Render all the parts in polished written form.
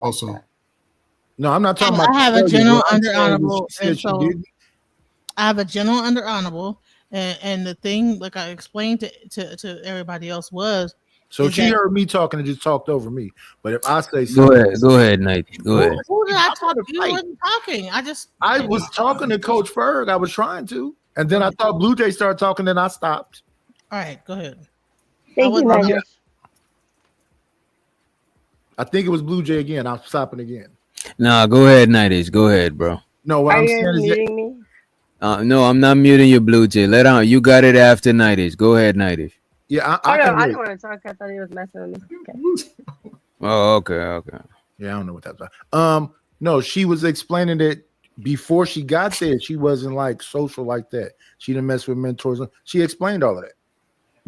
Also, No, I'm not talking about. I have a general under I'm saying that honorable, she said and she so didn't. I have a general under honorable, and the thing, like I explained to everybody else, was So is she that heard me talking and just talked over me. But if I say Go something, ahead, Knight. Go ahead. who did I I'm talk gonna to? You fight. wasn't talking. I was talking to Coach Ferg. I was trying to, and then I thought Blue Jay started talking, and I stopped. All right, go ahead. Thank you, Nigel. I think it was Blue Jay again. I'm stopping again. Nah, go ahead, Nightish. Go ahead, bro. No, what Are I'm you saying is that muting me? No, I'm not muting you, Blue Jay. Let on. You got it after Nightish. Go ahead, Nightish. yeah, Oh I no, can I wait. didn't want to talk. I thought he was messing with me. Okay. Oh, okay. Yeah, I don't know what that's about. No, she was explaining that before she got there, she wasn't like social like that. She didn't mess with mentors. She explained all of that.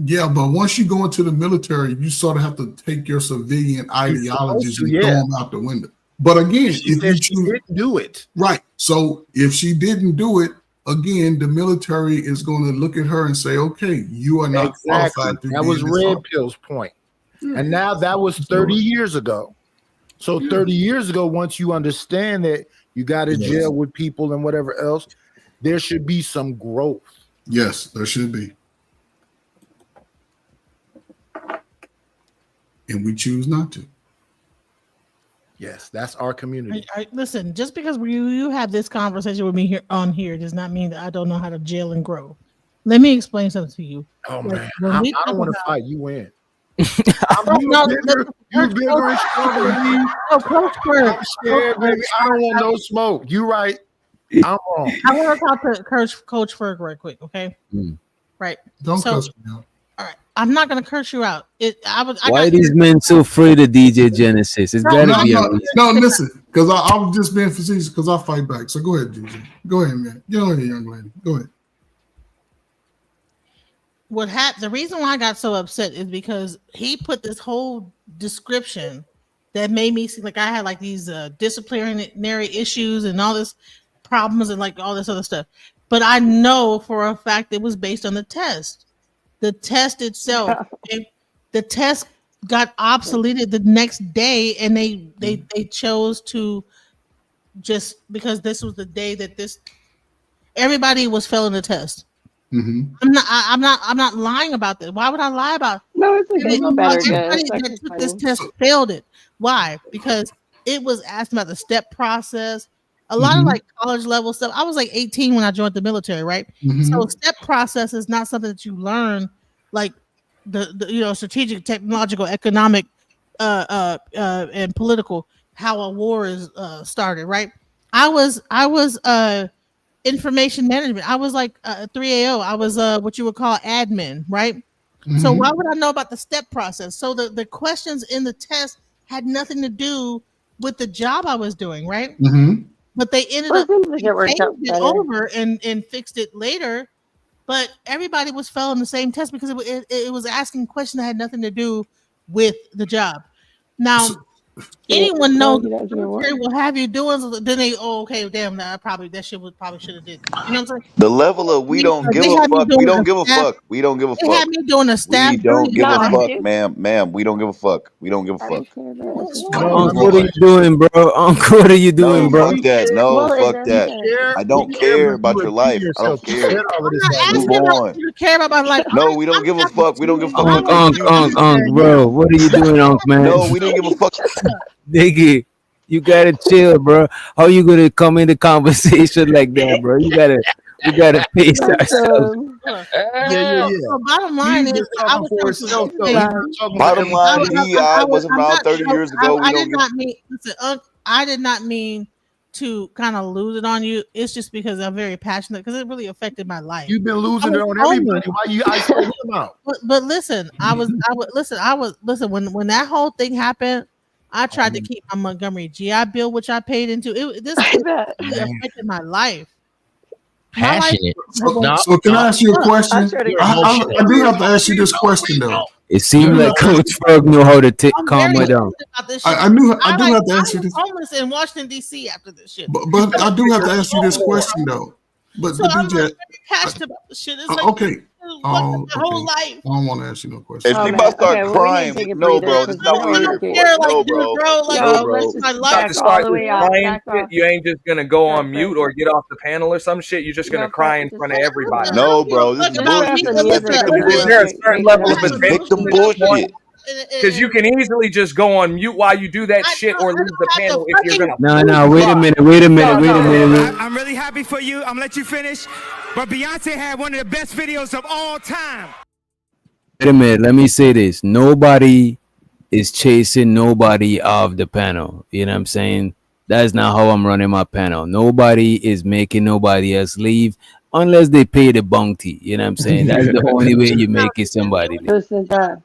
yeah, but once you go into the military, you sort of have to take your civilian ideologies and yeah. throw them out the window. But again, She if you said she choose didn't do it. right, so if she didn't do it, again, the military is going to look at her and say, "Okay, you are not Exactly. qualified to That be was in this Red office." Pill's point. And now that was 30 years ago. So 30 years ago, once you understand that you got to Yes. jail with people and whatever else, there should be some growth. Yes, there should be, and we choose not to. Yes, that's our community. Listen, just because you have this conversation with me here on here does not mean that I don't know how to jail and grow. Let me explain something to you. Oh When- man, when I we don't talk want to about- fight. You win. No, You bigger and stronger than me. No, Coach Ferg. I'm scared, baby. I don't want no smoke. You right. I'm wrong. I want to talk to Coach Ferg right quick, okay? Mm. Right. Don't So- cuss me out. All right. I'm not gonna curse you out. I Why are got these men so afraid of DJ Genesis? It's gotta be a reason. No, listen, because I'm just being facetious because I fight back. So go ahead, DJ. Go ahead, man. Get on here, young lady. Go ahead. the reason why I got so upset is because he put this whole description that made me seem like I had like these disciplinary issues and all this problems and like all this other stuff. But I know for a fact it was based on the test. The test itself, the test got obsoleted the next day, and they chose to just because this was the day that everybody was failing the test. Mm-hmm. I'm not lying about this. Why would I lie about it? No, it's okay. You better Everybody guess. that took this test failed it. Why? Because it was asked about the step process. A lot of like college level stuff. I was like 18 when I joined the military, right? So step process is not something that you learn like the strategic, technological, economic, and political how a war is started, right? I was information management. I was like 3AO. I was what you would call admin, right? So why would I know about the step process? So the questions in the test had nothing to do with the job I was doing, right? But they ended up changing it over and fixed it later. But everybody was failing the same test because it was asking questions that had nothing to do with the job. Now, anyone knows the military will have you doing, then okay, damn, that shit probably should have did. You know what I'm saying? The level of we don't give a fuck. We don't give a fuck. We don't give a They had fuck. me doing a staff. We don't give a No, fuck, dude. ma'am. We don't give a fuck. We don't give a fuck. Uncle, what are you doing, bro? Uncle, what are you doing, No, bro? fuck that. No, Well, it fuck doesn't that. matter. I don't care about your life. I don't care. I'm not asking Move about on. you to care about my life. No, we don't give a fuck. We don't give a fuck. Unc, bro. What are you doing, Unc, man? No, we don't give a fuck. Nigga, you gotta chill, bro. How you gonna come into conversation like that, bro? We gotta pace ourselves. Yeah. So bottom line is, I was for himself, though. He was talking Bottom for line, everybody. I wasn't around 30 years ago. We I don't did give not mean. Listen, I did not mean to kind of lose it on you. It's just because I'm very passionate because it really affected my life. You've been losing it on everybody. Why you isolate him out? But listen, I was listen when that whole thing happened. I tried to keep my Montgomery GI Bill, which I paid into. This really affected my life. Passionate. So can I ask you a question? I do have to ask you this question though. It seemed like Coach Ferg knew how to calm her down. I do have to ask you this. Homeless in Washington D.C. after this shit. But I do have to ask you this question though. But So I'm DJ, very passionate about the shit. It's like okay. my whole life. I don't want to ask you no If questions. she Oh, about man. to start Okay, well, we need to crying, take a no, breather bro, this is because not we what we're don't here want to for. get. No, Like, bro. bro, like, No, No, let's bro. just my About life. to back all start the this way off. crying Back shit, off. you ain't just gonna go No, on mute or get off the panel or some shit. You're just gonna No, cry in just front of everybody. I No, don't give a bro. This fuck is just about turn off me. bullshit. the This is that music Alyssa, or victim Is whatever. there a bullshit. certain Break it level of up. that's advancement Victim at this point? bullshit. Because you can easily just go on mute while you do that shit or I leave the don't have panel to if you're fucking. gonna No, fucking wait a cry. minute, wait a minute, No, wait a no, minute. no. I'm really happy for you. I'm gonna let you finish. But Beyonce had one of the best videos of all time. Wait a minute. Let me say this. Nobody is chasing nobody off the panel. You know what I'm saying? That's not how I'm running my panel. Nobody is making nobody else leave unless they pay the bounty. You know what I'm saying? That's the only way you make it somebody leave. Who said that?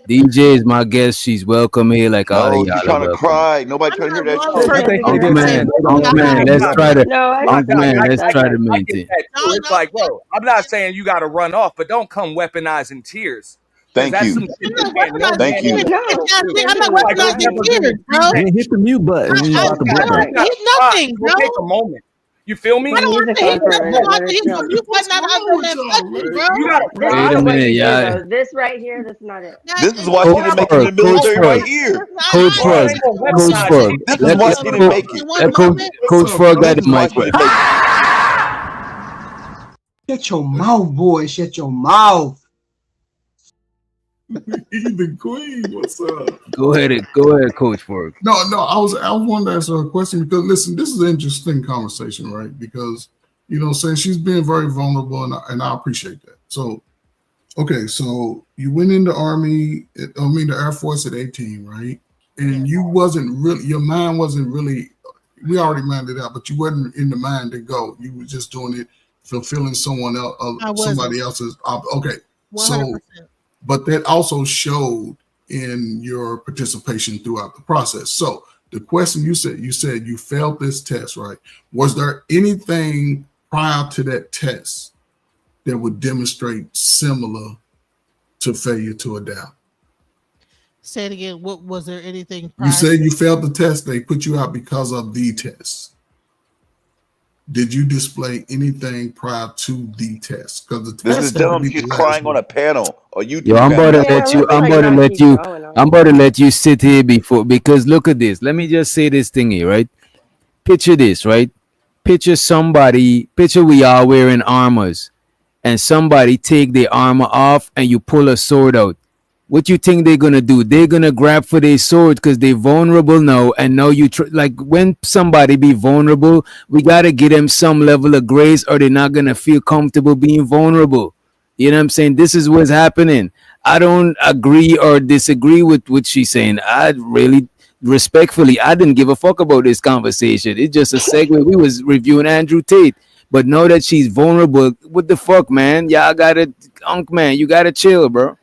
DJ is my guest. She's welcome here like all of No, y'all she's are trying to welcome. cry. Nobody I'm trying to hear not that wrong shit. for Take it Uncle easy. man, it. Uncle man, let's try to, No, I Uncle man, let's try to I get maintain. that too. It's like, bro, I'm not saying you got to run off, but don't come weaponizing tears. 'Cause Thank that's you. some shit I'm that not can't no weaponizing Thank man you. in tears. the No, do. I'm not Like, there's weaponizing never been tears, bro. Man, hit the mute button when you I about to don't break have up. to hit nothing, Go bro. take a moment. You feel me? I don't have music to on hit for a nothing. I minute. don't Let have her to hit no chill. mute button. I don't wrong have with that y'all, fucking, man? bro. You gotta This cry. Wait a isn't what minute, you do, y'all. though. This right here, that's not it. This is why she didn't make it in the military right here. Coach Oh, I Frog, ain't gonna Coach weaponize Frog. it. This is why she didn't make it. Coach Frog This got the is why mic. she didn't make it. Shut your mouth, boy. Shut your mouth. Even Queen, what's up? Go ahead, Coach Frog. No, I was wanting to ask her a question because listen, this is an interesting conversation, right? Because saying she's being very vulnerable, and I appreciate that. So, okay, so you went in the Army, the Air Force at 18, right? And you wasn't really, your mind wasn't really. We already minded it out, but you wasn't in the mind to go. You were just doing it, fulfilling someone else, somebody else's. Okay, 100%. so. But that also showed in your participation throughout the process. So the question you said you failed this test, right? Was there anything prior to that test that would demonstrate similar to failure to adapt? Say it again. What was there anything? You said you failed the test. They put you out because of the test. Did you display anything prior to the test? Because the This test is dumb. She's crying on a panel. Or you. Yo, I'm about to let you. I'm about to let you sit here because look at this. Let me just say this thing here, right? Picture this, right? Picture we are wearing armors, and somebody take their armor off, and you pull a sword out. What you think they're gonna do? They're gonna grab for their sword because they're vulnerable now. And now like when somebody be vulnerable, we gotta give them some level of grace, or they're not gonna feel comfortable being vulnerable. You know what I'm saying? This is what's happening. I don't agree or disagree with what she's saying. I really, respectfully, I didn't give a fuck about this conversation. It's just a segue. We was reviewing Andrew Tate, but now that she's vulnerable, what the fuck, man? Y'all gotta, man, you gotta chill, bro.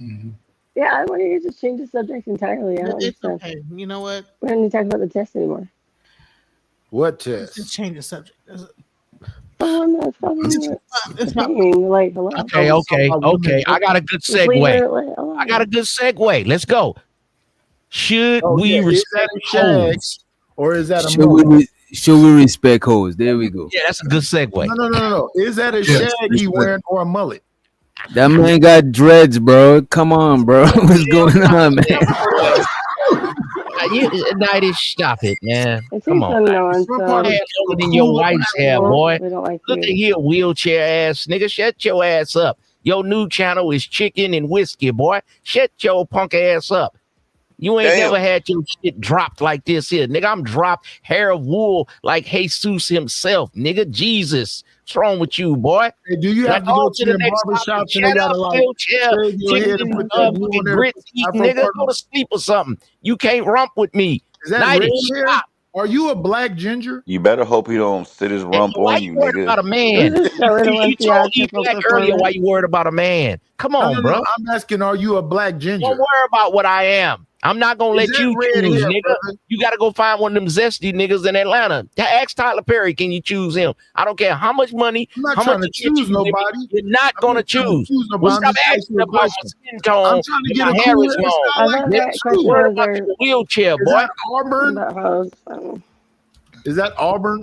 Mm-hmm. Yeah, I want you to just change the subject entirely. I don't It's understand. okay. You know what? We don't need to talk about the test anymore. What test? Just change the subject. Oh, I'm not fucking It's not. like, hello. Okay. I got a good Just leave it segue. alone. I got a good segue. Let's go. Should we Is respect that a shag hoes? or is that a Should we respect hoes? There we go. Yeah, that's a good segue. No. Is that a Yes, shag he wearing or a mullet? That man got dreads, bro. Come on, bro. What's going on, man? Nighty, stop it, man. It's Come on. no one, Hair longer than your wife's hair, boy. We don't like Look at you. here, wheelchair ass nigga. Shut your ass up. Your new channel is chicken and whiskey, boy. Shut your punk ass up. You ain't never had your shit dropped like this here, nigga. I'm dropped hair of wool like Jesus himself, nigga. Jesus. What's wrong with you, boy? Hey, do you have to go to the barbershops and they gotta like shave your head and put that glue on there? Grits eat, nigga, go to sleep or something. You can't rump with me. Is that Nighty, red hair? stop. Are you a black ginger? You better hope he don't sit his rump Why on you you, worried about a nigga. man? Just got rid of one You told E theatrical Black earlier performance. why you worried about a man. Come on, bro. I'm asking, are you a black ginger? Don't worry about what I am. I'm not gonna let Is that you red choose, hair, nigga. brother? You gotta go find one of them zesty niggas in Atlanta. Ask Tyler Perry, can you choose him? I don't care how much money, I'm not how trying much to choose nobody. You're not gonna choose. Well, stop asking about my skin tone. I'm trying to get my a hair cool is hairstyle long. I like thought that that too. question Worried was about our your wheelchair, Is boy. that Auburn? about hoes. I don't know. Is that Auburn?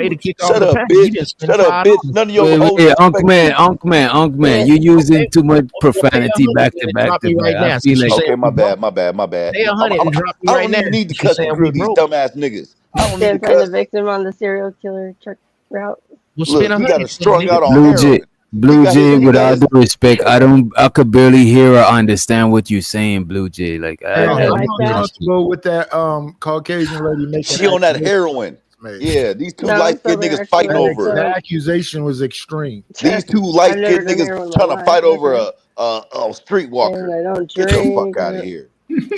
pay to kick off Shut the up, panel. You bitch. didn't spend Shut up, $5. bitch. None of your Wait, hoes wait, respect Unc man, you using too much profanity back to back Drop to me right back. I now. feel She like said Okay, my we broke. bad. Pay 100 and drop me I right don't now. even need to She cuss and saying we grill these broke. dumbass niggas. I don't need Stand to for the cuss. victim on the serial killer truck route. Well, Look, spend you got her 100, strung out on Blue Jay, heroin. Blue got Jay, his- he with got all his- due respect, I could barely hear or understand what you're saying, Blue Jay. Like, I don't I'm like not that. comfortable with that Caucasian lady making She on that accusations heroin. made. Yeah, these two No, light skinned sober, niggas fighting actually. over The it. accusation was extreme. These two I've light never skinned done niggas heroin in my trying to life, fight over okay? a streetwalker. And I don't Get the fuck drink. out of here.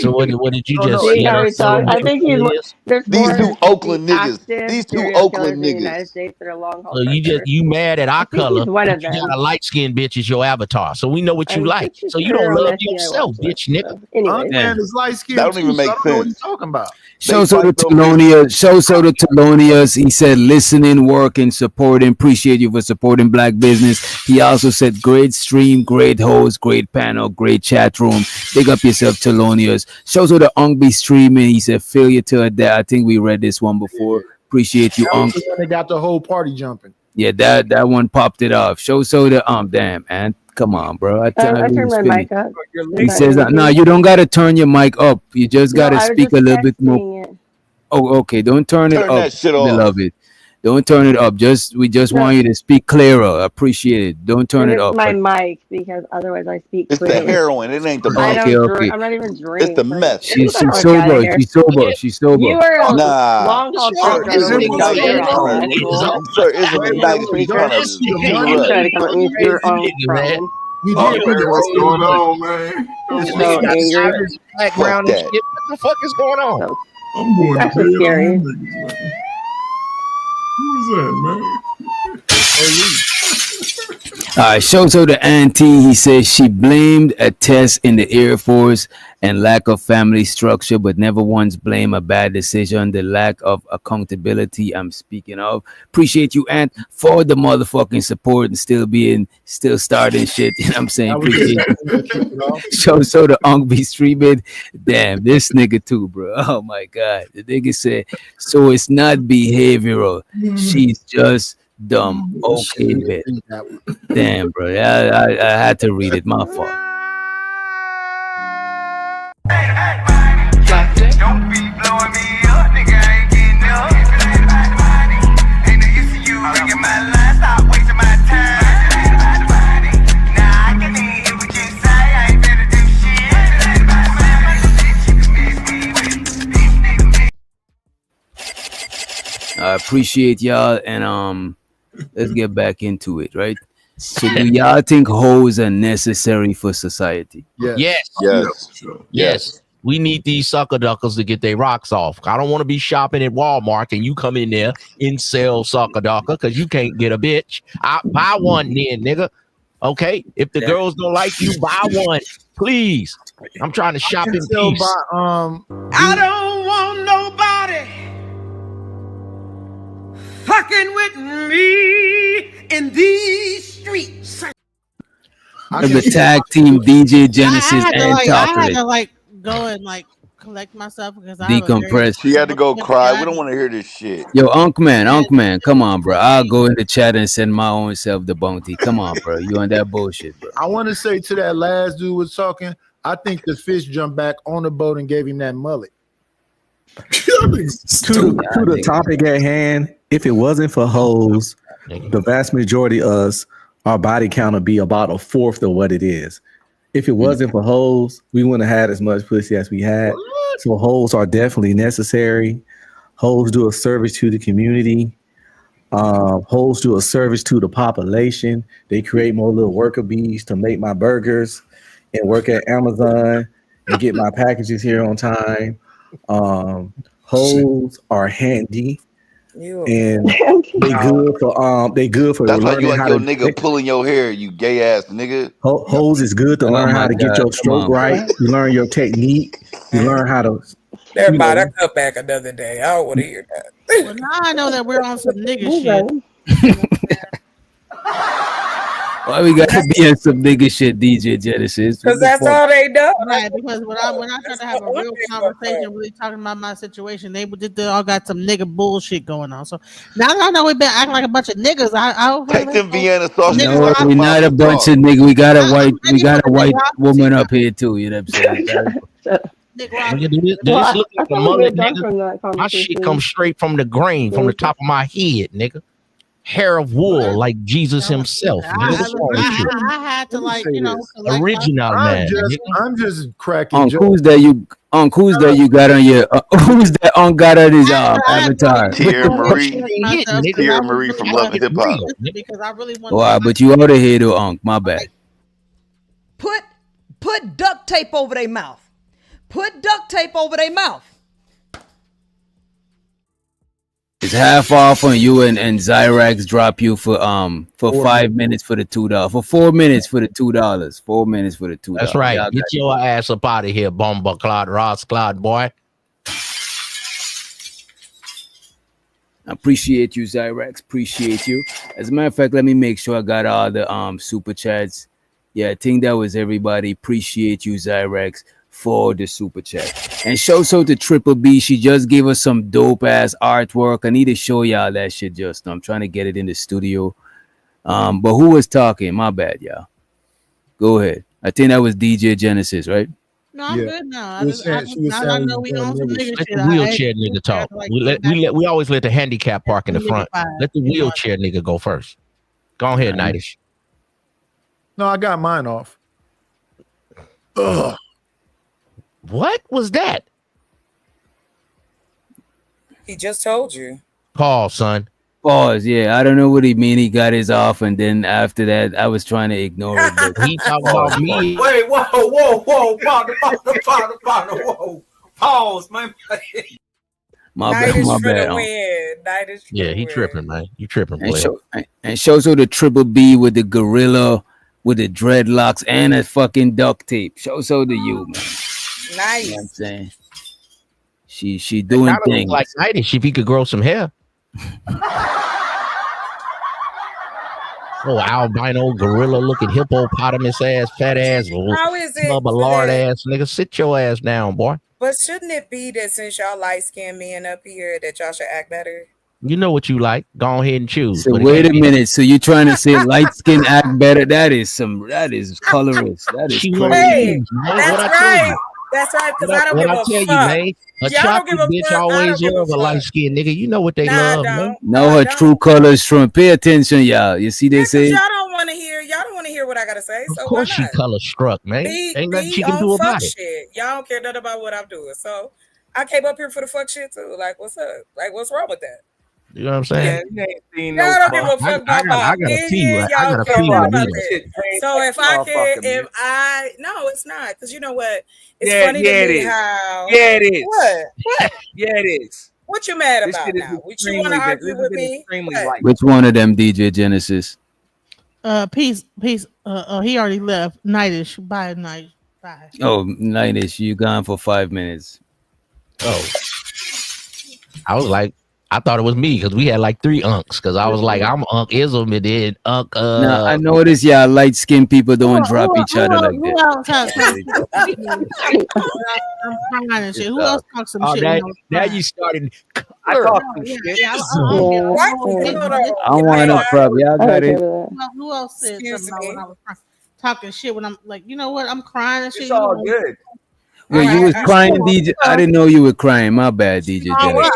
So what did you No, just no, See say? how he talks? I think he's Is? there's These more two Oakland niggas. active These two serial killers Oakland in the United niggas. States that are long haul So you mad at our I think color? he's one of You got them. a light skinned bitch as your avatar, so we know what you I'm like. pretty So you sure don't on love FBI yourself, watch bitch, nigga. list. Anyways, Man is light skinned. That don't even make I don't know what sense. you're talking about. show They so the fight over Telonias, show so the Telonias. He said listening, working, supporting. Appreciate you for supporting black business. He also said great stream, great host, great panel, great chat room. Big up yourself, Telonias. Show so the Unk be streaming. He said failure to adapt. I think we read this one before. Appreciate you, That was Unk. the one that got the whole party jumping. Yeah, that one popped it off. Show so the damn man. Come on, bro. I turned my mic up. He says no, you don't gotta turn your mic up. You just gotta I was speak just a little bit more. texting it. Oh, okay. Don't turn it Turn up, that shit off. beloved. Don't turn it up. We just want you to speak clearer. Appreciate it. Don't turn it It's up. my mic because otherwise I speak It's the clearly. heroin. It ain't the I mic. don't Okay. drink. I'm not even drinking. It's the meth. She's Get the fuck sober. outta here. She's sober. She's sober. You are a Nah. long haul Sure, truck driver. Ism We was don't making get all that. fun. Fool. Sir Ism and Magnus was trying to That's beat the her You up. try to come at me with your own problem. We Oh, did look at what's going on, man. I'm This so nigga got angry. Irish background and that. shit. What the fuck is going on? So I'm going to Actually bed scary. on them niggas, man. Who is that, man? All right, shows her the auntie. He says she blamed a test in the Air Force and lack of family structure, but never once blamed a bad decision. The lack of accountability I'm speaking of. Appreciate you, Aunt, for the motherfucking support and still starting shit. You know what I'm saying? Appreciate you. So the Unk be streaming. Damn, this nigga too, bro. Oh my god. The nigga said, so it's not behavioral. She's just dumb. Okay, bet. Damn, bro. I had to read it. My fault. Don't be blowing me up, nigga. I ain't getting up. Ain't no use to you ringing my line. Stop wasting my time. Nah, I can hear what you say. I ain't better do shit. I appreciate y'all, and let's get back into it, right? So, do y'all think hoes are necessary for society? Yes. Yes. Yes. We need these sucker duckers to get their rocks off. I don't want to be shopping at Walmart and you come in there and sell sucker ducker because you can't get a bitch. I buy one then, nigga. Okay. If the girls don't like you, buy one, please. I'm trying to shop in peace. I don't want nobody fucking with me in these streets. And the tag team DJ Genesis I and had Chocolate. to go and collect myself because I have a Decompress. She had to go cry. We don't want to hear this shit. Yo, Unk man, come on, bro. I'll go in the chat and send my own self the bounty. Come on, bro. You on that bullshit, bro. I want to say to that last dude was talking, I think the fish jumped back on the boat and gave him that mullet. To the topic at hand, if it wasn't for hoes, the vast majority of us, our body count would be about a fourth of what it is. If it wasn't for hoes, we wouldn't have had as much pussy as we had. So hoes are definitely necessary. Hoes do a service to the community. Hoes do a service to the population. They create more little worker bees to make my burgers and work at Amazon and get my packages here on time. Hoes are handy. And they good for That's why you learning like how your to nigga pulling your hair, you gay ass nigga. Hoes is good to learn how to get your stroke right. You learn your technique. You learn how to. Never mind, I cut back another day. I don't want to hear that. Well, now I know that we're on some nigga shit. Why we gotta be on some nigga shit, DJ Genesis? Because that's all they know. Right, because when I tried to have a real conversation, really talking about my situation, they all got some nigga bullshit going on. So now that I know we've been acting like a bunch of niggas, I take them Vienna sausage. No, we're not a bunch of niggas. We got a white woman up here too. You know what I'm saying? Nick Rock. Nigga, do Well, this look I like a thought we mullet, were done nigga? from that My shit conversation. comes straight from the grain, from the top of my head, nigga. Hair of wool, like Jesus himself, nigga. What's wrong with you? I had to like, say you know, this. collect my- Original man, nigga. I'm just cracking On jokes. who's that you got on your who's that on got on his avatar? Thierry Marie. Hit, myself, nigga. 'cause I Thierry was Marie really from wanting Love and to Hip Hop. listen because I really wanted Wow, to but you out of here though, my bad. Put duct tape over their mouth. Put duct tape over their mouth. It's half off on you and Zyrax drop you for 5 minutes for the $2. For 4 minutes for the $2. 4 minutes for the $2. That's right. Y'all Get got your ass up out of here, Bomba Claude, Ross Claude, boy. I appreciate you, Zyrax. Appreciate you. As a matter of fact, let me make sure I got all the super chats. Yeah, I think that was everybody. Appreciate you, Zyrax, for the super chat. And shout out to Triple B. She just gave us some dope ass artwork. I need to show y'all that shit just now. I'm trying to get it in the studio. But who was talking? My bad, y'all. Go ahead. I think that was DJ Genesis, right? No, I'm good now. I She was now I saying know we on some nigga Let shit. the wheelchair nigga talk. We always let the handicap park in the front. Let the wheelchair nigga go first. Go ahead, Nightish. No, I got mine off. Ugh. What was that? He just told you. Pause, son. Pause. Yeah, I don't know what he mean. He got his off, and then after that, I was trying to ignore it. But he talking about me. Wait, whoa, partner, whoa. Pause, man. My bad. Yeah, he tripping, man. You tripping, And boy. shows her the Triple B with the gorilla, with the dreadlocks, and a fucking duct tape. Shows her to you, man. Nice. You know what I'm saying? She doing Kinda look things. like Nightish if he could grow some hair. Oh, albino gorilla looking hippopotamus ass, fat ass, How is it lard that- ass nigga. Sit your ass down, boy. But shouldn't it be that since y'all light skinned men up here that y'all should act better? You know what you like. Go ahead and choose. So But wait a again, minute. So you trying to say light skin act better? That is colorist. That is She crazy. wanna Hey, choose, man. that's What I tell right. you. That's right, because What I don't what give I a tell you, fuck. man. A Y'all don't chocolate give a bitch fuck. I always don't give a love a fuck. light skinned nigga. You know what they Nah, I love, man. don't. Know her true colors from. Pay attention, y'all. You see they Because say. y'all don't want to hear. Y'all don't want to hear what I gotta say. Of So why course she not? color struck, man. Ain't nothing she can on do fuck about it. shit. Y'all don't care nothing about what I'm doing. So I came up here for the fuck shit too. Like, what's up? Like, what's wrong with that? You know what I'm saying? Yeah, you ain't seen Y'all no don't give a fuck. fuck I about my got a opinion. few. I Y'all got a care few nothing with about me. that. So if I can, no, it's not. Because you know what? It's Yeah, funny yeah, to it me is. how. Yeah, it is. What? Yeah, it is. What you mad This about shit is now? What you want to extremely- argue this with is me? extremely What? light. Which one of them, DJ Genesis? Peace. He already left. Nightish. Bye, night. Bye. Oh, Nightish, you gone for 5 minutes. Oh. I was like, I thought it was me because we had like 3 unks. Because I was like, I'm Unk Ism and then Unk. Now I notice y'all light skinned people don't drop each other like Who that. else has some I'm crying and shit. Who else talks some Oh, shit? now, when I was now crying? you started. I talk some Yeah, shit. yeah, I I want to prop. Y'all got it. Who else said something about when I was crying? Talking shit when I'm like, you know what? I'm crying and shit. It's you all know, good. Wait, you was crying, DJ? I didn't know you were crying. My bad, DJ Genesis.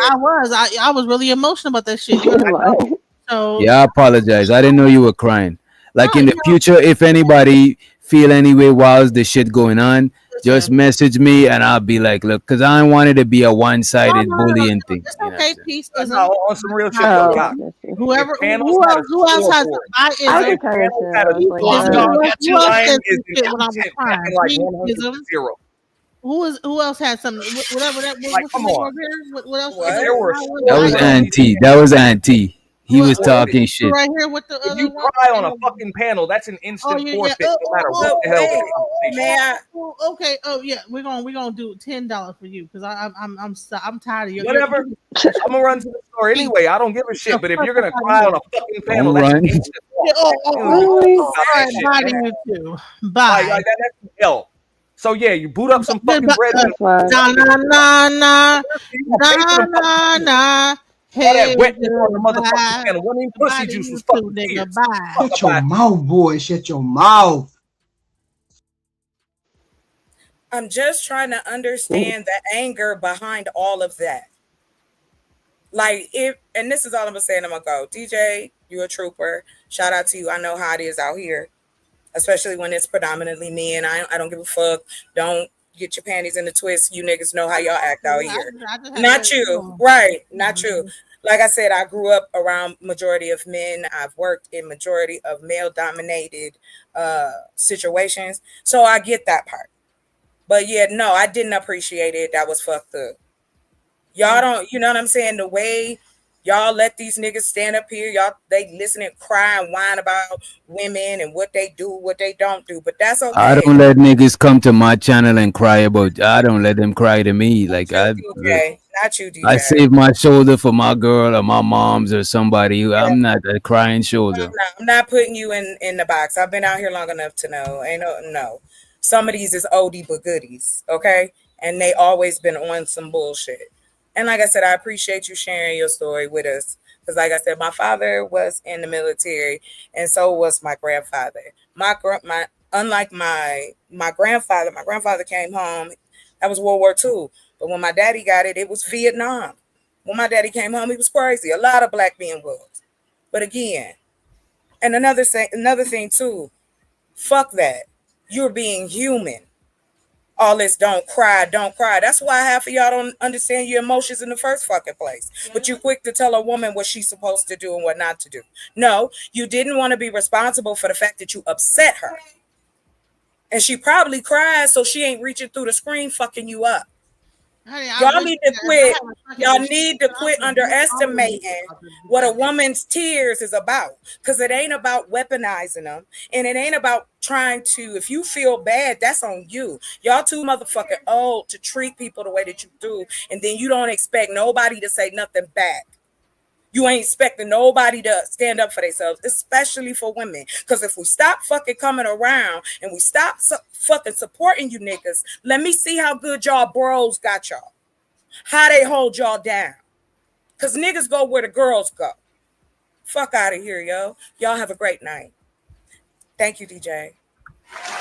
I was really emotional about that shit. You know? So Yeah, I apologize. I didn't know you were crying. Like in the future, if anybody feel any way while the shit going on, just message me and I'll be like, look, because I don't want it to be a one-sided bullying thing. it's okay. Peace is No, on some real shit. Oh, though, Doc. whoever. Panels Who had a else has? scoreboard. I I is. can kind of Panels had a tell. Like, scoreboard. Who else Your line said is some shit when I was intelligent, crying? fucking like Please, 100 to ism. 0. Who else had something? Whatever that. Like, What's come the name on. over here? What else? What? There were That was Auntie. That was Auntie. He was talking shit. Right here with the If other you one. cry on a fucking panel, that's an instant yeah, forfeit, yeah. no matter what the hell the conversation. Man, Okay. Oh yeah, we're gonna do $10 for you because I'm tired of you. Whatever. I'm gonna run to the store anyway. I don't give a shit. But if you're gonna cry on a fucking panel, Don't that's run. an instant Really? forfeit. All right, bye to you too. Bye. Like that's hell. So yeah, you boot up some fucking bread. Nah, nah. All that Hey, wetness on the motherfucking panel. One of these pussy juice was fucking nigga. tears. Bye. Shut your mouth, boy. Shut your mouth. I'm just trying to understand the anger behind all of that. Like, and this is all I'm gonna say, and I'm gonna go. DJ, you a trooper. Shout out to you. I know how it is out here, especially when it's predominantly men. I don't give a fuck. Don't get your panties in the twist. You niggas know how y'all act out here. Not you, right? Not you. Like I said, I grew up around majority of men. I've worked in majority of male-dominated situations, so I get that part. But yeah, no, I didn't appreciate it. That was fucked up. Y'all don't, you know what I'm saying? The way y'all let these niggas stand up here, they listen and cry and whine about women and what they do, what they don't do. But that's okay. I don't let niggas come to my channel and cry about. I don't let them cry to me. Like DJ, not you, DJ. I save my shoulder for my girl or my mom's or somebody. I'm not a crying shoulder. I'm not putting you in the box. I've been out here long enough to know. No. Some of these is oldie but goodies, okay? And they always been on some bullshit. And like I said, I appreciate you sharing your story with us. Because like I said, my father was in the military, and so was my grandfather. Unlike my grandfather came home. That was World War II. But when my daddy got it, it was Vietnam. When my daddy came home, he was crazy. A lot of black men was. But again, and another thing too, fuck that. You're being human. All this don't cry. That's why half of y'all don't understand your emotions in the first fucking place. But you quick to tell a woman what she's supposed to do and what not to do. No, you didn't want to be responsible for the fact that you upset her. And she probably cried, so she ain't reaching through the screen fucking you up. Honey, Y'all need to quit. Y'all need to quit underestimating what a woman's tears is about. Because it ain't about weaponizing them. And it ain't about trying to, if you feel bad, that's on you. Y'all too motherfucking old to treat people the way that you do. And then you don't expect nobody to say nothing back. You ain't expecting nobody to stand up for themselves, especially for women. Because if we stop fucking coming around and we stop fucking supporting you niggas, let me see how good y'all bros got y'all. How they hold y'all down. Because niggas go where the girls go. Fuck out of here, yo. Y'all have a great night. Thank you, DJ.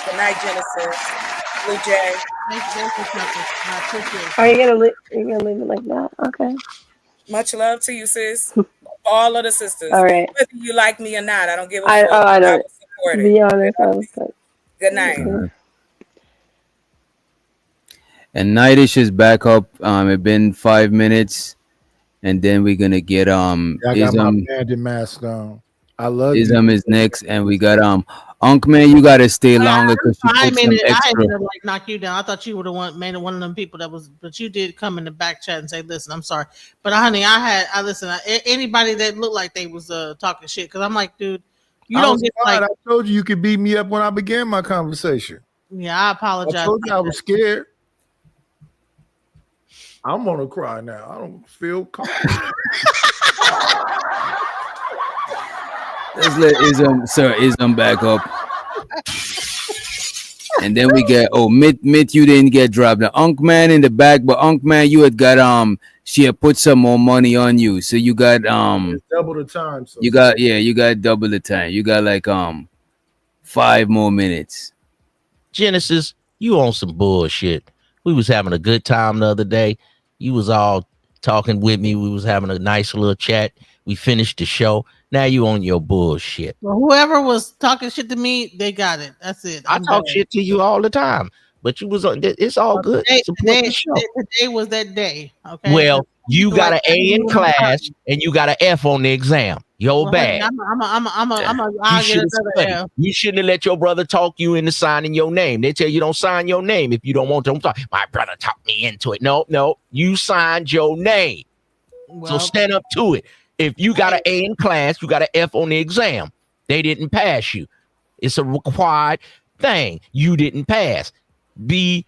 Good night, Genesis. Blue Jay. Are you gonna leave it like that? Okay. Much love to you, sis. All of the sisters. All right. Whether you like me or not, I don't give a fuck. I don't. will support To it. be honest, I was like, Good night. And Nightish is back up. It's been 5 minutes, and then we're gonna get I got my Ism. bandit mask on. I love Ism you. is next, and we got Unk Man. You gotta stay longer because you I put some ended extra. up like knock you down. I thought you would have one of them people that was, but you did come in the back chat and say, "Listen, I'm sorry, but honey, I listen. Anybody that looked like they was talking shit, because I'm like, dude, you don't get like. I told you could beat me up when I began my conversation. Yeah, I apologize. I told you I was scared. I'm gonna cry now. I don't feel comfortable. Let's let Ism back up. And then we get Myth, you didn't get dropped. The Unk Man in the back, but Unk Man, you had got she had put some more money on you. So you got double the time. So you got double the time. You got like 5 more minutes. Genesis, you on some bullshit. We was having a good time the other day. You was all talking with me. We was having a nice little chat. We finished the show. Now you on your bullshit. Well, whoever was talking shit to me, they got it. That's it. I talk shit to you all the time, but you was on. It's all good. Support the show. Today was that day. Okay. Well, you got an A in class and you got an F on the exam. Yo, bad. You shouldn't have let your brother talk you into signing your name. They tell you don't sign your name if you don't want to. My brother talked me into it. No, you signed your name. So stand up to it. If you got an A in class, you got an F on the exam. They didn't pass you. It's a required thing. You didn't pass. Be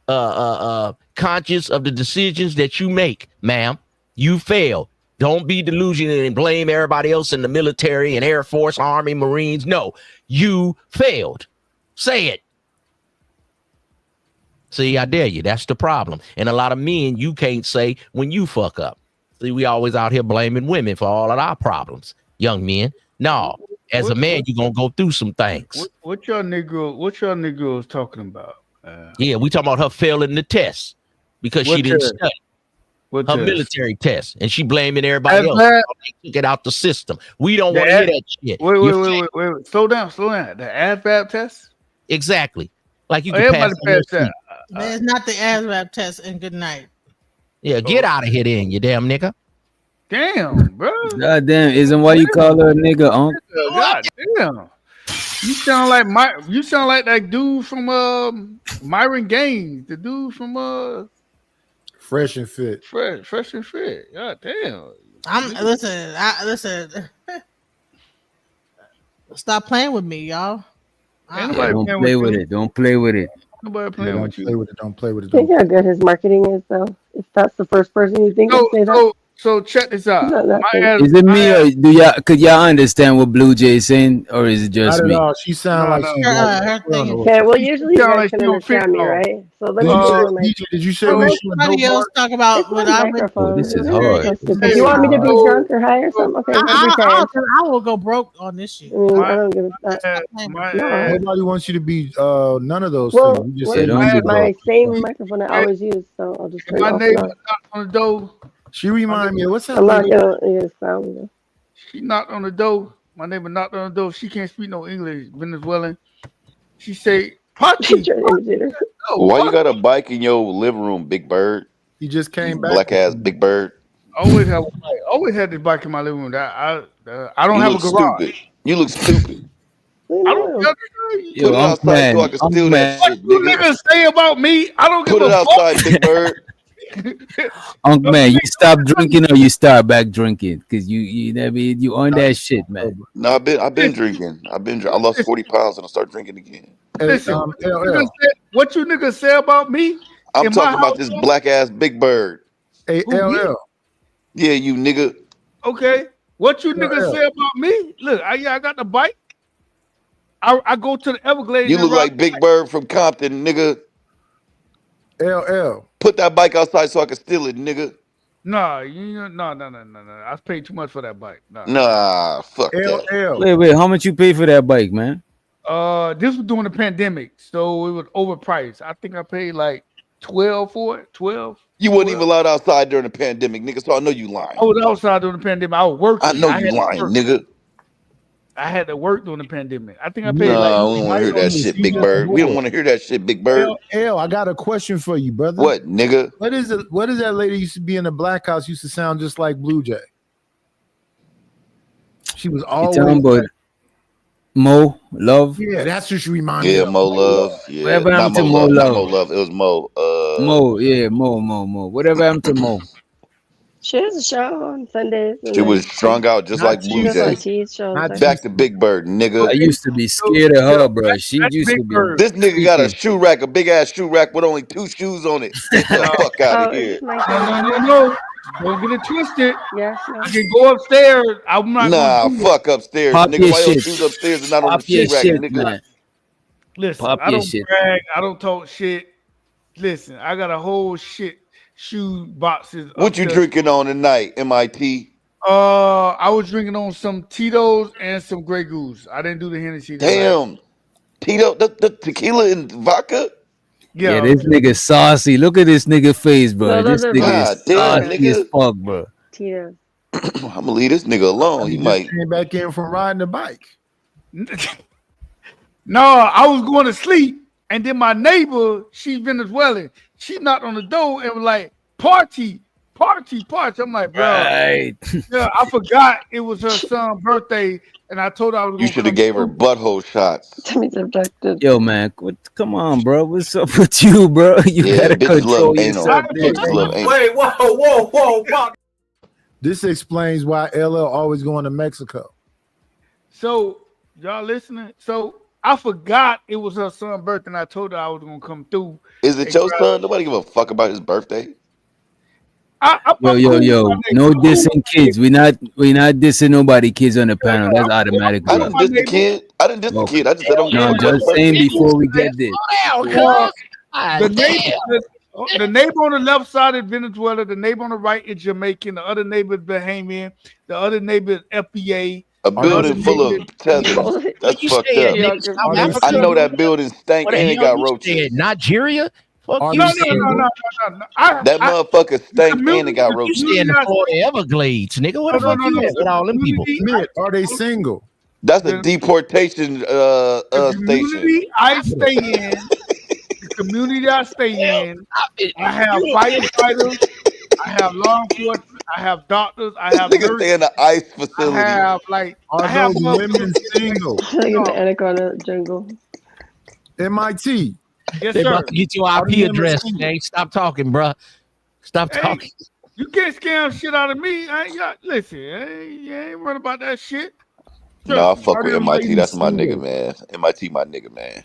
conscious of the decisions that you make, ma'am. You failed. Don't be delusional and blame everybody else in the military and Air Force, Army, Marines. No, you failed. Say it. See, I dare you. That's the problem. And a lot of men, you can't say when you fuck up. See, we always out here blaming women for all of our problems. Young men. No, as a man, you're going to go through some things. What y'all Negroes talking about? Yeah, we talking about her failing the test because What she didn't test? study What her test? military test, and she blaming everybody else. ASVAB? They took it out the system. We don't The want to hear ad- that shit. Wait, You wait. Slow down. The ASVAB test? exactly. Like you Oh, can everybody pass on your passed that. seat. Man, it's not the ASVAB test. And good night. Yeah, get out of here then, you damn nigga. Damn, bro. God damn, isn't why you call her a nigga, Unc? God damn. You sound like that dude from Myron Gaines, the dude from Fresh and Fit. Fresh and Fit. God damn. Listen. Stop playing with me, y'all. Ain't Yeah, nobody don't playing play with with you. it. Don't play with it. Nobody playing with you. Think how good his marketing is, though. If that's the first person you think would say that. So check this out. No, that's My it. ass- Is it me or do y'all? Could y'all understand what Blue Jay saying, or is it just Not at me? all. She sound like she's her thing is- Okay, well, usually you sound guys like can she don't understand me, fit, right? So let Did me you give say- you my. DJ, did you say Well, when let she was somebody no else talk about It's what my I've been. microphone. Oh, this is What hard. are you This supposed to- is You want me to be hard. drunk or high or something? Okay, every time. I will go broke on this shit. I mean, I don't give a My No. ass- Nobody wants you to be none of those Well, things. You just well, say don't it's do my both. same microphone I always use, so I'll just turn it my off and neighbor on. knocked on the door. She reminded me of what's that I'm not lady? gonna use sound. She knocked on the door. My neighbor knocked on the door. She can't speak no English, Venezuelan. She say, Pachi. Why you got a bike in your living room, Big Bird? He just came back. Black ass Big Bird. Always had this bike in my living room. I don't You have a look garage. stupid. You look stupid. I don't Put it Unc outside so I man, can Unc steal that man, What shit, you nigga. niggas say about me? I don't give Put a it outside, fuck. Big Bird. Unc man, you stop drinking or you start back drinking? Cause you on that shit, man. No, I've been drinking. I lost 40 pounds and I start drinking again. Listen, LL. what you niggas say about me? I'm in my talking about house, this black ass Big Bird. Hey, Who, me? LL. Yeah, you nigga. Okay. What you niggas LL. say about me? Look, I got the bike. I go to the Everglades. You and look ride like Big Bird from Compton, nigga. LL. Put that bike outside so I can steal it, nigga. no. I paid too much for that bike. Nah, fuck that. LL. Wait, how much you pay for that bike, man? This was during the pandemic, so it was overpriced. I think I paid like 12 for it. 12. You wasn't even allowed outside during the pandemic, nigga, so I know you lying. I was outside during the pandemic. I was working. I know had you to lying, work. nigga. I had to work during the pandemic. I think I paid Nah, we like don't want to hear that shit, Big Bird. We don't want to hear that shit, Big Bird. L, I got a question for you, brother. What, nigga? What is it? What is that lady used to be in the Black House? Used to sound just like Blue Jay. She was You always. talking about Mo Love? Yeah, that's who she reminded me Yeah, of. Mo Love. Yeah, Whatever not happened to Mo Mo Love. Not Love? Mo Love. It was Mo. Mo, yeah, Mo. Whatever happened to Mo? She has a show on Sundays. and She was then strung out just Not like Blue she does Jay. Ortiz show on Not Saturday. Back to Big Bird, nigga. I used to be scared of her, bro. She used to be. This nigga got a shoe rack, a big ass shoe rack with only 2 shoes on it. Get the fuck out Oh, of is here. this my No. Don't get it twisted. Yes, no. I can go upstairs. I'm not Nah, going to do fuck upstairs, Pop nigga. your Why your shit. shoes upstairs and not on Pop the your shoe rack, shit, nigga? man. Listen, Pop I your don't shit. brag. I don't talk shit. Listen, I got a whole shit shoe boxes. What you upstairs. drinking on tonight, MIT? I was drinking on some Tito's and some Grey Goose. I didn't do the Hennessy. Damn. Tito, the tequila and vodka? Yeah, this nigga saucy. Look at this nigga face, bro. No, This those are nigga God is damn, saucy as nigga. fuck, bro. Tito's. I'm gonna leave this nigga alone. He He might. just came back in from riding the bike. No, I was going to sleep, and then my neighbor, she's Venezuelan. She knocked on the door and was like, "Party." I'm like, bro, Right. yeah, I forgot it was her son's birthday, and I told her I was. You should have gave her butthole shots. Timmy's abducted. Yo, man, come on, bro. What's up with you, bro? You Yeah, gotta bitches love control anal. yourself, there, Bitches love anal. Wait, whoa. This explains why LL always going to Mexico. So y'all listening? So I forgot it was her son's birthday, and I told her I was gonna come through. Is it and your grab- son? Nobody give a fuck about his birthday. I'm Yo, cool with my no neighbor. dissing kids. We not dissing nobody kids on the panel. That's automatic, I bro. didn't diss the kid. I didn't diss the kid. I just said I don't give a No, fuck about just his saying birthday. before we get this. The neighbor on the left side is Venezuela. The neighbor on the right is Jamaican. The other neighbor is Bahamian. The other neighbor is FBA. A building full of tethers. That's You fucked said, up. nigga, South I Africa? know that building stank What the and it hell got you roaches. said? Nigeria? Fuck Are you they said. single? That motherfucker stank and it got You roaches. stay in the Florida Everglades, nigga. Where the fuck you at with all them people? Smith, are they single? That's a deportation station. Community I stay in, the community I stay in, I have firefighters, I have law enforcement, I have doctors, I have Niggas stay in nurses, the ice I facility. have like Are I have those women single? Like in the Anaconda jungle. MIT. Yes, They sir. about to get your Are IP the women address. single? Hey, stop talking, bro. Stop Hey, talking. you can't scam shit out of me. I ain't got listen. I ain't worried about that shit. Nah, I fuck Are with them MIT. ladies That's my single? nigga, man. MIT, my nigga, man.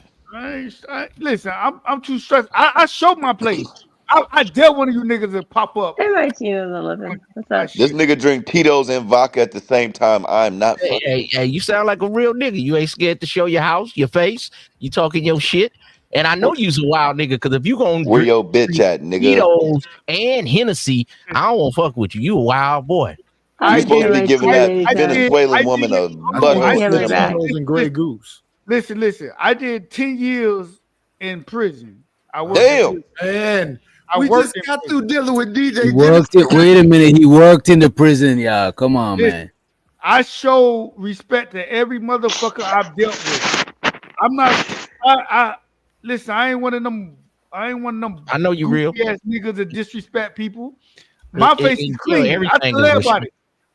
Listen, I'm too stressed. I showed my place. I dare one of you niggas to pop up. MIT is 11. What's that? This nigga drink Tito's and vodka at the same time. I'm not fucking. Hey, you sound like a real nigga. You ain't scared to show your house, your face. You talking your shit. And I know you's a wild nigga, because if you gonna Where drink your bitch at, nigga? Tito's and Hennessy, I don't want to fuck with you. You a wild boy. You supposed to be giving that Venezuelan woman a butt and Grey Goose. Listen. I did 10 years in prison. I worked Damn. Man, I we worked just got through dealing with DJ. He worked it. Wait a minute. He worked in the prison. Yeah, come on, man. I show respect to every motherfucker I've dealt with. I'm not. I listen. I ain't one of them. I know you real. Ass niggas that disrespect people. My face is clean. I everything tell is everybody.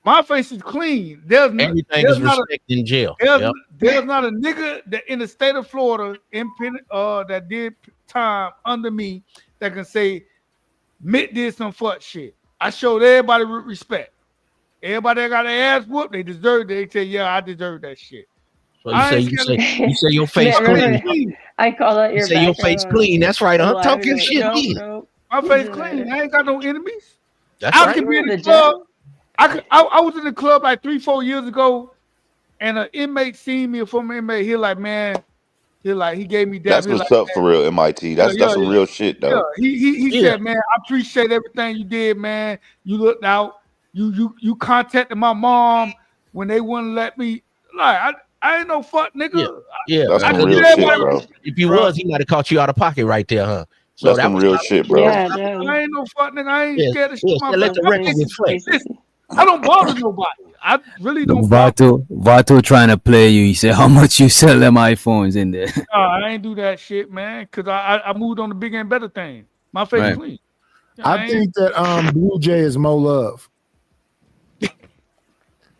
My face is clean. There's Everything is not respect in jail. there's not a nigga that in the state of Florida that did time under me that can say Mitt did some fuck shit. I showed everybody respect. Everybody that got their ass whooped, they deserve it. They say, yeah, I deserve that shit. So you say your face clean. I call that You your say your face clean. That's right. I'm talking shit. No. My face clean. I ain't got no enemies. That's I right. could be in the club. I was in the club like 3-4 years ago, and an inmate seen me, a former inmate. He gave me that. That's what's up for real, MIT. That's some real shit, though. Yeah. He said, man, I appreciate everything you did, man. You looked out. You contacted my mom when they wouldn't let me. Like I ain't no fuck nigga. Yeah, that's some real shit, bro. If you was, he might have caught you out of pocket right there, huh? So that's some real shit, bro. Yeah, I ain't no fuck nigga. I ain't scared of shit. Let the record reflect. Listen, I don't bother nobody. I really don't. Vato trying to play you. He said, "How much you sell them iPhones in there?" No, I ain't do that shit, man. Cause I moved on to bigger and better things. My face is clean. I think that Blue Jay is Mo Love.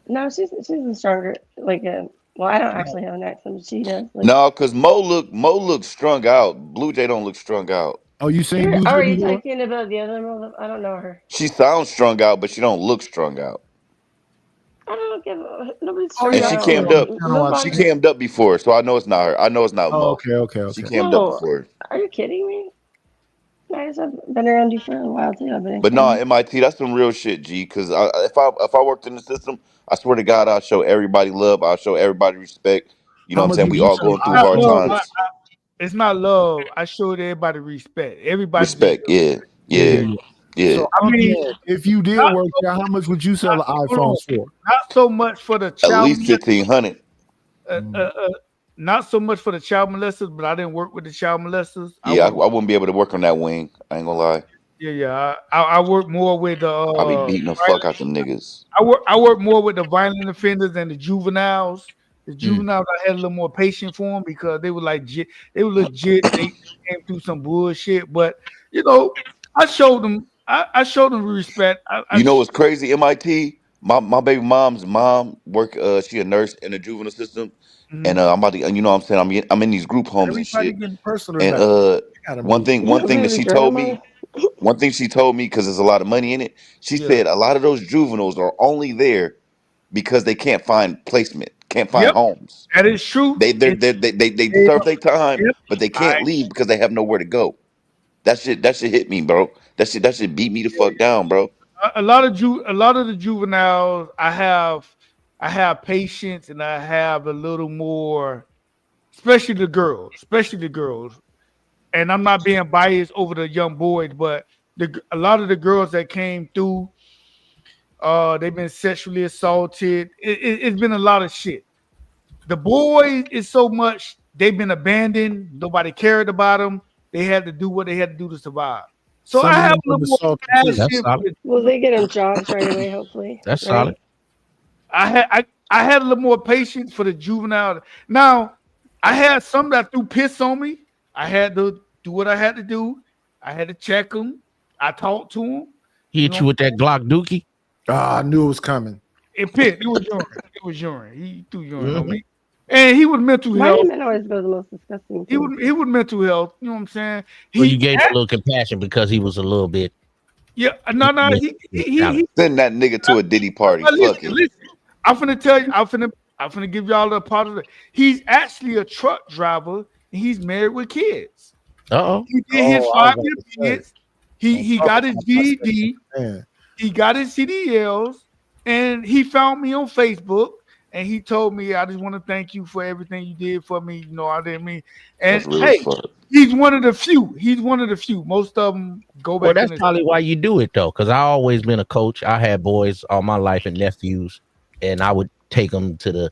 No, she's a stronger well, I don't actually have an accent, but she does. No, because Mo look strung out. Blue Jay don't look strung out. Oh, you seen Blue Jay? Are you talking about the other one? I don't know her. She sounds strung out, but she don't look strung out. I don't give a nobody's And she cammed up. She cammed up before, so I know it's not her. I know it's not Mo. Okay. She cammed up before. Are you kidding me? Guys, I've been around you for a while too. But no, MIT, that's some real shit, G. Because if I worked in the system, I swear to God, I'll show everybody love. I'll show everybody respect. You know what I'm saying? We all going through hard times. It's not love. I showed everybody respect. Everybody respect. Yeah. So, I mean, if you did work there, how much would you sell an iPhone for? Not so much for the child. At least 1,500. Not so much for the child molesters, but I didn't work with the child molesters. Yeah, I wouldn't be able to work on that wing. I ain't gonna lie. Yeah. I work more with the. I'll be beating the fuck out them niggas. I work more with the violent offenders and the juveniles. The juveniles, I had a little more patience for them because they were legit. They came through some bullshit, but you know, I showed them. I showed them respect. You know what's crazy? MIT. My baby mom's mom work. She a nurse in the juvenile system. And I'm about to, you know what I'm saying? I'm in these group homes and shit. And one thing that she told me, because there's a lot of money in it, she said a lot of those juveniles are only there because they can't find placement, can't find homes. That is true. They serve their time, but they can't leave because they have nowhere to go. That shit hit me, bro. That shit beat me the fuck down, bro. A lot of the juveniles, I have patience and I have a little more, especially the girls. And I'm not being biased over the young boys, but a lot of the girls that came through, They've been sexually assaulted. It's been a lot of shit. The boys is so much. They've been abandoned. Nobody cared about them. They had to do what they had to do to survive. So I have a little more passion. Will they get them jobs right away? Hopefully. That's solid. I had a little more patience for the juvenile. Now, I had some that threw piss on me. I had to do what I had to do. I had to check them. I talked to them. He hit you with that Glock dookie? I knew it was coming. It was urine. It was urine. He threw urine on me. And he was mental health. White men always go the most disgusting. He was mental health. You know what I'm saying? Well, you gave him a little compassion because he was a little bit. Yeah, no. He send that nigga to a Diddy party. Fuck it. Listen, I'm finna tell you. I'm finna give y'all a part of it. He's actually a truck driver. And he's married with kids. He did his 5-year kids. He got his GED. He got his CDLs, and he found me on Facebook. And he told me, I just want to thank you for everything you did for me. You know, I didn't mean. And hey, he's one of the few. Most of them go back. Well, that's probably why you do it, though, because I always been a coach. I had boys all my life and nephews, and I would take them to the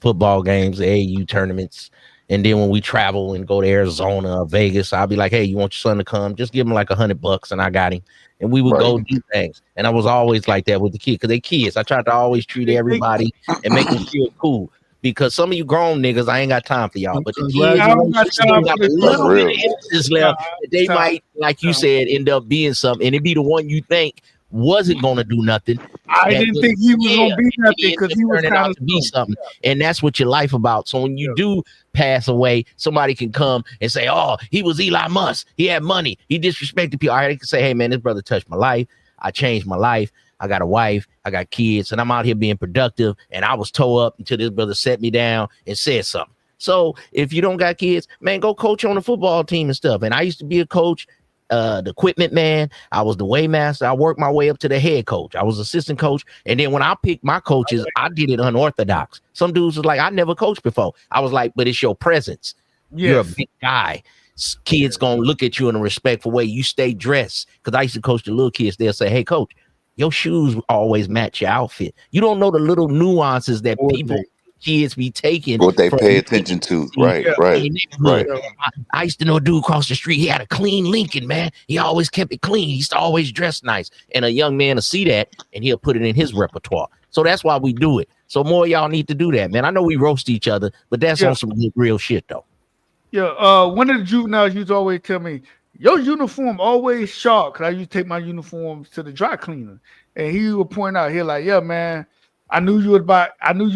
football games, the AAU tournaments. And then when we travel and go to Arizona or Vegas, I'll be like, hey, you want your son to come? Just give him like $100 and I got him. And we would go do things. And I was always like that with the kids because they kids. I tried to always treat everybody and make them feel cool. Because some of you grown niggas, I ain't got time for y'all. But the kids got a little bit of emphasis left. They might, like you said, end up being something. And it be the one you think wasn't going to do nothing. I didn't think he was going to be nothing because he was out to be something. And that's what your life about. So when you do pass away, somebody can come and say, oh, he was Elon Musk. He had money. He disrespected people. All right, they can say, hey, man, this brother touched my life. I changed my life. I got a wife. I got kids. And I'm out here being productive. And I was towed up until this brother set me down and said something. So if you don't got kids, man, go coach on the football team and stuff. And I used to be a coach. The equipment man, I was the weighmaster. I worked my way up to the head coach. I was assistant coach, and then when I picked my coaches, I did it unorthodox. Some dudes was like, I never coached before. I was like, but it's your presence. You're a big guy. Kids gonna look at you in a respectful way. You stay dressed. Because I used to coach the little kids. They'll say, hey, coach, your shoes always match your outfit. You don't know the little nuances that kids be taking. What they pay attention to. Right. I used to know a dude across the street. He had a clean Lincoln, man. He always kept it clean. He used to always dress nice. And a young man will see that and he'll put it in his repertoire. So that's why we do it. So more of y'all need to do that, man. I know we roast each other, but that's on some real shit, though. Yeah. One of the juveniles used to always tell me, your uniform always sharp. Because I used to take my uniforms to the dry cleaner. And he would point out, he like, yeah, man, I knew you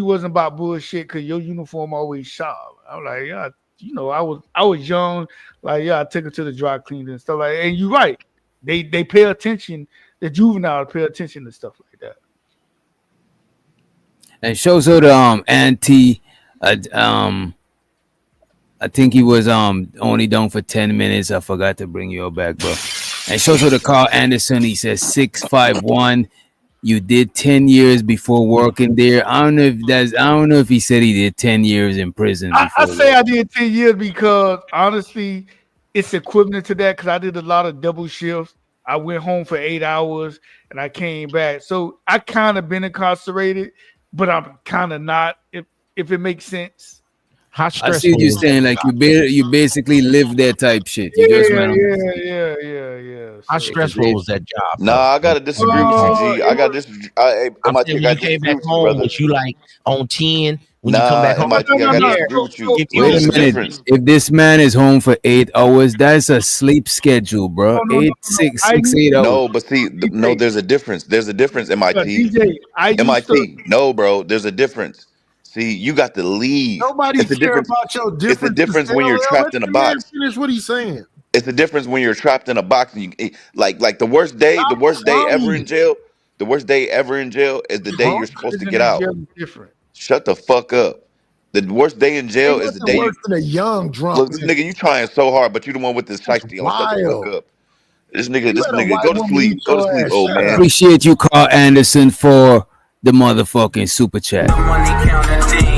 wasn't about bullshit because your uniform always sharp. I was like, yeah, you know, I was young, like, yeah, I took it to the dry cleaner and stuff like that. And you're right. They pay attention, the juveniles pay attention to stuff like that. And shows her the auntie, I think he was only down for 10 minutes. I forgot to bring you back, bro. And shows her the Carl Anderson. He says 6'5". You did 10 years before working there. I don't know if he said he did 10 years in prison. I say I did 10 years because honestly, it's equivalent to that because I did a lot of double shifts. I went home for 8 hours and I came back. So I kind of been incarcerated, but I'm kind of not, if it makes sense. How stressful? I see what you're saying. Like you basically live that type shit. You yeah. How stressful was that job? Nah, I gotta disagree with you, G. I got this. You came back home, but you like on 10 when you come back home. I gotta disagree with you. Wait a minute. If this man is home for 8 hours, that's a sleep schedule, bro. 6, 8 hours. No, but see, no, there's a difference. There's a difference, MIT. MIT. No, bro, there's a difference. See, you got to leave. Nobody cares about your difference. It's a difference when you're trapped in a box. Finish what he's saying. It's the difference when you're trapped in a box and you like the worst day ever in jail. The worst day ever in jail is the day you're supposed to get out. Shut the fuck up. The worst day in jail is the day worse than a young drunk. Look, this nigga, you trying so hard, but you the one with this shiesty on. Shut the fuck up. This nigga, go to sleep. Go to sleep, old man. Appreciate you, Carl Anderson, for the motherfucking super chat. Money counter team.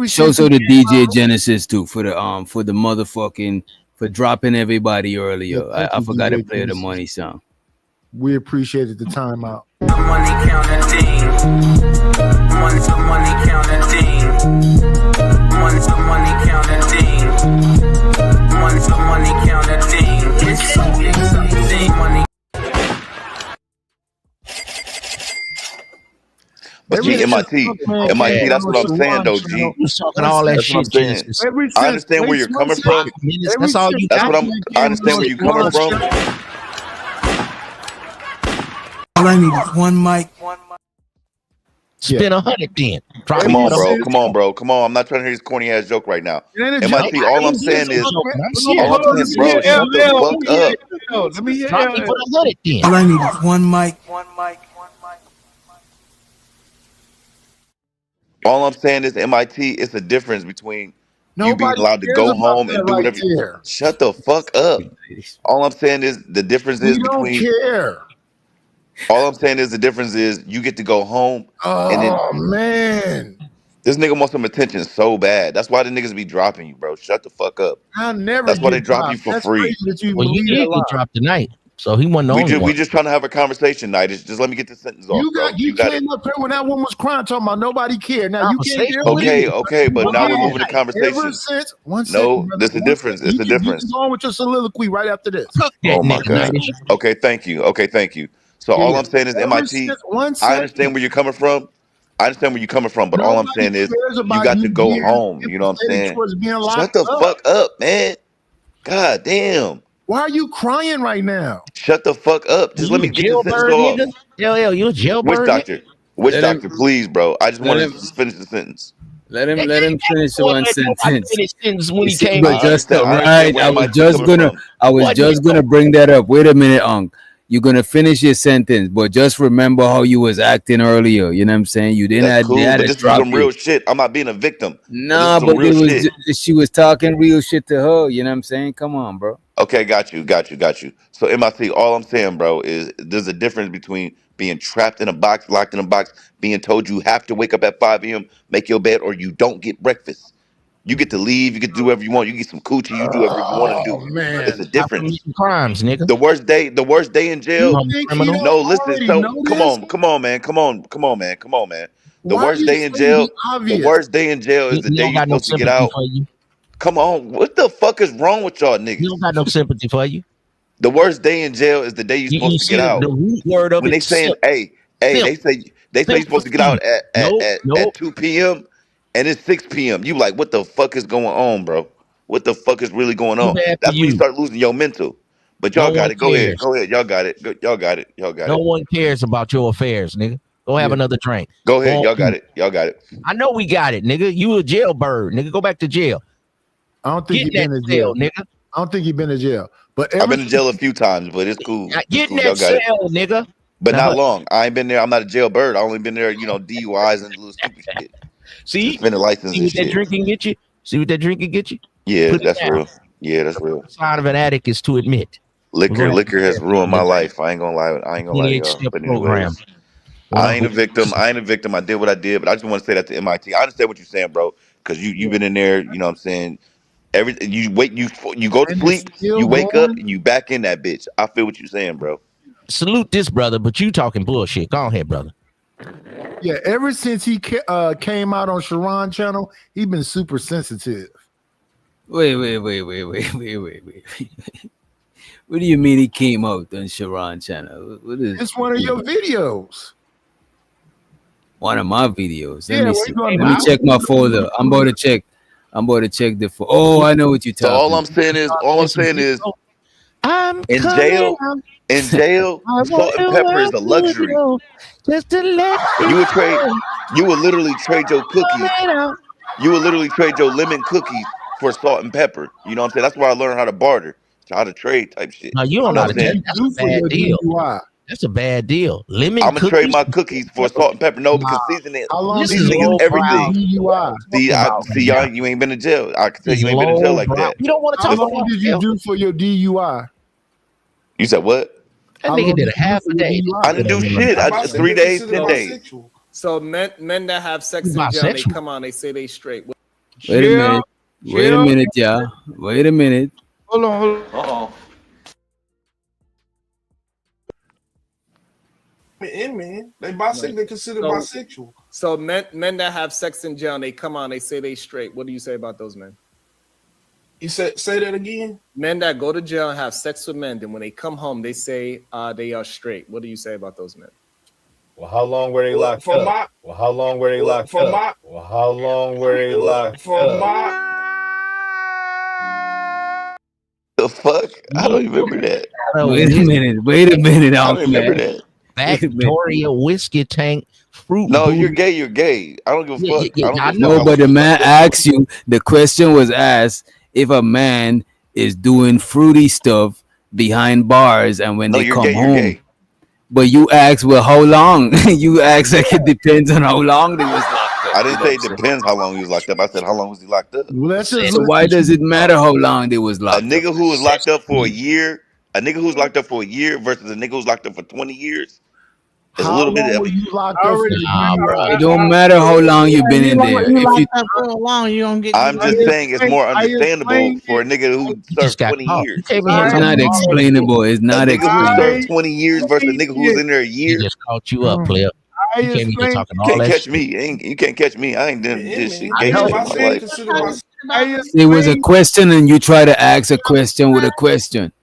Shout out to DJ Genesis too for the motherfucking for dropping everybody earlier. Yeah, I forgot to DJ play the Genesis. money song. We appreciated the timeout. Money counting team. Money to money counting team. Money to money counting team. Money to money counting team. It's so exciting. Money. But G, MIT, that's what I'm saying though, G. You was talking all that That's what shit, I'm saying. Genesis. I understand where you're coming from. That's all you That's got. what I understand where you're coming from. All I need is one mic. Spend 100 then. Come on, bro. Come on. I'm not trying to hear this corny ass joke right now. MIT, all I'm saying is, bro, shut the fuck up. Let me hear Drop me for the 100 then. All I need is one mic. All I'm saying is, MIT, it's a difference between you being allowed to go home and do whatever. Shut the fuck up. All I'm saying is the difference is between. Care. All I'm saying is the difference is you get to go home. And then, Man, this nigga wants some attention so bad. That's why the niggas be dropping you, bro. Shut the fuck up. I never. That's why they get drop dropped. you for That's free. crazy that you Well, you believe did that get lie. dropped tonight, so he wasn't the only one. We just trying to have a conversation, night. Just let me get the sentence off. You came up here when that woman was crying, talking about nobody cared. Now you can't deal with it. Okay, but now we're moving the conversation. Ever since one No, second, brother, there's a one difference. second. It's a difference. You can go on with your soliloquy right after this. Oh my god. Okay, thank you. So all I'm saying is, MIT, I understand where you're coming from. But all I'm saying is you got to go home. You know what I'm saying? Shut the fuck up, man. God damn. Why are you crying right now? Shut the fuck up. Just let me get this sentence off. Hell, you a jailbird? Which doctor? Please, bro. I just wanted to finish the sentence. Let him finish one sentence. When he came But just right, I was just gonna bring that up. Wait a minute, Unc. You're gonna finish your sentence, but just remember how you was acting earlier. You know what I'm saying? You didn't That's have cool, to but this is drop some real it. shit. I'm not being a victim. Nah, this is some but it real was shit. she was talking real shit to her. You know what I'm saying? Come on, bro. Okay, got you. So MIT, all I'm saying, bro, is there's a difference between being trapped in a box, locked in a box, being told you have to wake up at 5 a.m., make your bed, or you don't get breakfast. You get to leave, you get to do whatever you want, you get some coochie, you do whatever you want to do. Man. It's a difference. Crimes, nigga. The worst day in jail. No, listen, so come on, man. The worst day in jail. The worst day in jail is the day you're supposed to get out. Come on, what the fuck is wrong with y'all niggas? You don't got no sympathy for you. The worst day in jail is the day you're supposed to get out. The root word of when it, they saying, hey, they say you're supposed to get out at 2 p.m. and it's 6 p.m. You like, what the fuck is going on, bro? What the fuck is really going on? That's when you start losing your mental. But y'all got it. Go ahead. Y'all got it. No one cares about your affairs, nigga. Go have another drink. Go ahead. Y'all got it. I know we got it, nigga. You a jailbird, nigga. Go back to jail. I don't think you've been to jail, nigga. I don't think you've been to jail. But I've been to jail a few times, but it's cool. Get in that cell, nigga. But not long. I ain't been there. I'm not a jailbird. I only been there, DUIs and little stupid shit. See, suspended license see and what that shit. drinking get you? See what that drinking get you? Yeah, Put it that's down. real. Yeah, that's real. Sign of an addict is to admit. Liquor has ruined my life. I ain't gonna lie. To y'all. But program. anyways, I ain't a victim. I did what I did, but I just want to say that to MIT. I understand what you're saying, bro, because you've been in there. You know what I'm saying? You go to sleep, you wake up, and you back in that bitch. I feel what you're saying, bro. Salute this brother, but you talking bullshit. Go ahead, brother. Yeah, ever since he came out on Sharon channel, he been super sensitive. Wait. What do you mean he came out on Sharon channel? What is It's one of your videos. one of my videos? Yeah, Let me check my folder. I'm about to check the folder. Oh, I know what you're So talking. all I'm saying is, I'm in jail, salt and pepper is a luxury. Just to let You would literally trade your cookies. You would literally trade your lemon cookies for salt and pepper. You know what I'm saying? That's where I learned how to barter, how to trade type shit. No, you don't know how to saying? That's a bad deal. That's a bad deal. Lemon I'm gonna cookies. trade my cookies for salt and pepper. No, because seasoning This is is everything. DUI. See, y'all, you ain't been to jail. I can tell you ain't been to jail like that. You don't want to How talk long about did you do for your DUI? You said what? That nigga did a half a day. I didn't do shit. 3 days, 10 days. So men that have sex in Not jail, sexual. they come on, they say they straight. Wait a minute. Wait a minute, yeah. Wait a minute. Hold on. Uh-oh. Man, they bisexual. They considered bisexual. So men that have sex in jail, and they come on, they say they straight. What do you say about those men? You say that again? Men that go to jail and have sex with men, then when they come home, they say they are straight. What do you say about those men? Well, how long were they locked up? Well, how long were they locked up? Well, how long were they locked up? The fuck? I don't remember that. Wait a minute. Wait a minute. I don't remember that. Victoria whiskey tank fruit. No, booty. you're gay. You're gay. I don't give a fuck. I don't give a No, fuck. but the man asked you. The question was asked if a man is doing fruity stuff behind bars, and when No, they you're come gay. You're home. gay. But you asked, well, how long? You asked like it depends on how long they was locked up. I didn't say it depends how long he was locked up. I said how long was he locked up? So why does it matter how long they was A locked up? nigga who was locked up for a year, versus a nigga who's locked up for 20 years. There's a little bit of It don't matter how long you've been in there. You If locked you, up for a long, you don't get. I'm just saying it's more understandable for a nigga who served 20 years. it's not explainable. It's A not nigga who explainable. served 20 years versus a nigga who was in there a year. He just caught you up, player. You can't be just talking all Can't that catch shit. me. You can't catch me. I ain't done this shit. Gay shit in my life. It was a question, and you try to ask a question with a question.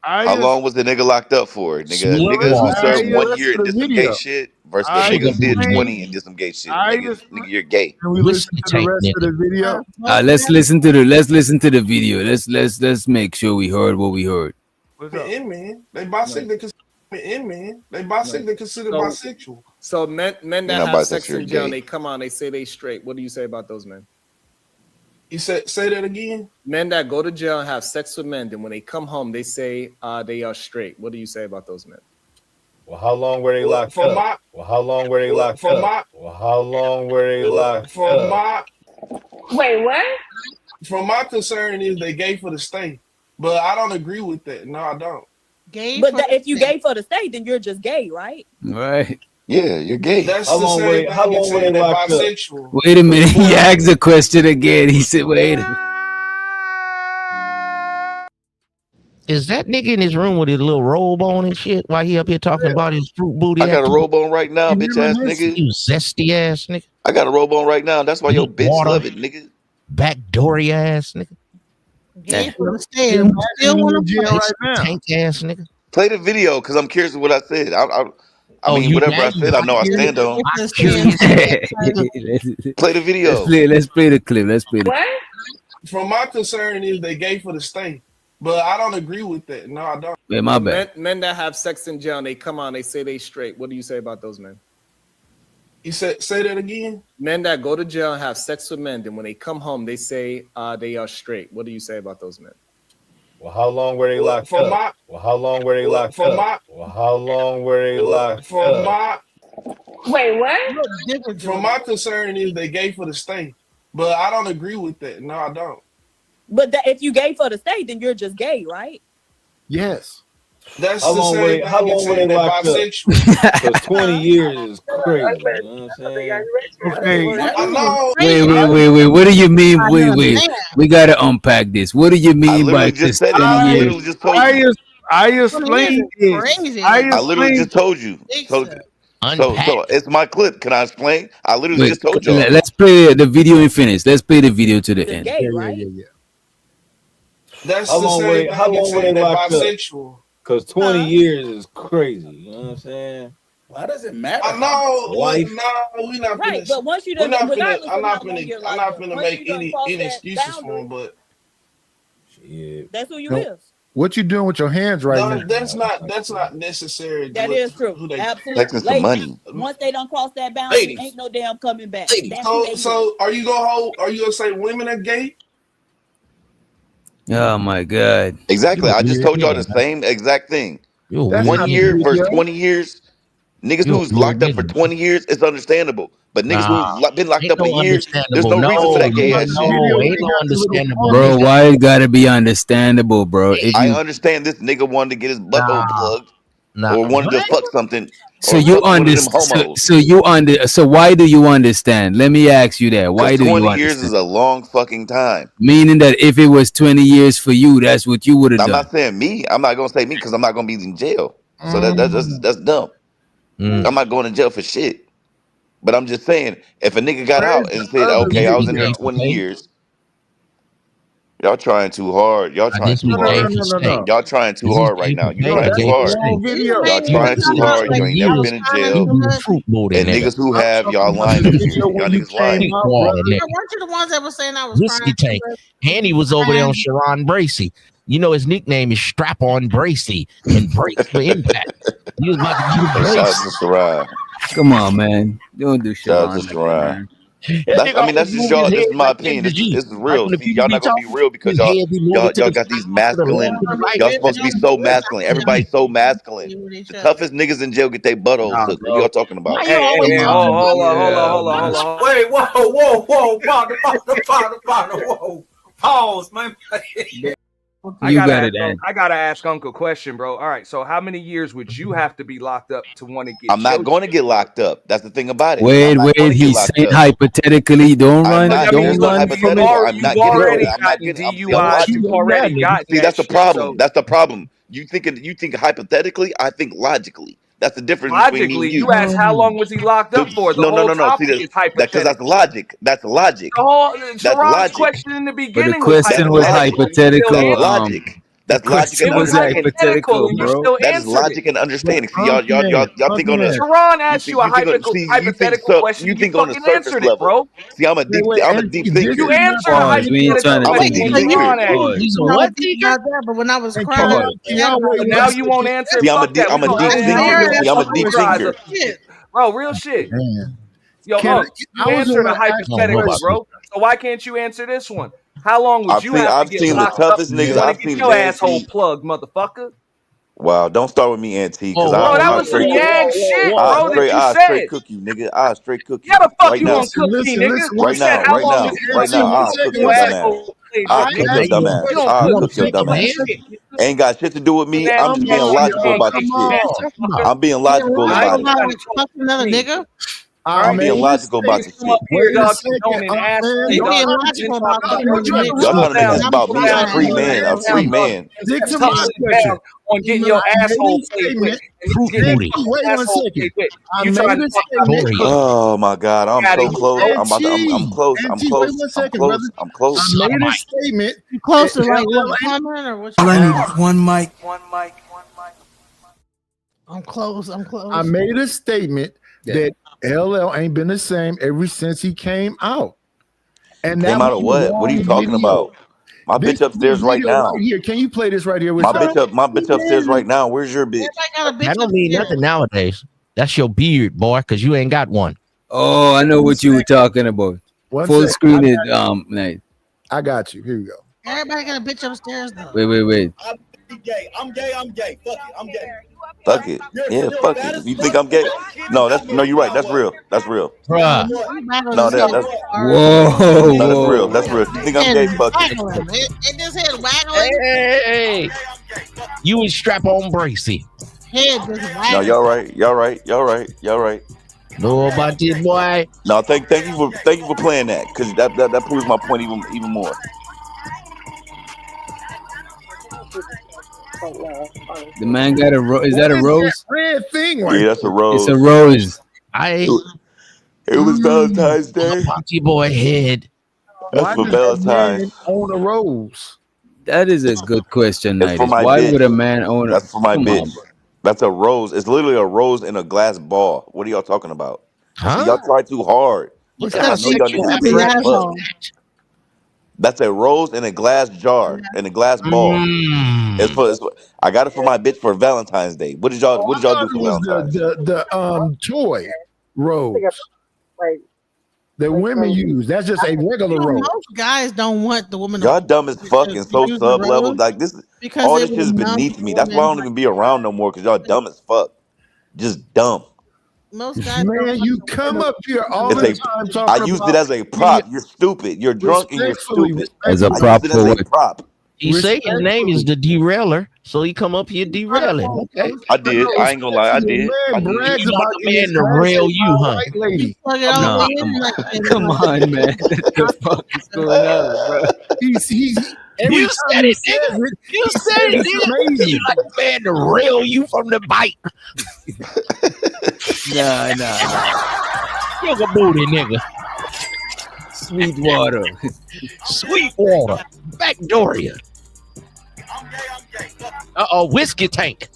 How long was the nigga locked up for? Niggas who served 1 year and did some gay shit versus the niggas who did 20 and did some gay shit. Nigga, you're gay. Can we listen to the rest of the video? Let's listen to the video. Let's make sure we heard what we heard. Man, they bisexual. They bisexual. They considered bisexual. So men You're that not have bisexual, sex you're in jail, and gay. they come on, they say they straight. What do you say about those men? You say that again? Men that go to jail and have sex with men, then when they come home, they say they are straight. What do you say about those men? Well, how long were they locked up? Well, how long were they locked up? Well, how long were they locked up? Wait, what? From my concern is they gay for the state, but I don't agree with that. No, I don't. Gay, But if you gay for the state, then you're just gay, right? Right. Yeah, you're gay. That's How the long same were they- thing how as long were saying they they're locked up? bisexual. Wait a minute. He asked the question again. He said, wait a minute. Is that nigga in his room with his little robe on and shit while he up here talking about his fruit booty? I got a robe on right now, bitch ass nigga. You zesty ass nigga. I got a robe on right now. That's why your bitch Water. love it, nigga. Backdoory ass nigga. Gay for the state. Still want to play. Tank ass nigga. Play the video because I'm curious of what I said. I Oh, mean, you whatever now I you said, I know I curious. stand on. I'm curious. Play the video. Let's play the clip. Let's play the What? From my concern is they gay for the state, but I don't agree with that. No, I don't. Wait, my bad. Men that have sex in jail, and they come on, they say they straight. What do you say about those men? You say that again? Men that go to jail and have sex with men, then when they come home, they say they are straight. What do you say about those men? Well, how long were they locked up? Well, how long were they locked up? Well, how long were they locked up? Wait, what? From my concern is they gay for the state, but I don't agree with that. No, I don't. But if you gay for the state, then you're just gay, right? Yes. That's How the long same were they- thing how as long were saying they they're locked up? bisexual. Because 20 years is crazy. You know what I'm saying? Okay. I know. Wait. What do you mean? Wait. We gotta unpack this. What do you I mean by literally just said it. 20 I years? literally just told you. I explained this. Crazy. I literally just told you. So it's my clip. Can I explain? I literally just told you. Let's play the video and finish. Let's play the video to the end. Gay, right? That's How the long were same they- thing how as long were saying they they're locked up? bisexual. Because 20 years is crazy. You know what I'm saying? Why does it matter? I know. Wife. We're not Right, finna. but once you We're done, not regardless finna. of how long you're I'm locked not up, finna once make you done any cross that excuses for boundary, them. But Shit. that's who you No. is. What you doing with your hands right no, now? that's not necessary. That with is true. who they- Absolutely. Taking some money. Once they don't cross that boundary, Ladies. ain't no damn coming back. That's who So, they so are you gonna say women are gay? Oh my God. Exactly. I just told y'all the same exact thing. That's 1 not year weird, versus yo. 20 years. Niggas You're who's a locked up nigga. for 20 years, it's understandable. But niggas Nah, who's been locked ain't up a no year, there's understandable. no reason for that gay ass no, shit. ain't no understandable. Bro, why it gotta be understandable, bro? If I you understand this nigga wanted to get his butthole Nah. plugged. or wanted to fuck something. So or you fuck one of them understand? homos. So why do you understand? Let me ask you that. Why do you 20 understand? years is a long fucking time. Meaning that if it was 20 years for you, that's what you would have I'm done. not saying me. I'm not gonna say me because I'm not gonna be in jail. So that's dumb. I'm not going to jail for shit. But I'm just saying, if a nigga got out and said, "Okay, I was in there 20 years," y'all trying too hard. Y'all trying too hard. Y'all trying too hard right now. You trying too hard. Y'all trying too hard. You ain't never been in jail. And niggas who have, y'all lying up here. Y'all niggas lying. Weren't you the ones that were saying I was Whiskey tank. And he was over there on Sharon Bracey. You know his nickname is Strap On Bracey and Brace for Impact. He was about to Shout brace. out to Sarai. Come on, man. Don't do shit. Shout out to Sarai. That's just y'all. This is my opinion. This is real. See, y'all not gonna be real because y'all got these masculine. Y'all supposed to be so masculine. Everybody's so masculine. The toughest niggas in jail get their buttholes took. What are y'all talking about? Hey, hold on. Wait, whoa. Partner, whoa. Pause, man. You got it, Dan. I gotta ask Uncle a question, bro. All right, so how many years would you have to be locked up to want to get? I'm not going to get locked up. That's the thing about it. Wait. He's saying hypothetically. Don't run. Don't run. I'm not getting DUI. You already got. See, that's the problem. That's the problem. You think hypothetically. I think logically. That's the difference between me and you. You asked how long was he locked up for? No. See, because that's logic. That's logic. That's logic. Question in the beginning. But the question was hypothetical. That's logic. That's logic and understanding. Bro. That is logic and understanding. See, y'all think on a. Sharon asked you a hypothetical question. You think on the surface level, bro. See, I'm a deep thinker. You answered a hypothetical question. He's a what thinker? But when I was crying, now you won't answer. See, I'm a deep thinker. See, I'm a deep thinker. Bro, real shit. Yo, you answered a hypothetical, bro. So why can't you answer this one? How long would you have to get locked up? I've seen your asshole plugged, motherfucker. Wow, don't start with me, Auntie. Bro, that was some yang shit, bro, that you I'll said. straight cook you, nigga. I'll straight cook you. Yeah, the fuck right you now. gonna cook me, nigga? Right now, I'll cook your dumb ass. I'll cook your dumb ass. I'll cook your dumb ass. Ain't got shit to do with me. I'm just being logical about this shit. I'm being logical about it. Another nigga. I'm being logical about this shit. Y'all trying to make this about me. I'm a free man. I'm a free man. On getting your asshole played with. Wait 1 second. Oh my God, I'm so close. I'm close. I'm close. Wait 1 second, brother. I'm close. I made a statement. You close to like one comment or what? All I need is one mic. I'm close. I made a statement that LL ain't been the same ever since he came out. And came out of what? What are you talking about? My bitch upstairs right now. Right here. Can you play this right here? With my bitch upstairs right now. Where's your bitch? That don't mean nothing nowadays. That's your beard, boy, because you ain't got one. Oh, I know what you were talking about. Full screen it. Nice. I got you. Here we go. Everybody got a bitch upstairs though. Wait. I'm gay. I'm gay. Fuck it. I'm gay. Fuck it. Yeah, fuck it. You think I'm gay? No, you're right. That's real. That's real. Bruh. No, that's whoa. No, that's real. That's real. You think I'm gay? Fuck it. It just head waggling. Hey. You was Strap On Bracey. Head just waggling. No, y'all right. Know about this, boy? No, thank you for playing that, because that proves my point even more. The man got a rose. Is that a rose? Red thing. Yeah, that's a rose. It's a rose. It was Valentine's Day. Party boy head. That's for Valentine's. Own a rose. That is a good question, It's for Nighties. my Why bitch. would a man own a? That's for my Come bitch. on, That's a rose. It's literally a rose in a glass ball. What are y'all talking about? Huh? Y'all try too hard. It's I know y'all niggas is fresh fuck. That's a rose in a glass jar, in a glass ball. It's for. I got it for my bitch for Valentine's Day. What did y'all do for Valentine's? The toy rose that women use. That's just a regular rose. Most guys don't want the woman. Y'all dumb as fuck and so use sub the level. rose Like this, because all it this shit is was beneath numb me. That's why I don't even be around no more, because y'all dumb as fuck. Just dumb. Most guys Man, you come up here all the time talking I used about it as a prop. You're stupid. You're drunk and you're stupid. As a I prop used it for as a what? prop. He say his name is the Derailer, So he come up here derailing. Okay. I did. I ain't gonna lie. I did. Man brags You about want the getting man to rail his you, huh? white lady. No, come on, man. What the fuck is going on, bro? He's every You time said he it, says nigga. it, You he said says it, it's nigga. amazing. You like the man to rail you from the bike. Nah. Sugar booty, nigga. Sweetwater. Sweetwater. Backdooria. Whiskey tank.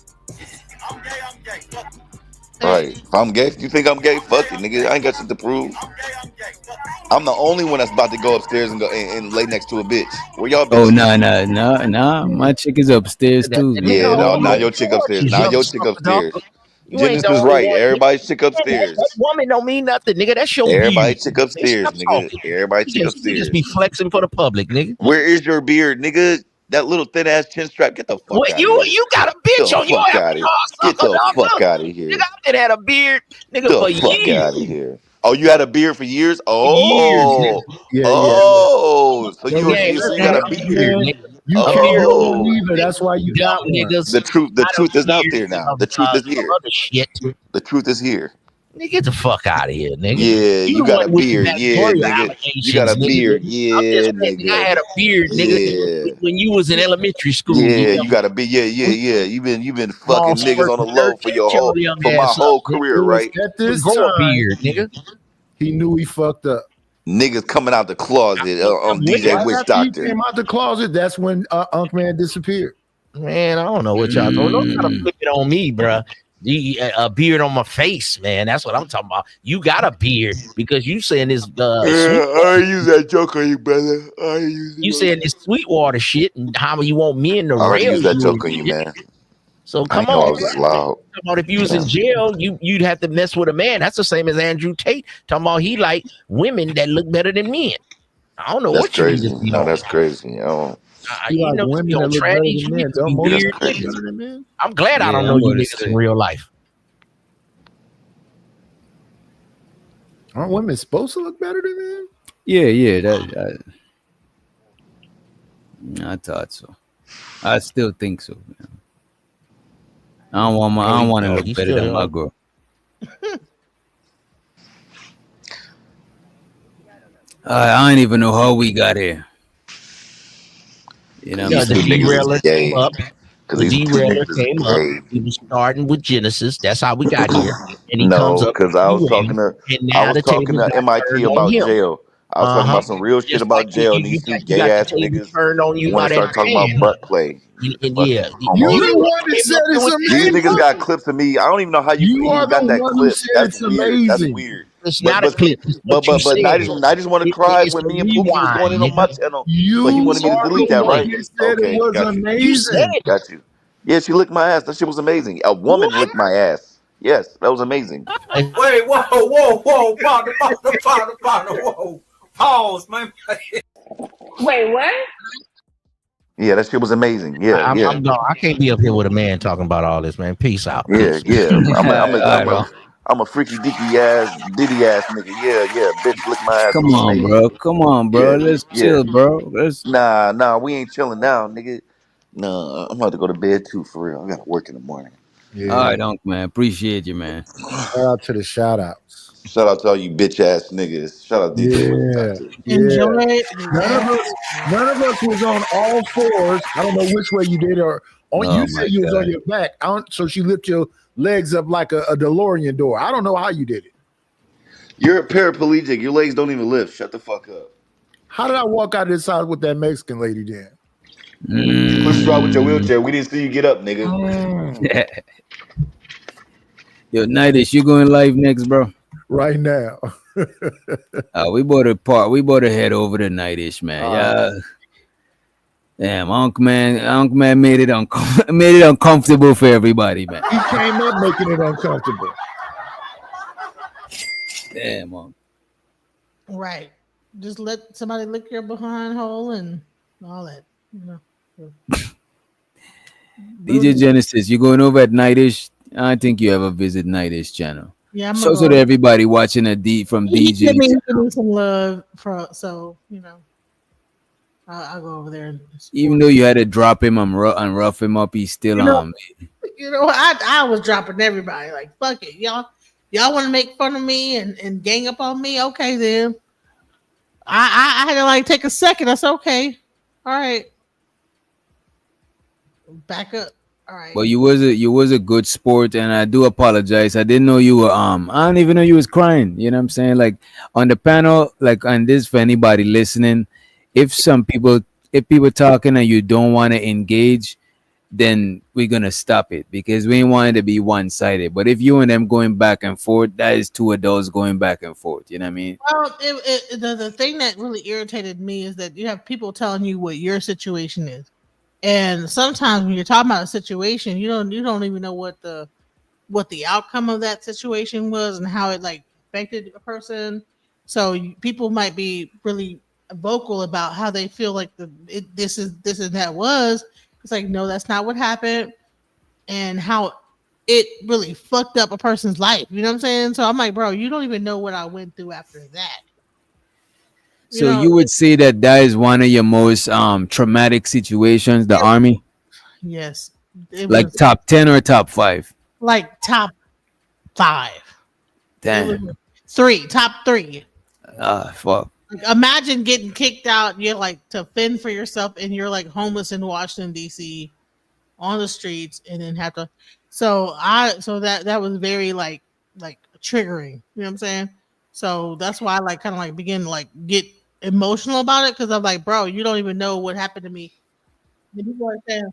Right. If I'm gay, you think I'm gay? Fuck it, nigga. I ain't got shit to prove. I'm the only one that's about to go upstairs and go and lay next to a bitch. Where y'all Oh, bitches? nah. My chick is upstairs too. Man. Yeah, no, not your chick upstairs. Not your chick upstairs. You ain't Genesis the is only right. one. Everybody's chick upstairs. That woman don't mean nothing, nigga. That's your beard. Everybody chick upstairs, Stop nigga. talking. Everybody chick You upstairs. just be flexing for the public, nigga. Where is your beard, nigga? That little thin ass chin strap. Get the fuck What out you of here. got a Get bitch the on you? fuck out of here. Get the fuck out of here. Nigga, I done had a beard, nigga, Get for the fuck years. out of here. Oh, you had a beard for years? Years, Oh, nigga. oh. So Yo, you got a man, beard. you can't Oh, know either. That's why you got one. Niggas, the truth is out there now. The truth is some here. other shit. The truth is here. Nigga, get the fuck out of here, nigga. Yeah, you the got a one with the beard. Yeah, Victoria nigga. You got a allegations, nigga. beard. I'm Yeah, just saying, nigga. I had a beard, nigga, Yeah. when you was in elementary school. Yeah, nigga. you gotta be. Yeah. You've been Small fucking niggas on the spurt low dirt, for your shut whole your young for my ass whole up, nigga. career, It was right? at this Grow a time beard, nigga. he knew he fucked up. Niggas coming out the closet on I'm DJ Right Witch after he Doctor. came out the closet, that's when Unk Man disappeared. Man, I don't know what y'all doing. Don't try to flip it on me, bruh. A beard on my face, man. That's what I'm talking about. You got a beard because you saying this I use that joke on you, brother. you saying this Sweetwater shit and how you want men to I already rail used that you joke and on you, shit. man. So I come know I on, was just bruh. loud. Talking about if you was in jail, you'd have to mess with a man. That's the same as Andrew Tate talking about he like women that look better than men. I don't know That's what you crazy. niggas be No, on. that's crazy. You You like know, women you that on look better trannies, than you men. niggas be Don't most weird look niggas. better than men? I'm glad I Yeah, don't know I'm you gonna niggas say. in real life. Aren't women supposed to look better than men? Yeah. I thought so. I still think so. Man. I don't want to look you better still than my young. girl. I don't even know how we got here. You know, Yeah, These the two niggas is derailer gay. came up. Cause The these two derailer niggas is came up. gay. He was starting with Genesis. That's how we got here. And he comes No, up because with I was derail, talking to and now the tables got MIT turned on about him. jail. I was talking about some real shit Just like about jail, and you these two got gay the ass table niggas turned on you want by to that start talking about man. butt play. And Fucking yeah, You homos. the one that said it's These niggas amazing. got clips of me. I don't even know how you You are even got the that one who clip. said That's it's weird. That's amazing. weird. It's not a But clip. It's what you said. I just want to cry It's when a me and Pookie was going in on my rewind, nigga. channel, You but he wanted me to are delete the that, one right? that said it Okay, was got you. You said amazing. it. Got you. Yeah, she licked my ass. That shit was amazing. A woman What? licked my ass. Yes, that was amazing. Wait, whoa, whoa. Pause, man. Wait, what? Yeah, that shit was amazing. Yeah, I'm yeah, gone. I can't be up here with a man talking about all this, man. Peace out. yeah, Peace. yeah. Alright, I'm a freaky deaky ass Diddy ass nigga. Yeah. Bitch, lick my ass. It come was on, amazing. bro. Come on, bro. Yeah, Let's yeah. chill, bro. Let's. Nah, we ain't chilling now, nigga. Nah, I'm about to go to bed too, for real. I gotta work in the morning. Yeah. All right, Unc, man. Appreciate you, man. Shout out to the shout outs. Shout out to all you bitch ass niggas. Shout out DJ Witch Doctor. Enjoy. None of us was on all fours. I don't know which way you did, or Oh, you my said you was on God. your back. So she lifted your legs up like a DeLorean door. I don't know how you did it. You're a paraplegic. Your legs don't even lift. Shut the fuck up. How did I walk out of this house with that Mexican lady then? Push you out with your wheelchair. We didn't see you get up, nigga. Yo, Nightish, you going live next, bro? Right now. We bought a head over to Nightish, man. Yeah. Damn, Unc man made it uncomfortable for everybody, man. He came up making it uncomfortable. Damn, Unc. Right. Just let somebody lick your behind hole and all that. You know. DJ Genesis, you going over at Nightish? I think you ever visit Nightish channel. Yeah, I'm So to everybody watching from He DJ. give me some love so you know. I'll go over there. Even though you had to drop him and rough him up, he's still You know, I was dropping everybody. Like, fuck it, y'all want to make fun of me and gang up on me? Okay, then. I had to like take a second. I said, okay, all right, back up. All right. But you was a good sport, and I do apologize. I didn't know you were I don't even know you was crying. You know what I'm saying? Like on the panel, like on this for anybody listening, if people talking and you don't want to engage, then we're gonna stop it because we ain't want it to be one-sided. But if you and them going back and forth, that is two adults going back and forth. You know what I mean? Well, the thing that really irritated me is that you have people telling you what your situation is. And sometimes when you're talking about a situation, you don't even know what the outcome of that situation was and how it like affected a person. So people might be really vocal about how they feel like this is that was. It's like, no, that's not what happened, and how it really fucked up a person's life. You know what I'm saying? So I'm like, bro, you don't even know what I went through after that. So you would say that is one of your most traumatic situations, the Army? Yes. Like top 10 or top 5? Like top 5. Damn. Top 3. Fuck. Like, imagine getting kicked out. You're like to fend for yourself, and you're like homeless in Washington D.C. on the streets, and then have to. So that was very like triggering. You know what I'm saying? So that's why I like kind of like begin to like get emotional about it because I'm like, bro, you don't even know what happened to me. And people are saying,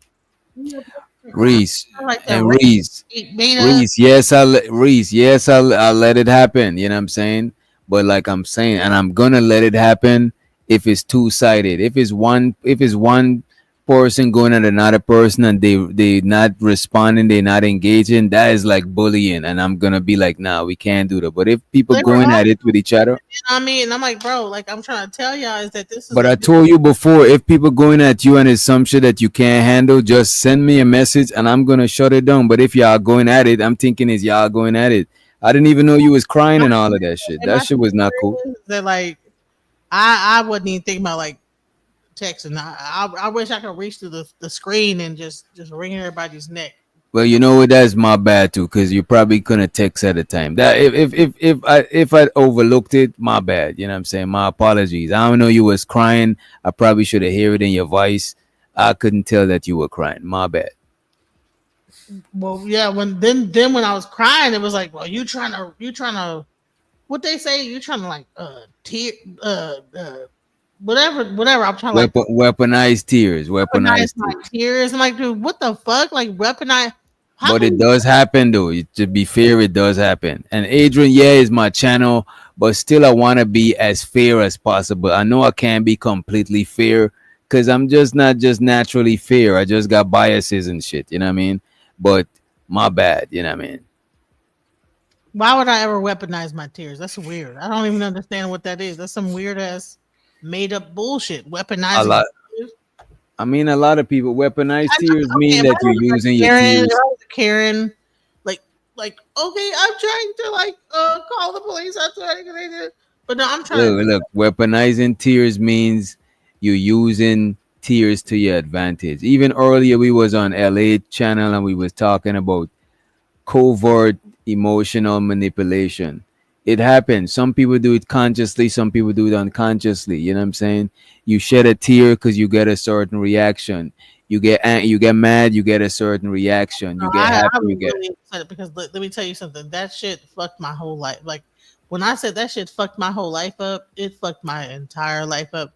Reese like and Reese, yes, I'll let it happen. You know what I'm saying? But like I'm saying, and I'm gonna let it happen if it's two-sided. If it's one person going at another person and they not responding, they're not engaging, that is like bullying, and I'm gonna be like, nah, we can't do that. But if people going at it with each other, you know what I mean? And I'm like, bro, like I'm trying to tell y'all is that this is. But I told you before, if people going at you and it's some shit that you can't handle, just send me a message and I'm gonna shut it down. But if y'all going at it, I'm thinking is y'all going at it. I didn't even know you was crying and all of that shit. That shit was not cool. That like, I wasn't even thinking about like texting. I wish I could reach through the screen and just wring everybody's neck. Well, you know what? That's my bad too, because you probably couldn't text at the time. That if I overlooked it, my bad. You know what I'm saying? My apologies. I don't know you was crying. I probably should have heard it in your voice. I couldn't tell that you were crying. My bad. Well, yeah. When I was crying, it was like, well, you trying to, what they say? You trying to like whatever. I'm trying to weaponize tears. Weaponize my tears. I'm like, dude, what the fuck? Like weaponize. But it does happen though. To be fair, it does happen. And Adrian, is my channel, but still I want to be as fair as possible. I know I can't be completely fair because I'm just not just naturally fair. I just got biases and shit. You know what I mean? But my bad. You know what I mean? Why would I ever weaponize my tears? That's weird. I don't even understand what that is. That's some weird ass made up bullshit. Weaponizing. A lot of people weaponize tears mean that you're using your tears. Karen, like, okay, I'm trying to like call the police. I'm trying to, but no, I'm trying. Look, weaponizing tears means you're using tears to your advantage. Even earlier, we was on LA channel and we was talking about covert emotional manipulation. It happens. Some people do it consciously, some people do it unconsciously. You know what I'm saying? You shed a tear because you get a certain reaction. You get mad, you get a certain reaction. You get happy, you get. Really upset because let me tell you something. That shit fucked my whole life. Like when I said that shit fucked my whole life up, it fucked my entire life up.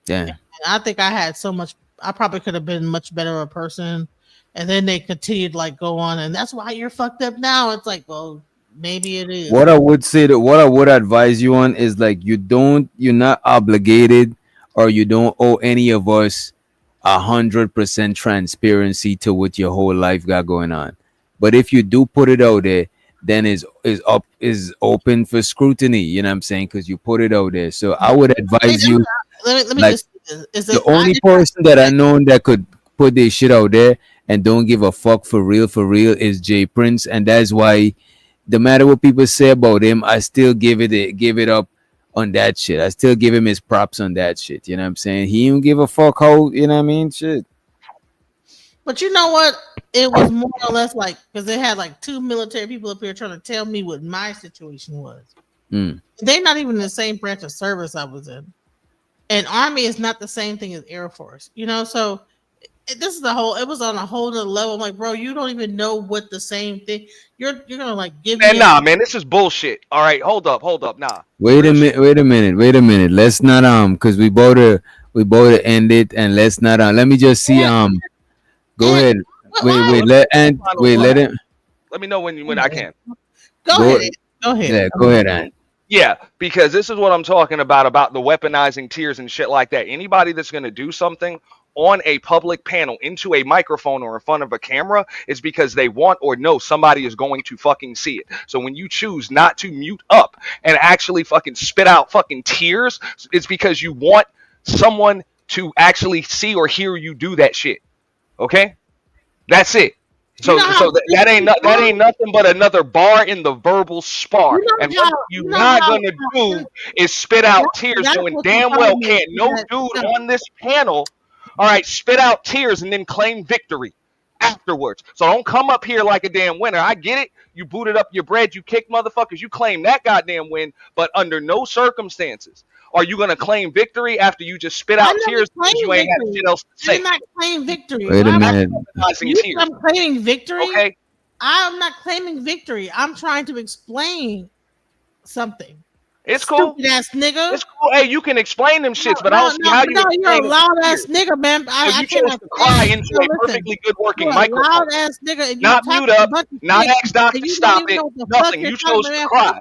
Yeah. And I think I had so much. I probably could have been much better of a person. And then they continued to like go on, and that's why you're fucked up now. It's like, well, maybe it is. What I would say that what I would advise you on is like you're not obligated or you don't owe any of us 100% transparency to what your whole life got going on. But if you do put it out there, then is open for scrutiny. You know what I'm saying? Because you put it out there. So I would advise you. Let me like, just is the only person that I know that could put this shit out there and don't give a fuck for real is Jay Prince, and that's why no matter what people say about him, I still give it up on that shit. I still give him his props on that shit. You know what I'm saying? He don't give a fuck how, you know what I mean? Shit. But you know what? It was more or less like, because they had like 2 military people up here trying to tell me what my situation was. They're not even in the same branch of service I was in. And Army is not the same thing as Air Force, you know? So this is it was on a whole other level. I'm like, bro, you don't even know what the same thing. You're gonna like give me. Nah, man, this is bullshit. All right, hold up, nah. Wait a minute. Let's not because we both end it, and let's not let me just see go ahead. Let him. Let me know when I can. Go ahead. Yeah, go ahead, Ant. Yeah, because this is what I'm talking about the weaponizing tears and shit like that. Anybody that's gonna do something on a public panel into a microphone or in front of a camera is because they want or know somebody is going to fucking see it. So when you choose not to mute up and actually fucking spit out fucking tears, it's because you want someone to actually see or hear you do that shit. Okay? That's it. So that ain't nothing but another bar in the verbal spar. And what you're not gonna do is spit out tears, knowing damn well can't no dude on this panel, all right, spit out tears and then claim victory afterwards. So don't come up here like a damn winner. I get it. You booted up your bread, you kicked motherfuckers, you claim that goddamn win, but under no circumstances are you gonna claim victory after you just spit out tears because you ain't had shit else to say. I'm not claiming victory. Wait a minute. I'm claiming victory. Okay. I'm not claiming victory. I'm trying to explain something. It's cool. Stupid ass nigga. It's cool. Hey, you can explain them shits, but I don't see how you're a loud ass nigga, man. You chose to cry into a perfectly good working microphone. Loud ass nigga. And not mute up. Not ask Doc to stop it. Nothing. You chose to cry.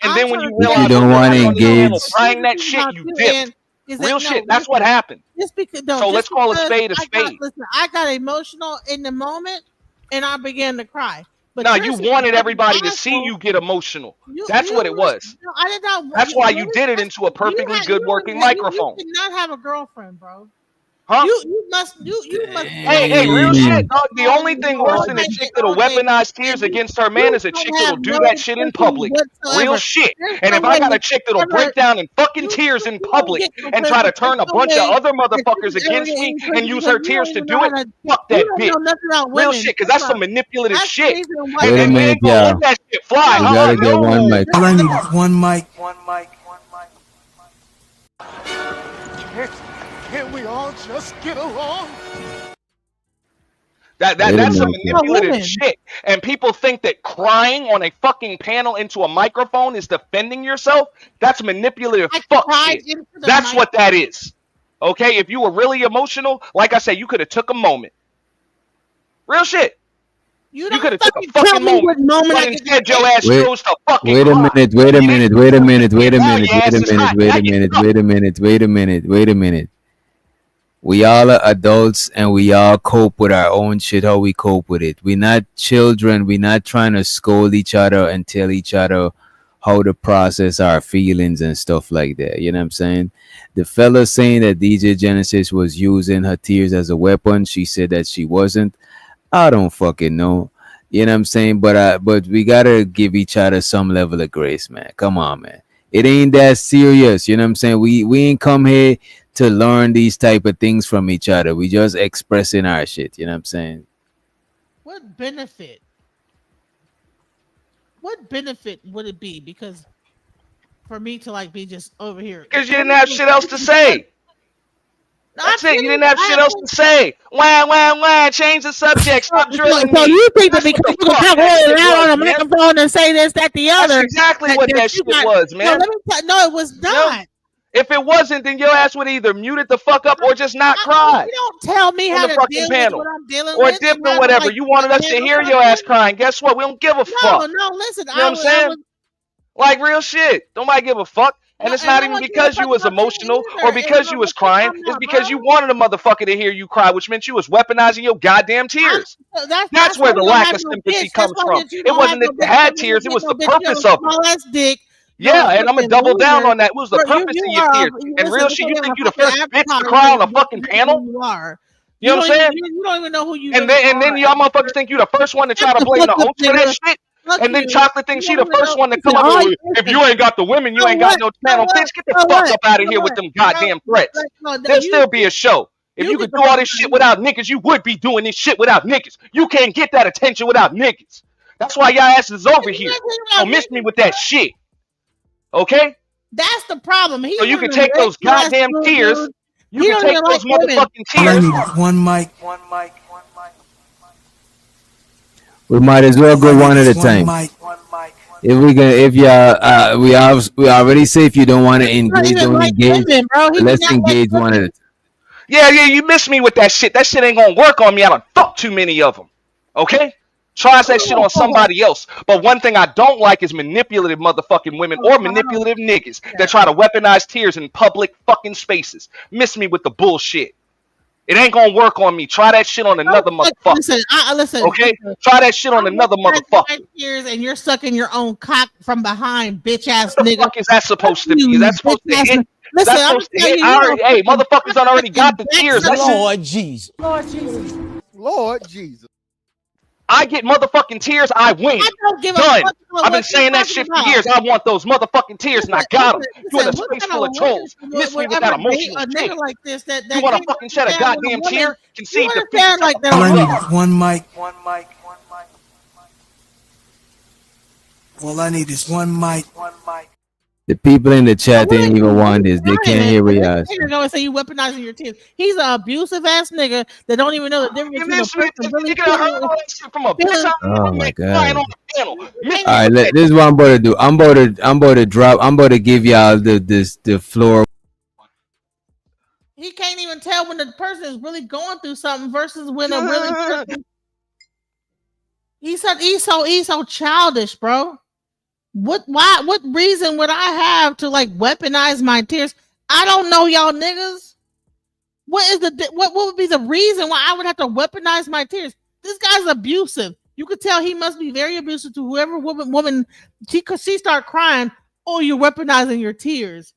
And then when you realize you don't want to engage, crying that shit, you dipped. Real shit. That's what happened. So let's call a spade a spade. Listen, I got emotional in the moment, and I began to cry. But no, you wanted everybody to see you get emotional. That's what it was. No, I did not. That's why you did it into a perfectly good working microphone. You did not have a girlfriend, bro. Huh? You must. Hey, real shit, dog. The only thing worse than a chick that'll weaponize tears against her man is a chick that'll do that shit in public. Real shit. And if I got a chick that'll break down in fucking tears in public and try to turn a bunch of other motherfuckers against me and use her tears to do it, fuck that bitch. Real shit, because that's some manipulative shit. Wait a minute, let that shit fly. You gotta get one mic. All I need is one mic. Can't we all just get along? That's some manipulative shit. And people think that crying on a fucking panel into a microphone is defending yourself. That's manipulative fuck shit. That's what that is. Okay? If you were really emotional, like I said, you could have took a moment. Real shit. You could have took a fucking moment. But instead, your ass chose to fucking Wait a minute. We all are adults and we all cope with our own shit, how we cope with it. We're not children. We're not trying to scold each other and tell each other how to process our feelings and stuff like that. You know what I'm saying? The fella saying that DJ Genesis was using her tears as a weapon, she said that she wasn't. I don't fucking know. You know what I'm saying? But we gotta give each other some level of grace, man. Come on, man. It ain't that serious. You know what I'm saying? We ain't come here to learn these type of things from each other. We just expressing our shit. You know what I'm saying? What benefit would it be? Because for me to like be just over here. Because you didn't have shit else to say. That's it. You didn't have shit else to say. Wah. Change the subject. Stop drilling me. So you think that because you can come out on a microphone and say this, that, the other. That's exactly what that shit was, man. No, it was not. If it wasn't, then your ass would either mute it the fuck up or just not cry. You don't tell me how to deal with what I'm dealing or with. Or dip or whatever. You wanted us to hear your ass crying. Guess what? We don't give a fuck. No, listen. You know what I'm saying? Like real shit. Nobody give a fuck. And it's not even because you was emotional or because you was crying. It's because you wanted a motherfucker to hear you cry, which meant you was weaponizing your goddamn tears. That's where the lack of sympathy comes from. It wasn't that you had tears. It was the purpose of it. Yeah, and I'm gonna double down on that. What was the purpose of your tears? And real shit, you think you the first bitch to cry on a fucking panel? You know what I'm saying? You don't even know who you are. And then y'all motherfuckers think you the first one to try to blame the host for that shit? And then Chocolate thinks she the first one to come up with, if you ain't got the women, you ain't got no channel. Bitch, get the fuck up out of here with them goddamn threats. There'll still be a show. If you could do all this shit without niggas, you would be doing this shit without niggas. You can't get that attention without niggas. That's why y'all asses over here. Don't miss me with that shit. Okay? That's the problem. So you can take those goddamn tears. You can take those motherfucking tears. One mic. We might as well go one at a time. If y'all, we already say if you don't want to engage, don't engage. Let's engage one at a time. Yeah, you miss me with that shit. That shit ain't gonna work on me. I done fucked too many of them. Okay? Try that shit on somebody else. But one thing I don't like is manipulative motherfucking women or manipulative niggas that try to weaponize tears in public fucking spaces. Miss me with the bullshit. It ain't gonna work on me. Try that shit on another motherfucker. Listen. Okay? Try that shit on another motherfucker. Tears and you're sucking your own cock from behind, bitch ass nigga. What the fuck is that supposed to be? Is that supposed to hit? Listen, hey, motherfuckers done already got the tears. Lord Jesus. Lord Jesus. I get motherfucking tears, I win. I don't give a Done. fuck about I've been what saying you're that shit for talking years. I want those motherfucking tears, and I got them. You in a Listen, space full of trolls. Miss me with that emotional a shit. nigga like this that You want to fucking shed a goddamn tear? Concede the understand like that. All I need is one mic. All I need is one mic. The people in the chat didn't even want this. They can't hear what y'all say. You're going to say you weaponizing your tears. He's an abusive ass nigga that don't even know the difference between a person really Oh my god! All right, this is what I'm about to do. I'm about to give y'all the floor. He can't even tell when the person is really going through something versus when a really person. He's so childish, bro. What reason would I have to like weaponize my tears? I don't know y'all niggas. What would be the reason why I would have to weaponize my tears? This guy's abusive. You could tell he must be very abusive to whoever woman she start crying. Oh, you're weaponizing your tears.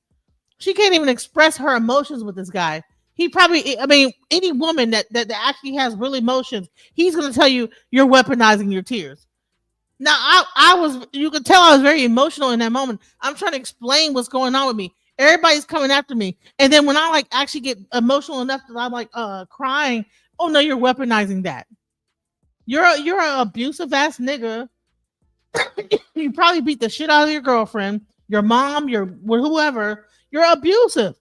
She can't even express her emotions with this guy. He probably, I mean, any woman that actually has real emotions, he's gonna tell you you're weaponizing your tears. Now, you could tell I was very emotional in that moment. I'm trying to explain what's going on with me. Everybody's coming after me. And then when I like actually get emotional enough that I'm like crying, oh no, you're weaponizing that. You're an abusive ass nigga. You probably beat the shit out of your girlfriend, your mom, whoever. You're abusive.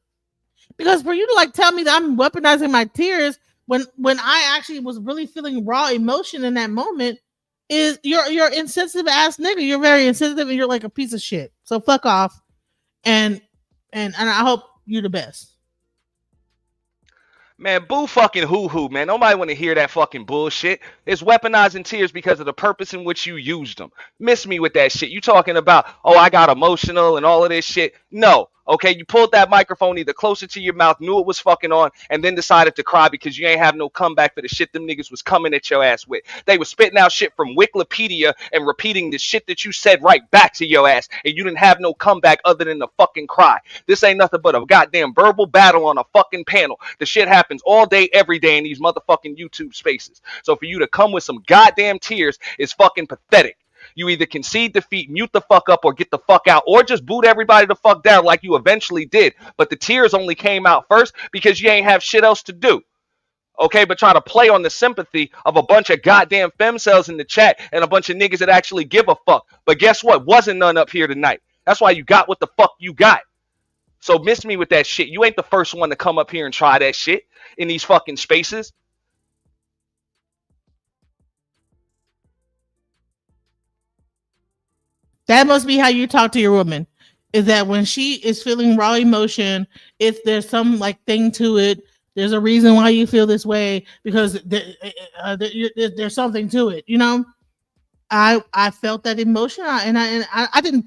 Because for you to like tell me that I'm weaponizing my tears when I actually was really feeling raw emotion in that moment, is you're insensitive ass nigga. You're very insensitive and you're like a piece of shit. So fuck off. And I hope you're the best. Man, boo fucking hoo-hoo, man. Nobody want to hear that fucking bullshit. It's weaponizing tears because of the purpose in which you used them. Miss me with that shit. You talking about, oh, I got emotional and all of this shit. No. Okay, you pulled that microphone either closer to your mouth, knew it was fucking on, and then decided to cry because you ain't have no comeback for the shit them niggas was coming at your ass with. They was spitting out shit from Wikipedia and repeating the shit that you said right back to your ass, and you didn't have no comeback other than the fucking cry. This ain't nothing but a goddamn verbal battle on a fucking panel. The shit happens all day, every day in these motherfucking YouTube spaces. So for you to come with some goddamn tears is fucking pathetic. You either concede defeat, mute the fuck up, or get the fuck out, or just boot everybody the fuck down like you eventually did. But the tears only came out first because you ain't have shit else to do. Okay, but try to play on the sympathy of a bunch of goddamn femcells in the chat and a bunch of niggas that actually give a fuck. But guess what? Wasn't none up here tonight. That's why you got what the fuck you got. So miss me with that shit. You ain't the first one to come up here and try that shit in these fucking spaces. That must be how you talk to your woman. Is that when she is feeling raw emotion, if there's some like thing to it, there's a reason why you feel this way because there's something to it. You know, I felt that emotion, and I didn't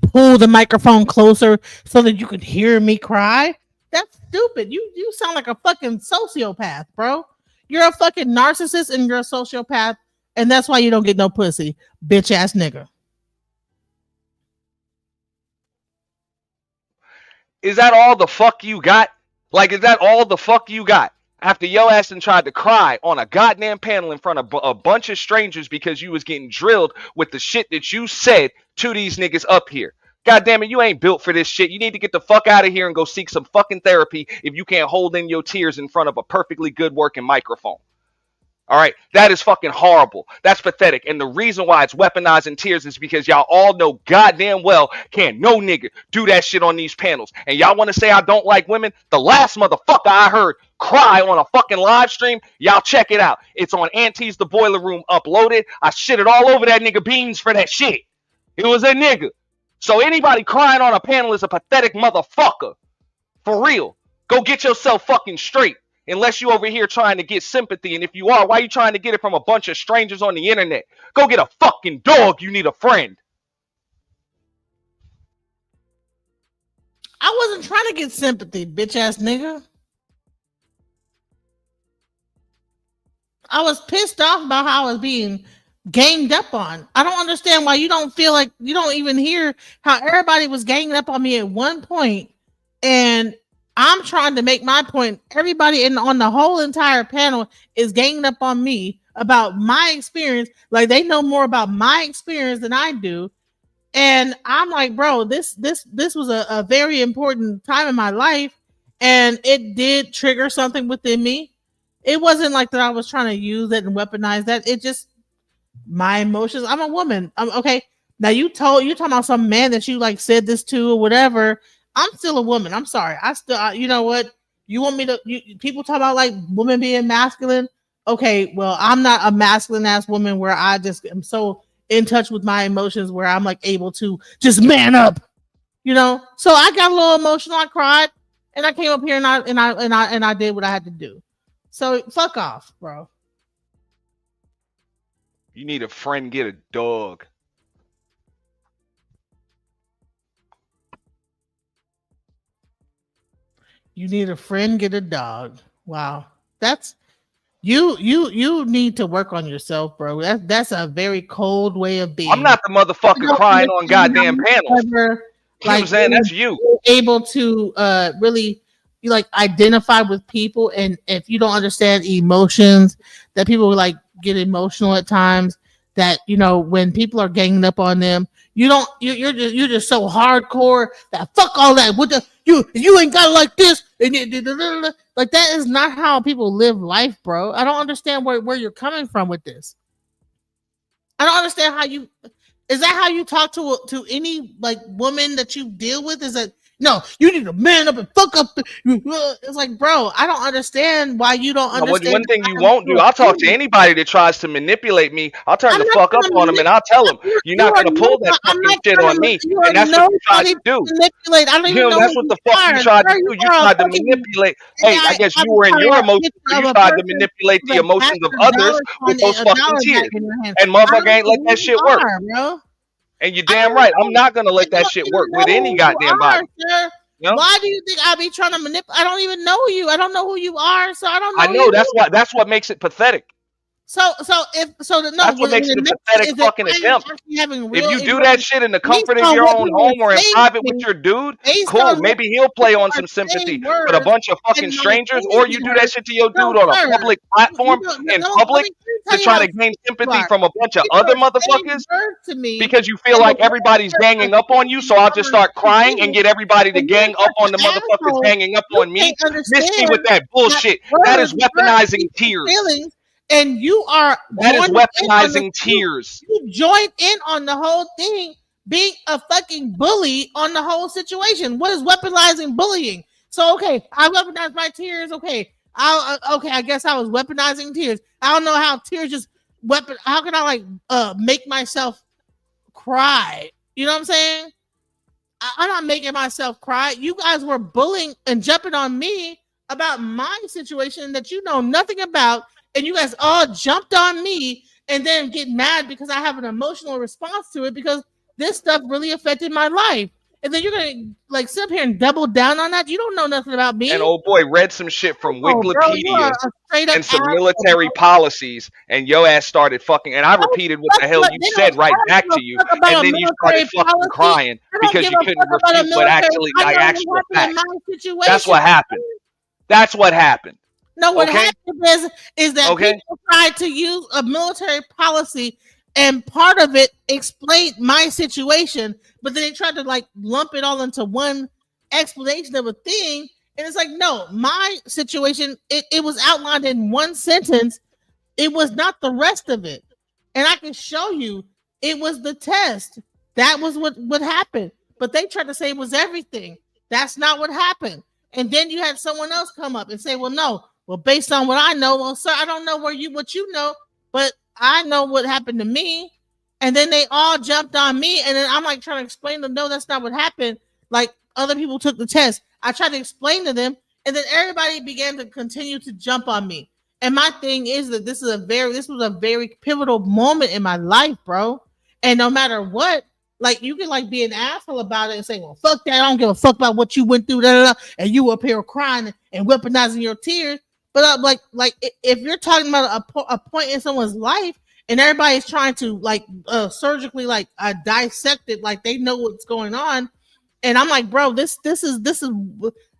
pull the microphone closer so that you could hear me cry. That's stupid. You sound like a fucking sociopath, bro. You're a fucking narcissist and you're a sociopath, and that's why you don't get no pussy, bitch ass nigga. Is that all the fuck you got? Like, is that all the fuck you got? after your ass and tried to cry on a goddamn panel in front of a bunch of strangers because you was getting drilled with the shit that you said to these niggas up here. God damn it, you ain't built for this shit. You need to get the fuck out of here and go seek some fucking therapy if you can't hold in your tears in front of a perfectly good working microphone. All right, that is fucking horrible. That's pathetic. And the reason why it's weaponizing tears is because y'all all know goddamn well can't no nigga do that shit on these panels. And y'all want to say I don't like women? The last motherfucker I heard cry on a fucking live stream, y'all check it out. It's on Auntie's The Boiler Room uploaded. I shit it all over that nigga Beans for that shit. It was a nigga. So anybody crying on a panel is a pathetic motherfucker. For real. Go get yourself fucking straight. Unless you over here trying to get sympathy. And if you are, why are you trying to get it from a bunch of strangers on the internet? Go get a fucking dog. You need a friend. I wasn't trying to get sympathy, bitch ass nigga. I was pissed off about how I was being ganged up on. I don't understand why you don't feel like you don't even hear how everybody was ganging up on me at one point, and I'm trying to make my point. Everybody on the whole entire panel is ganging up on me about my experience. Like they know more about my experience than I do. And I'm like, bro, this was a very important time in my life, and it did trigger something within me. It wasn't like that I was trying to use it and weaponize that. It just my emotions. I'm a woman. Okay. Now you talking about some man that you like said this to or whatever. I'm still a woman. I'm sorry. You know what? You want me to, people talk about like women being masculine. Okay. Well, I'm not a masculine ass woman where I just am so in touch with my emotions where I'm like able to just man up, you know? So I got a little emotional. I cried and I came up here and I did what I had to do. So fuck off, bro. You need a friend, get a dog. You need a friend, get a dog. Wow. That's you need to work on yourself, bro. That's a very cold way of being. I'm not the motherfucker crying on goddamn panels. You know what I'm saying? That's you. Able to really like identify with people, and if you don't understand emotions, that people like get emotional at times, that you know when people are ganging up on them, you're just so hardcore that fuck all that. What the you ain't got it like this, and like that is not how people live life, bro. I don't understand where you're coming from with this. I don't understand how you is that how you talk to any like woman that you deal with? Is that no, you need to man up and fuck up. It's like, bro, I don't understand why you don't understand. One thing you won't do, I'll talk to anybody that tries to manipulate me. I'll turn the fuck up on them and I'll tell them, you're not going to pull that fucking shit on me. And that's what you tried to do. Manipulate. I don't even know that's what the fuck you tried to do. You tried to manipulate. Hey, I guess you were in your emotions. You tried to manipulate the emotions of others with those fucking tears. And motherfucker ain't let that shit work. And you're damn right. I'm not gonna let that shit work with any goddamn body. You know? Why do you think I be trying to manipulate? I don't even know you. I don't know who you are, so I don't know. I know that's what makes it pathetic. That's what makes it a pathetic fucking attempt. If you do that shit in the comfort of your own home or in private with your dude, cool. Maybe he'll play on some sympathy. But a bunch of fucking strangers, or you do that shit to your dude on a public platform in public to try to gain sympathy from a bunch of other motherfuckers because you feel like everybody's ganging up on you, so I'll just start crying and get everybody to gang up on the motherfuckers ganging up on me. Miss me with that bullshit. That is weaponizing tears. And you are that is weaponizing tears. You joined in on the whole thing, being a fucking bully on the whole situation. What is weaponizing bullying? So okay, I weaponized my tears. Okay, I guess I was weaponizing tears. I don't know how tears just weapon. How can I like make myself cry? You know what I'm saying? I'm not making myself cry. You guys were bullying and jumping on me about my situation that you know nothing about. And you guys all jumped on me and then get mad because I have an emotional response to it because this stuff really affected my life. And then you're going to like sit up here and double down on that. You don't know nothing about me. And old boy read some shit from Wikipedia and some military policies, and your ass started fucking. And I repeated what the hell you said right back to you. And then you started fucking crying because you couldn't refute what actual facts. That's what happened. That's what happened. No, what happened is that people tried to use a military policy, and part of it explained my situation, but then they tried to like lump it all into one explanation of a thing. And it's like, no, my situation, it was outlined in one sentence. It was not the rest of it. And I can show you it was the test. That was what happened. But they tried to say it was everything. That's not what happened. And then you had someone else come up and say, well, no, well, based on what I know, well, sir, I don't know what you know, but I know what happened to me. And then they all jumped on me. And then I'm like trying to explain to them, no, that's not what happened. Like other people took the test. I tried to explain to them, and then everybody began to continue to jump on me. And my thing is that this was a very pivotal moment in my life, bro. And no matter what, like you can like be an asshole about it and say, well, fuck that. I don't give a fuck about what you went through, and you up here crying and weaponizing your tears. But I'm like if you're talking about a point in someone's life and everybody's trying to like surgically like dissect it, like they know what's going on. And I'm like, bro, this is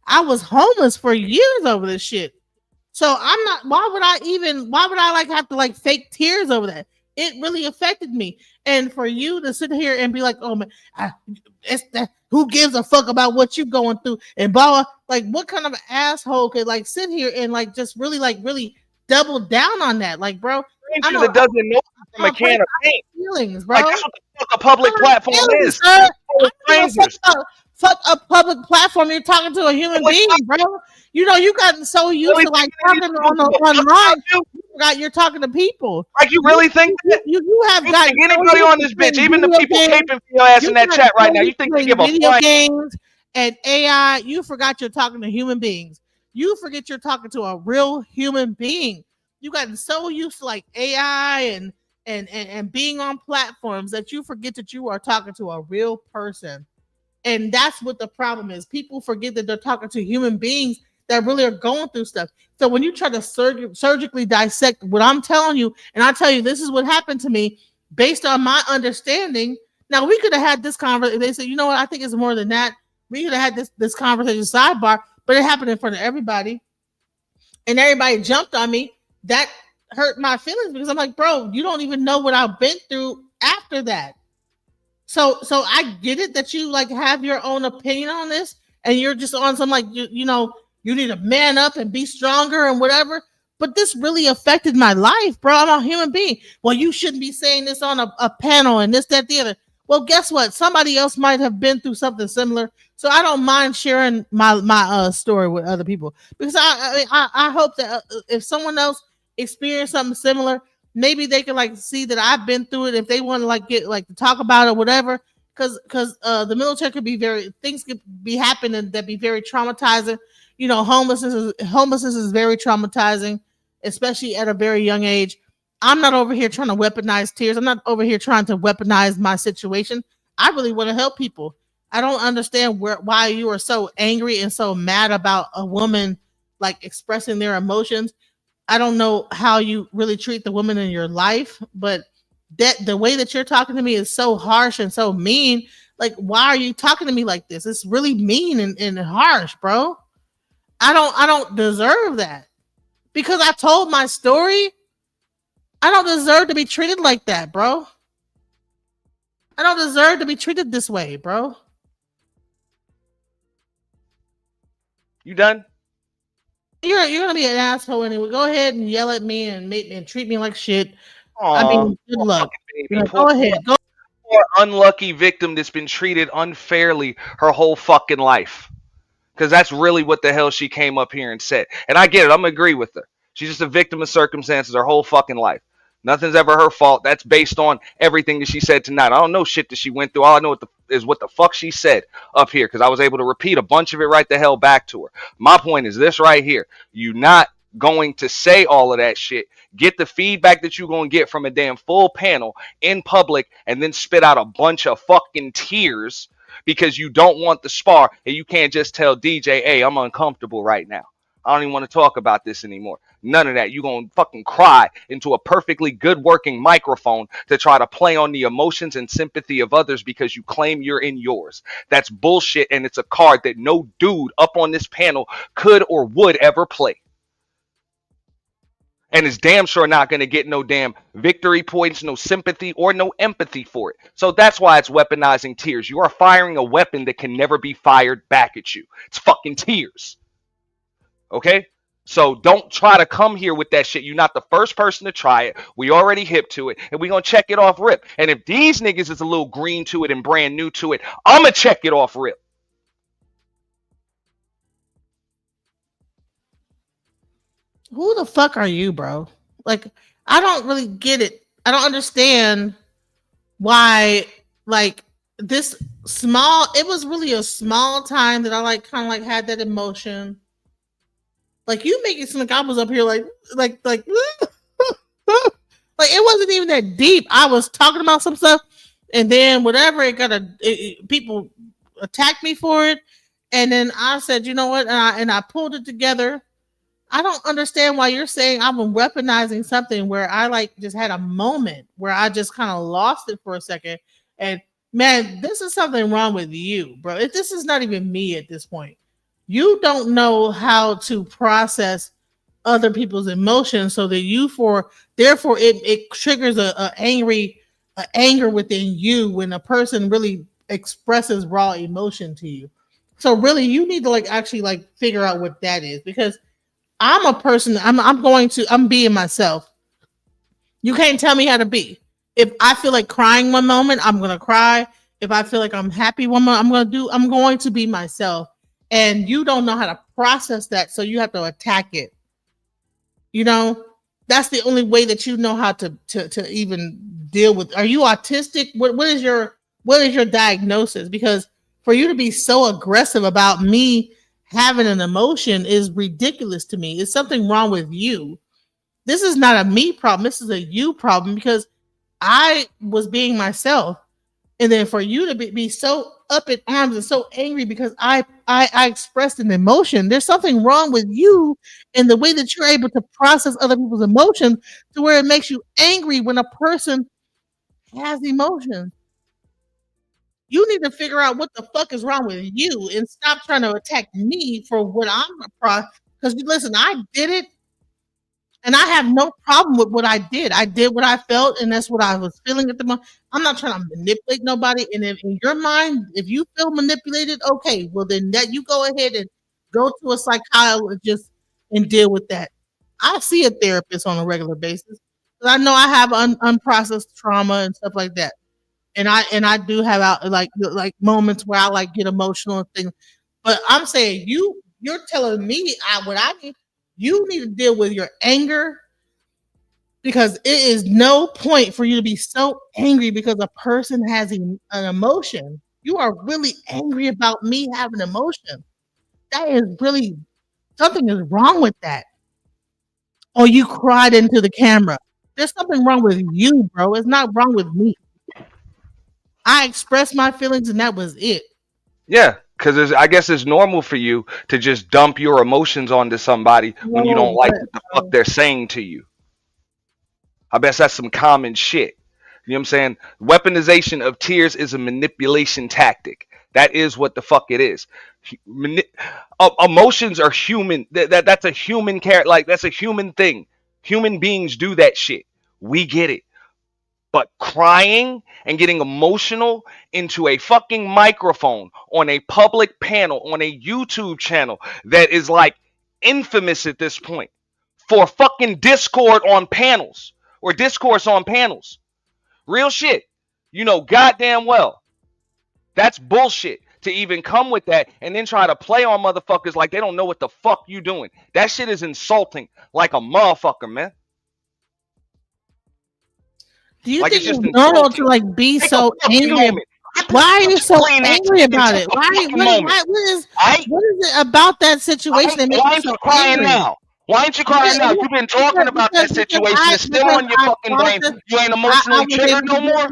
I was homeless for years over this shit. So I'm not, why would I like have to like fake tears over that? It really affected me. And for you to sit here and be like, oh man, who gives a fuck about what you're going through? And blah, like what kind of asshole could like sit here and like just really double down on that? Like, bro, that doesn't know from a can of paint. Feelings, bro. Like, that's what the fuck a public platform is. Fuck a public platform. You're talking to a human being, bro. You know, you gotten so used to like talking online. You forgot you're talking to people. Like you really think that? You have got anybody on this bitch, even the people caping for your ass in that chat right now. You think they give a video games and AI? You forgot you're talking to human beings. You forget you're talking to a real human being. You gotten so used to like AI and being on platforms that you forget that you are talking to a real person. And that's what the problem is. People forget that they're talking to human beings that really are going through stuff. So when you try to surgically dissect what I'm telling you, and I tell you, this is what happened to me based on my understanding. Now we could have had this conversation. They said, you know what? I think it's more than that. We could have had this conversation sidebar, but it happened in front of everybody. And everybody jumped on me. That hurt my feelings because I'm like, bro, you don't even know what I've been through after that. So I get it that you like have your own opinion on this and you're just on some like, you know, you need to man up and be stronger and whatever. But this really affected my life, bro. I'm a human being. Well, you shouldn't be saying this on a panel and this, that, the other. Well, guess what? Somebody else might have been through something similar. So I don't mind sharing my story with other people because I hope that if someone else experienced something similar, maybe they can like see that I've been through it if they want to like get like to talk about it or whatever. Because the military could be things could be happening that be very traumatizing. You know, homelessness is very traumatizing, especially at a very young age. I'm not over here trying to weaponize tears. I'm not over here trying to weaponize my situation. I really want to help people. I don't understand why you are so angry and so mad about a woman like expressing their emotions. I don't know how you really treat the woman in your life, but that the way that you're talking to me is so harsh and so mean. Like, why are you talking to me like this? It's really mean and harsh, bro. I don't deserve that because I told my story. I don't deserve to be treated like that, bro. I don't deserve to be treated this way, bro. You done? You're gonna be an asshole anyway. Go ahead and yell at me and treat me like shit. Aww, I mean, good luck. Go ahead. Poor unlucky victim that's been treated unfairly her whole fucking life. Because that's really what the hell she came up here and said. And I get it. I'm gonna agree with her. She's just a victim of circumstances her whole fucking life. Nothing's ever her fault. That's based on everything that she said tonight. I don't know shit that she went through. All I know is what the fuck she said up here because I was able to repeat a bunch of it right the hell back to her. My point is this right here. You're not going to say all of that shit. Get the feedback that you're going to get from a damn full panel in public and then spit out a bunch of fucking tears because you don't want the spar and you can't just tell DJ, hey, I'm uncomfortable right now. I don't even want to talk about this anymore. None of that. You're going to fucking cry into a perfectly good working microphone to try to play on the emotions and sympathy of others because you claim you're in yours. That's bullshit, and it's a card that no dude up on this panel could or would ever play. And is damn sure not going to get no damn victory points, no sympathy, or no empathy for it. So that's why it's weaponizing tears. You are firing a weapon that can never be fired back at you. It's fucking tears. Okay? So don't try to come here with that shit. You're not the first person to try it. We already hip to it, and we're going to check it off rip. And if these niggas is a little green to it and brand new to it, I'm going to check it off rip. Who the fuck are you, bro? Like, I don't really get it. I don't understand why, like, this small, it was really a small time that I like kind of like had that emotion. Like, you make it seem like I was up here like like it wasn't even that deep. I was talking about some stuff, and then whatever, people attacked me for it, and then I said, you know what, and I pulled it together. I don't understand why you're saying I'm weaponizing something where I like just had a moment where I just kind of lost it for a second. And man, this is something wrong with you, bro. This is not even me at this point. You don't know how to process other people's emotions, so that therefore it triggers a anger within you when a person really expresses raw emotion to you. So really, you need to actually figure out what that is, because I'm a person, I'm being myself. You can't tell me how to be. If I feel like crying one moment, I'm going to cry. If I feel like I'm happy one moment, I'm going to be myself. And you don't know how to process that, so you have to attack it. You know, that's the only way that you know how to even deal with. Are you autistic? What is your diagnosis? Because for you to be so aggressive about me having an emotion is ridiculous to me. It's something wrong with you. This is not a me problem. This is a you problem, because I was being myself. And then for you to be so up in arms and so angry because I expressed an emotion, there's something wrong with you in the way that you're able to process other people's emotions to where it makes you angry when a person has emotions. You need to figure out what the fuck is wrong with you and stop trying to attack me for what I'm because listen, I did it and I have no problem with what I did. I did what I felt, and that's what I was feeling at the moment. I'm not trying to manipulate nobody. And if in your mind, if you feel manipulated, okay, well then that you go ahead and go to a psychologist and deal with that. I see a therapist on a regular basis because I know I have unprocessed trauma and stuff like that. And I do have like moments where I get emotional and things, but I'm saying you're telling me what I need. You need to deal with your anger, because it is no point for you to be so angry because a person has an emotion. You are really angry about me having emotion. That is really, something is wrong with that. Or you cried into the camera. There's something wrong with you, bro. It's not wrong with me. I expressed my feelings and that was it. Yeah, because I guess it's normal for you to just dump your emotions onto somebody when you don't like what the fuck they're saying to you. I bet that's some common shit. You know what I'm saying? Weaponization of tears is a manipulation tactic. That is what the fuck it is. Emotions are human. That's a human character. Like, that's a human thing. Human beings do that shit. We get it. But crying and getting emotional into a fucking microphone on a public panel on a YouTube channel that is like infamous at this point for fucking Discord on panels or discourse on panels. Real shit. You know goddamn well. That's bullshit to even come with that and then try to play on motherfuckers like they don't know what the fuck you doing. That shit is insulting like a motherfucker, man. Do you think it's normal to be so angry? Why are you so angry about it? What is it about that situation that makes you so angry? Now? Why ain't you crying now? You've been talking about that situation. It's still on your fucking brain. You ain't emotionally triggered no more.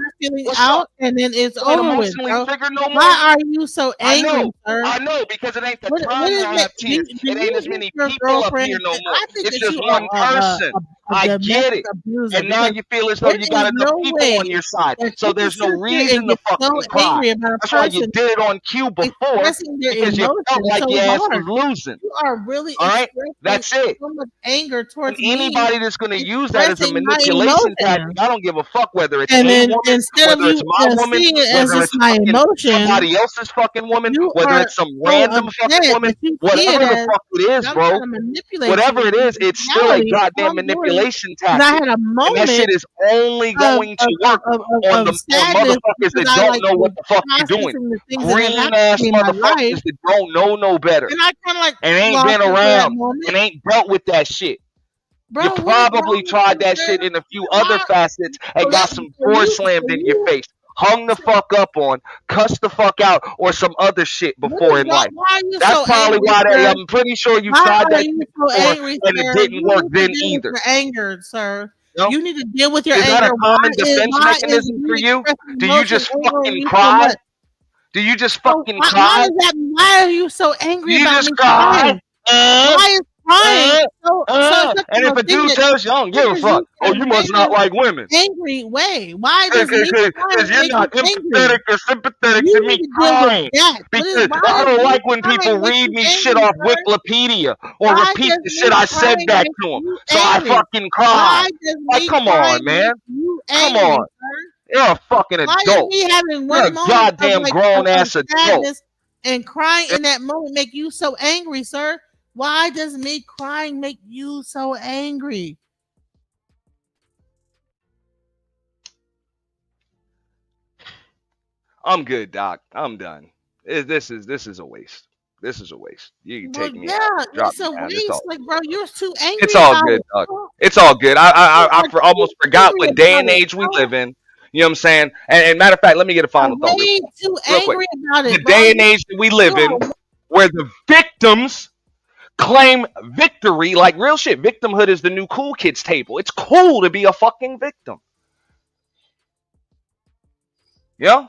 Out and then it's over with. Why are you so angry, sir? I know, because it ain't the time I have tears. It ain't as many people up here no more. It's just one person. I get it. abuser. And now you feel as though you got enough people on your side. So there's no reason to fucking cry. That's why you did it on cue before, because you felt like your ass was losing. You are really all right. That's it. So much anger towards anybody that's going to use that as a manipulation tactic. I don't give a fuck whether it's and then woman, instead of whether you it's my woman, as whether just it's my emotion, somebody else's fucking woman, whether it's some so random fucking woman, whatever the fuck it is, bro. Whatever it is, it's still a goddamn manipulation tactic. I had a moment and that shit is only going to work on the motherfuckers that don't know what the fuck you're doing. Green ass motherfuckers that don't know no better. And I kind of like and ain't been around and ain't dealt with that shit. Bro, you probably tried that shit in a few other facets and got some door slammed in your face, hung the fuck up on, cussed the fuck out, or some other shit before in life. That's probably why I'm pretty sure you tried that shit before and it didn't work then either. You're angered, sir. No? You need to deal with your anger. Is that a common defense mechanism for you? Do you just fucking cry? Do you just fucking cry? Why are you so angry about me crying? Why is crying and if a dude tells you, I don't give a fuck, oh, you must not like women. Angry way. Why does because you're not empathetic or sympathetic to me crying. Because I don't like when people read me shit off Wikipedia or repeat the shit I said back to them. So I fucking cry. Like, come on, man. Come on. You're a fucking adult. You're a goddamn grown ass adult. And crying in that moment make you so angry, sir? Why does me crying make you so angry? I'm good, Doc. I'm done. This is a waste. This is a waste. You can take me out. Drop It's a waste. Like, bro, you're too angry. It's all good, Doc. It's all good. I almost forgot what day and age we live in. You know what I'm saying? And matter of fact, let me get a final thought. Way too angry about it. The day and age that we live in, where the victims claim victory, like real shit. Victimhood is the new cool kids table. It's cool to be a fucking victim. Yeah?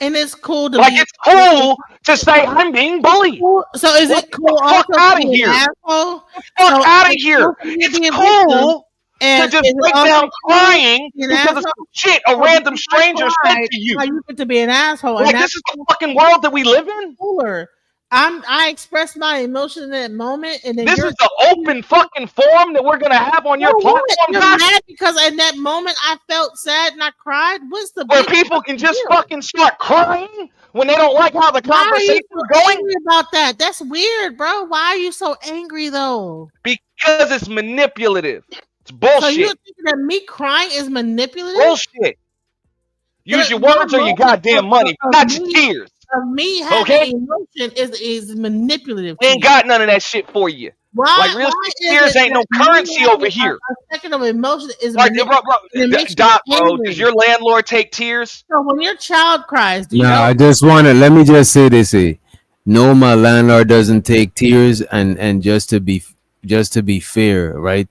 And it's cool to it's cool to say I'm being bullied. So is it cool also out of here? Asshole? Fuck out of here. It's cool to just break down crying because of some shit a random stranger said to you. You get to be an asshole. Like, this is the fucking world that we live in? Cooler. I expressed my emotion in that moment, and then this is the open fucking forum that we're gonna have on your platform. You're mad because in that moment I felt sad and I cried. What's the where people can just fucking start crying when they don't like how the conversation is going? Angry about that? That's weird, bro. Why are you so angry though? Because it's manipulative. It's bullshit. So you're thinking that me crying is manipulative? Bullshit. Use your words or your gogoddamn money, not your tears. Of me having emotion is manipulative. We ain't got none of that shit for you. Why? Like real tears ain't no currency over here. A second of emotion is like, Doc, bro. Does your landlord take tears? So when your child cries, do you no, know? I just wanna let me just say this. No, my landlord doesn't take tears, and just to be fair, right?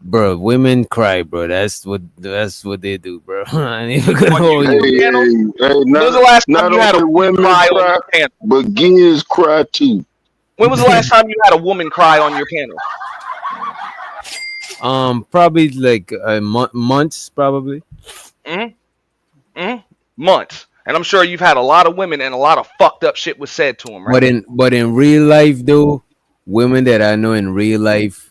Bro, women cry, bro. That's what they do, bro. I ain't even gonna hold you. When was the last time you had a woman cry on your panel? But Giz cry too. When was the last time you had a woman cry on your panel? Probably like months, probably. Months. And I'm sure you've had a lot of women and a lot of fucked up shit was said to them, right? But in real life, though, women that I know in real life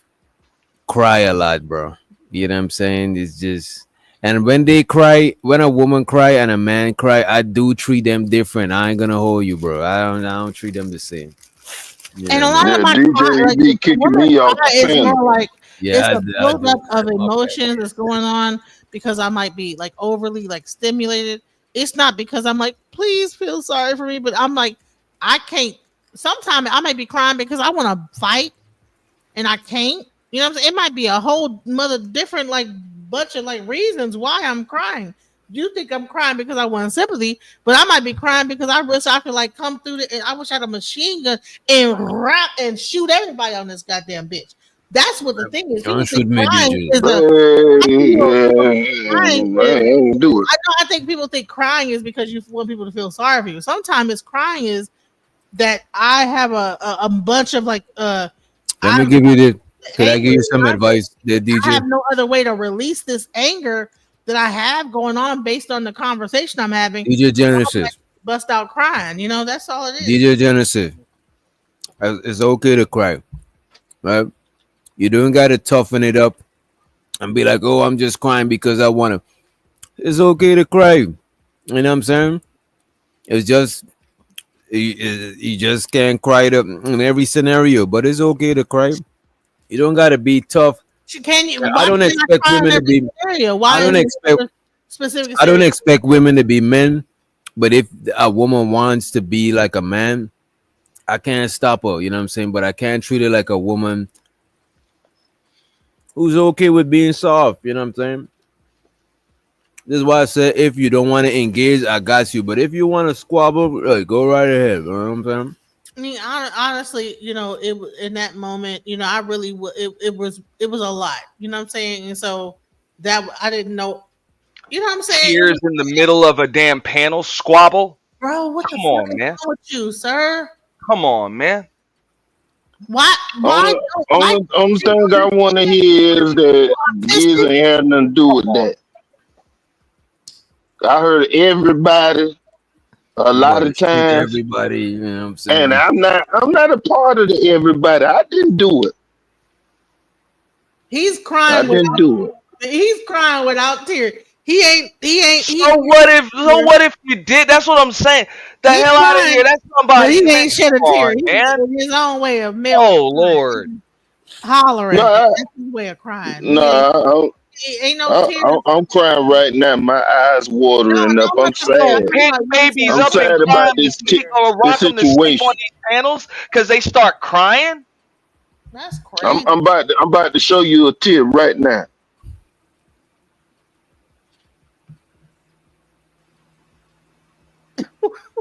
cry a lot, bro. You know what I'm saying? It's just, and when they cry, when a woman cry and a man cry, I do treat them different. I ain't gonna hold you, bro. I don't treat them the same. Yeah. And a lot of my DJ kicking me off the is more like it's a I buildup of emotions that's going on because I might be like overly like stimulated. It's not because I'm like, please feel sorry for me, but I'm like, I can't. Sometimes I might be crying because I want to fight and I can't. You know what I'm saying? It might be a whole different like bunch of like reasons why I'm crying. You think I'm crying because I want sympathy, but I might be crying because I wish I could like come through and I wish I had a machine gun and rap and shoot everybody on this goddamn bitch. That's what the thing is. Don't shoot me, do it. I think people think crying is because you want people to feel sorry for you. Sometimes it's crying is that I have a bunch of like let me give you the Could I give you some advice there, DJ? I have no other way to release this anger that I have going on based on the conversation I'm having. DJ Genesis. Bust out crying. You know, that's all it is. DJ Genesis. It's okay to cry, right? You don't got to toughen it up and be like, oh, I'm just crying because I want to. It's okay to cry. You know what I'm saying? It's just, you just can't cry it up in every scenario, but it's okay to cry. You don't got to be tough. Can you? I don't expect women to be. Why I don't expect women to be men, but if a woman wants to be like a man, I can't stop her. You know what I'm saying? But I can't treat her like a woman who's okay with being soft. You know what I'm saying? This is why I said if you don't want to engage, I got you. But if you want to squabble, go right ahead. You know what I'm saying? I mean, honestly, you know, it in that moment, you know, I really it was a lot. You know what I'm saying? And so that I didn't know. You know what I'm saying? Tears in the middle of a damn panel squabble, bro. What Come the on, fuck man. is wrong with you, sir? Come on, man. Why? Only thing I want to hear is that Giz ain't had nothing to do with that. I heard everybody a lot of times. Everybody, you know what I'm saying? And I'm not a part of the everybody. I didn't do it. He's crying. I didn't do it. He's crying without tears. He ain't. So what if you did? That's what I'm saying. The hell out of here. That's somebody. But he ain't shed a tear. He man. did his own way of milking. Oh Lord. Hollering. No, That's his way of crying. No, ain't no tears. I'm crying right now. My eyes watering up. I'm sad. Pick babies I'm up sad and about cry this or rock them to sleep situation. on these panels because they start crying. That's crazy. I'm about to show you a tear right now.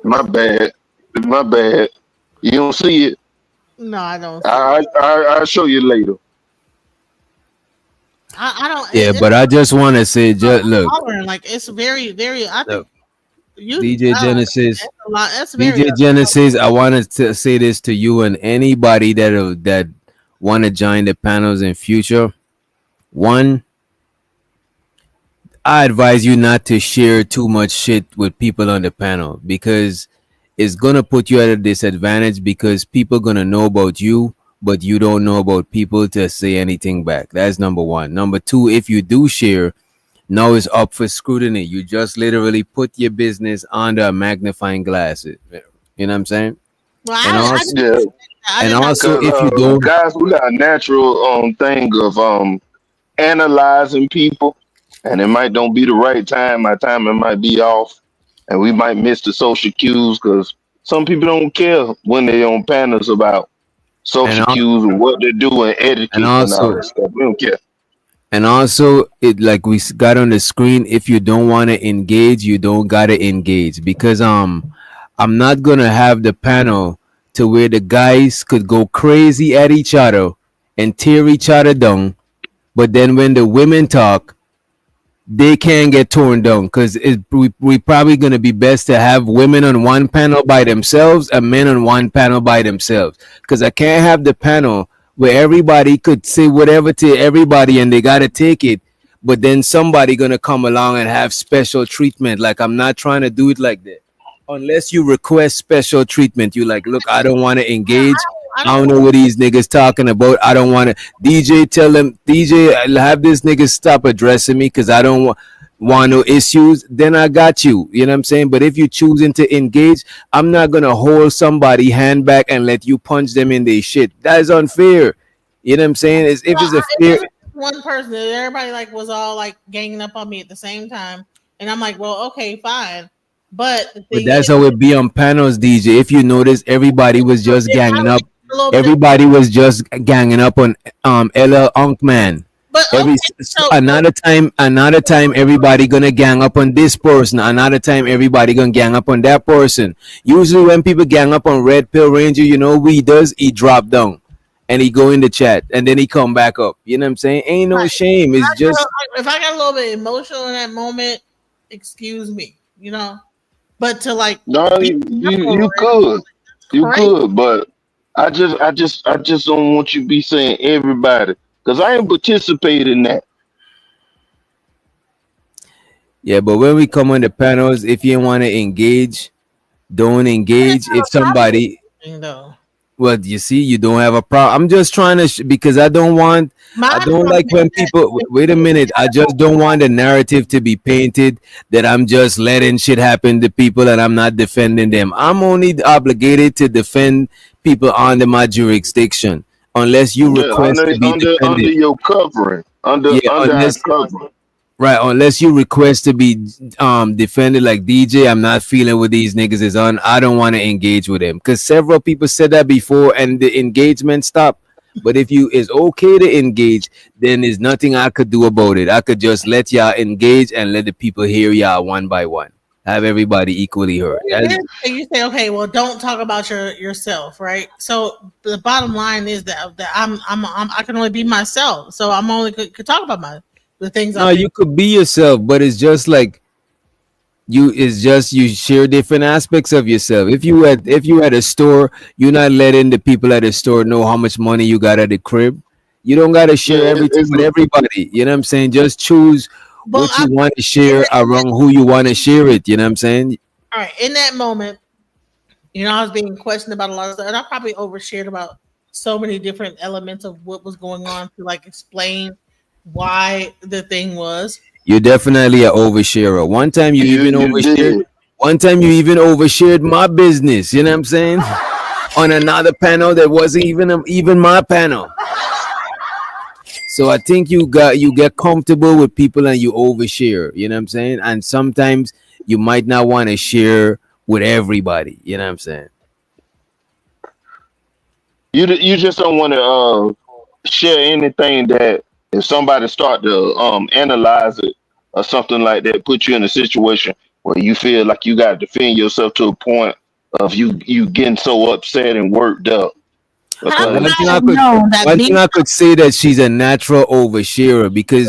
My bad. You don't see it. No, I don't. I'll show you later. I don't. Yeah, but I just want to say, just look, hollering, like it's very, very. I think DJ Genesis, that's a lot. That's very DJ Genesis. I wanted to say this to you and anybody that want to join the panels in future. One, I advise you not to share too much shit with people on the panel because it's gonna put you at a disadvantage because people gonna know about you, but you don't know about people to say anything back. That's number one. Number two, if you do share, now it's up for scrutiny. You just literally put your business under a magnifying glass. You know what I'm saying? Well, and also, if you don't, guys, we got a natural thing of analyzing people, and it might don't be the right time. My timing might be off, and we might miss the social cues because some people don't care when they're on panels about social cues and what they do and etiquette and all that stuff. We don't care. And also, it like we got on the screen, if you don't want to engage, you don't gotta engage because I'm not gonna have the panel to where the guys could go crazy at each other and tear each other down, but then when the women talk, they can't get torn down because we probably gonna be best to have women on one panel by themselves and men on one panel by themselves because I can't have the panel where everybody could say whatever to everybody and they gotta take it, but then somebody gonna come along and have special treatment. Like I'm not trying to do it like that. Unless you request special treatment, you like, look, I don't want to engage. I don't know what these niggas talking about. I don't want to. DJ, tell them, DJ, I'll have this nigga stop addressing me because I don't want no issues. Then I got you. You know what I'm saying? But if you choosing to engage, I'm not gonna hold somebody hand back and let you punch them in their shit. That is unfair. You know what I'm saying? If it's a fair one person, everybody like was all like ganging up on me at the same time, and I'm like, well, okay, fine. But that's how it be on panels, DJ. If you notice, everybody was just ganging up. Everybody was just ganging up on LL Unkman. But another time, everybody gonna gang up on this person. Another time, everybody gonna gang up on that person. Usually, when people gang up on Red Pill Ranger, you know what he does? He drop down and he go in the chat and then he come back up. You know what I'm saying? Ain't no shame. It's just if I got a little bit emotional in that moment, excuse me. You know. But to like, no, you could, but I just don't want you to be saying everybody, because I ain't participating in that. Yeah, but when we come on the panels, if you want to engage, don't engage. If somebody, well, you see, you don't have a problem. I'm just trying to because I don't like when people. Wait a minute, I just don't want the narrative to be painted that I'm just letting shit happen to people and I'm not defending them. I'm only obligated to defend people under my jurisdiction, unless you request to be defended under your covering, under our covering. Right, unless you request to be defended like DJ, I'm not feeling what these niggas is on. I don't want to engage with them because several people said that before and the engagement stopped. But if you is okay to engage, then there's nothing I could do about it. I could just let y'all engage and let the people hear y'all one by one. Have everybody equally heard. You say, okay, well, don't talk about yourself, right? So the bottom line is that I can only be myself, so I'm only could talk about the things. No, you could be yourself, but it's just like you share different aspects of yourself. If you at a store, you're not letting the people at the store know how much money you got at the crib. You don't got to share everything with everybody. You know what I'm saying? Just choose what you want to share around who you want to share it. You know what I'm saying? All right. In that moment, I was being questioned about a lot of stuff, and I probably overshared about so many different elements of what was going on to explain why the thing was. You're definitely an oversharer. One time you even overshared my business. You know what I'm saying? On another panel that wasn't even my panel. So I think you get comfortable with people and you overshare. You know what I'm saying? And sometimes you might not want to share with everybody. You know what I'm saying? You just don't want to share anything that if somebody start to analyze it or something like that, put you in a situation where you feel like you got to defend yourself to a point of you getting so upset and worked up. One thing I could say that she's a natural oversharer because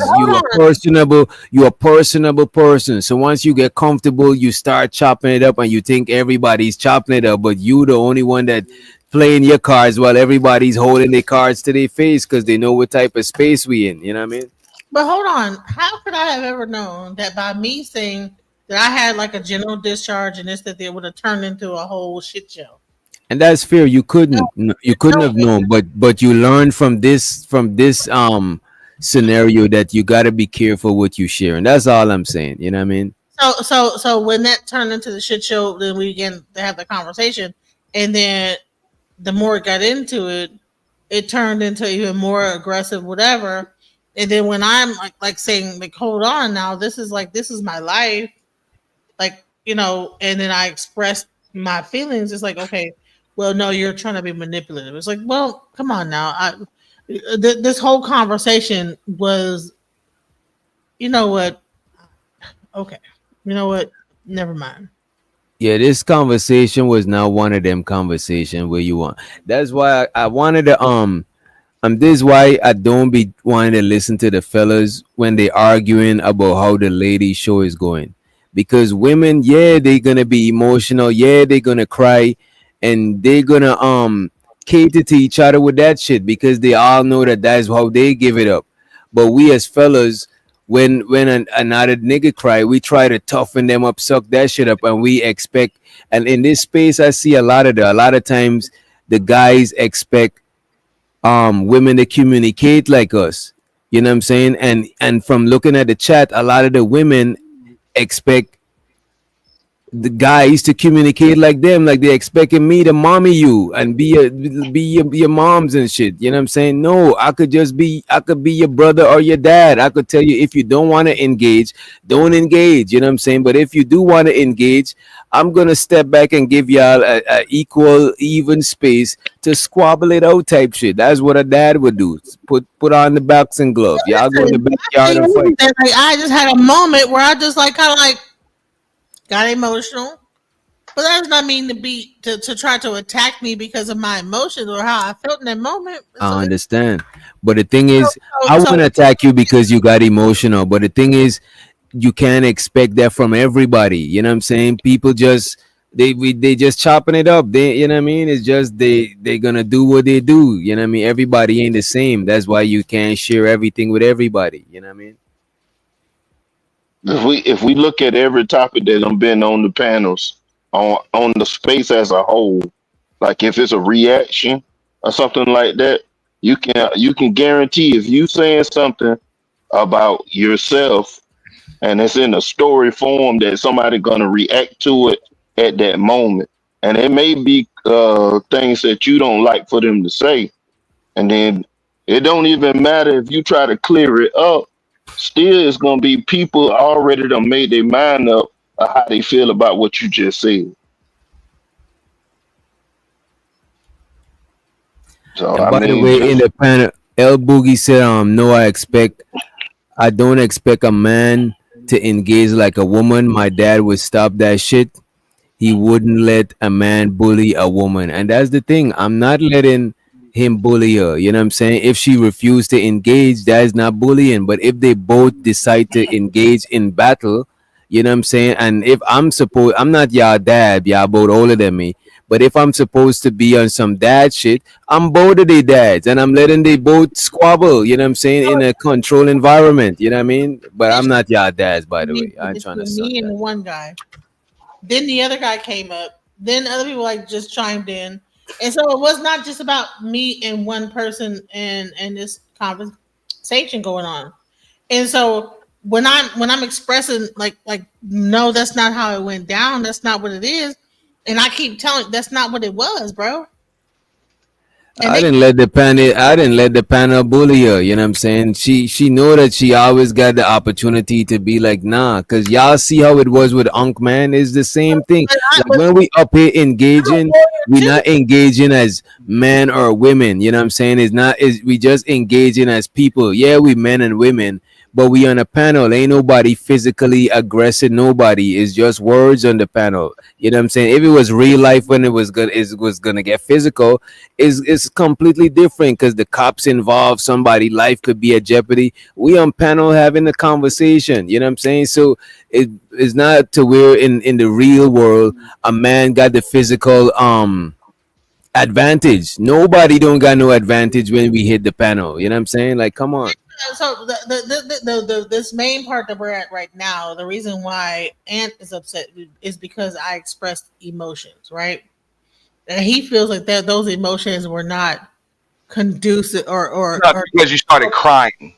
you're a personable person. So once you get comfortable, you start chopping it up and you think everybody's chopping it up, but you the only one that playing your cards while everybody's holding their cards to their face because they know what type of space we in. You know what I mean? But hold on, how could I have ever known that by me saying that I had a general discharge and this that they would have turned into a whole shit show? And that's fair. You couldn't have known, but you learned from this scenario that you got to be careful what you share, and that's all I'm saying. You know what I mean? So when that turned into the shit show, then we began to have the conversation, and then the more it got into it, it turned into even more aggressive, whatever. And then when I'm like saying hold on now, this is my life, and then I expressed my feelings. It's okay. Well, no, you're trying to be manipulative. It's well, come on now. This whole conversation was, what? Okay. Never mind. Yeah, this conversation was not one of them conversations where you want. That's why I wanted to this is why I don't be wanting to listen to the fellas when they arguing about how the lady show is going. Because women, they're gonna be emotional, they're gonna cry. And they're gonna cater to each other with that shit because they all know that's how they give it up. But we as fellas, when another nigga cry, we try to toughen them up, suck that shit up, and we expect. And in this space, I see a lot of times the guys expect women to communicate like us. You know what I'm saying? And from looking at the chat, a lot of the women expect the guys to communicate like them, like they expecting me to mommy you and be your moms and shit. You know what I'm saying? No, I could be your brother or your dad. I could tell you if you don't want to engage, don't engage. You know what I'm saying? But if you do want to engage, I'm gonna step back and give y'all a equal, even space to squabble it out type shit. That's what a dad would do. Put on the boxing gloves. Y'all go in the backyard and fight. I just had a moment where I just got emotional, but that does not mean to try to attack me because of my emotions or how I felt in that moment. I understand, but the thing is, I wouldn't attack you because you got emotional. But the thing is, you can't expect that from everybody. You know what I'm saying? People just they just chopping it up. They, you know what I mean? It's just they gonna do what they do. You know what I mean? Everybody ain't the same. That's why you can't share everything with everybody. You know what I mean? If we look at every topic that I've been on the panels on the space as a whole, like if it's a reaction or something like that, you can guarantee if you saying something about yourself and it's in a story form that somebody gonna react to it at that moment. And it may be things that you don't like for them to say. And then it don't even matter if you try to clear it up, still it's gonna be people already done made their mind up of how they feel about what you just said. So And by the way, in the panel, El Boogie said, no, I don't expect a man to engage like a woman. My dad would stop that shit. He wouldn't let a man bully a woman. And that's the thing. I'm not letting him bully her. You know what I'm saying? If she refused to engage, that is not bullying. But if they both decide to engage in battle, you know what I'm saying? And if I'm not y'all dad, y'all both older than me. But if I'm supposed to be on some dad shit, I'm both of their dads and I'm letting they both squabble, you know what I'm saying, in a controlled environment, you know what I mean? But I'm not y'all dads, by the way. I ain't trying to suck me and the one guy. Then the other guy came up. Then other people like just chimed in. And so it was not just about me and one person and this conversation going on. And so when I'm expressing like no, that's not how it went down. That's not what it is. And I keep telling that's not what it was, bro. I didn't let the panel bully her, you know what I'm saying? She know that she always got the opportunity to be like, nah, because y'all see how it was with Unk, man. It's the same thing. Like when we up here engaging, we're not engaging as men or women, you know what I'm saying? We just engaging as people. Yeah, we men and women, but we on a panel. Ain't nobody physically aggressive, nobody. It's just words on the panel. You know what I'm saying? If it was real life when it was gonna get physical, it's completely different because the cops involved, somebody life could be at jeopardy. We on panel having a conversation, you know what I'm saying? So it's not to where in the real world a man got the physical advantage. Nobody don't got no advantage when we hit the panel, you know what I'm saying? Like, come on. So this main part that we're at right now, the reason why Ant is upset is because I expressed emotions, right? And he feels like that those emotions were not conducive or because you started crying.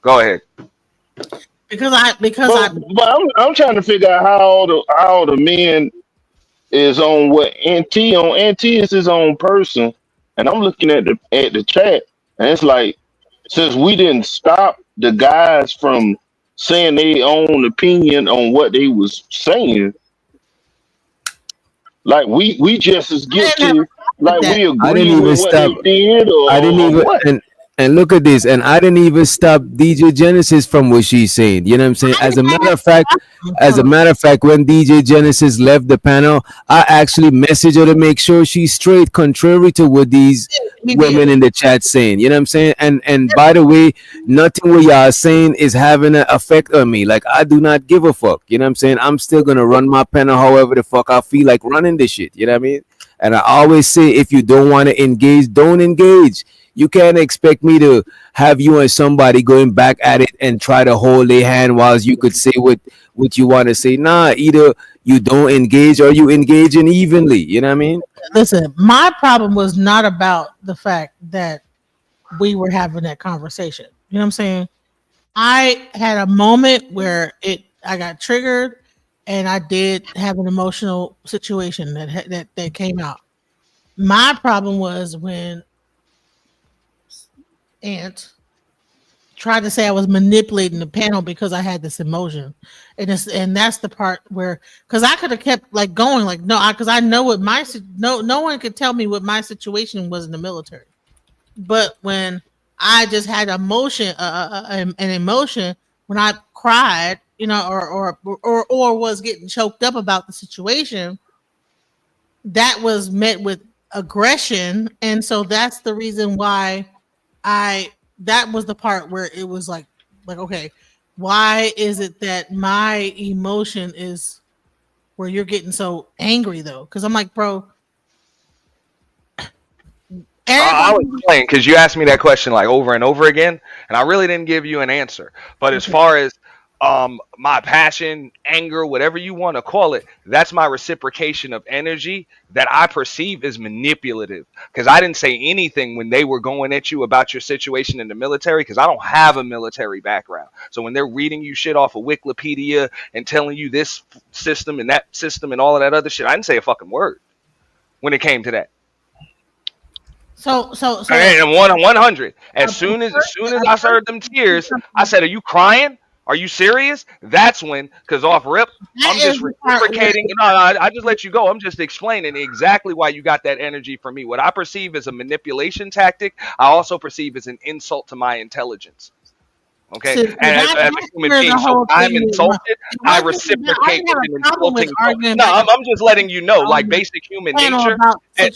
Go ahead. But I'm trying to figure out how the men is on what NT on. NT is his own person, and I'm looking at the chat, and it's like, since we didn't stop the guys from saying their own opinion on what they was saying, like we just as guilty, like we agree with what they did, or what? And look at this, and I didn't even stop DJ Genesis from what she's saying. You know what I'm saying? As a matter of fact, when DJ Genesis left the panel, I actually messaged her to make sure she's straight, contrary to what these women in the chat saying. You know what I'm saying? And by the way, nothing what y'all saying is having an effect on me. Like, I do not give a fuck. You know what I'm saying? I'm still gonna run my panel however the fuck I feel like running this shit. You know what I mean? And I always say, if you don't want to engage, don't engage. You can't expect me to have you and somebody going back at it and try to hold their hand whilst you could say what you want to say. Nah, either you don't engage or you engage in evenly. You know what I mean? Listen, my problem was not about the fact that we were having that conversation. You know what I'm saying? I had a moment where I got triggered and I did have an emotional situation that came out. My problem was when Ant tried to say I was manipulating the panel because I had this emotion, and that's the part where, because I could have kept like going like because I know what no one could tell me what my situation was in the military, but when I just had emotion, an emotion when I cried, you know, or was getting choked up about the situation, that was met with aggression, and so that's the reason why. That was the part where it was like, okay, why is it that my emotion is where you're getting so angry though? Because I'm like, bro. I'll explain, because you asked me that question like over and over again, and I really didn't give you an answer. But as far as my passion, anger, whatever you want to call it, that's my reciprocation of energy that I perceive as manipulative. Because I didn't say anything when they were going at you about your situation in the military, because I don't have a military background. So when they're reading you shit off of Wikipedia and telling you this system and that system and all of that other shit, I didn't say a fucking word when it came to that. So and 100. As soon as I heard them tears, I said, "Are you crying? Are you serious?" That's when, because off rip, I'm just reciprocating. No, I just let you go. I'm just explaining exactly why you got that energy from me. What I perceive as a manipulation tactic, I also perceive as an insult to my intelligence. Okay, So and as a human being, so I'm insulted. I reciprocate with an insulting tone. No, I'm just letting you know, like basic human nature.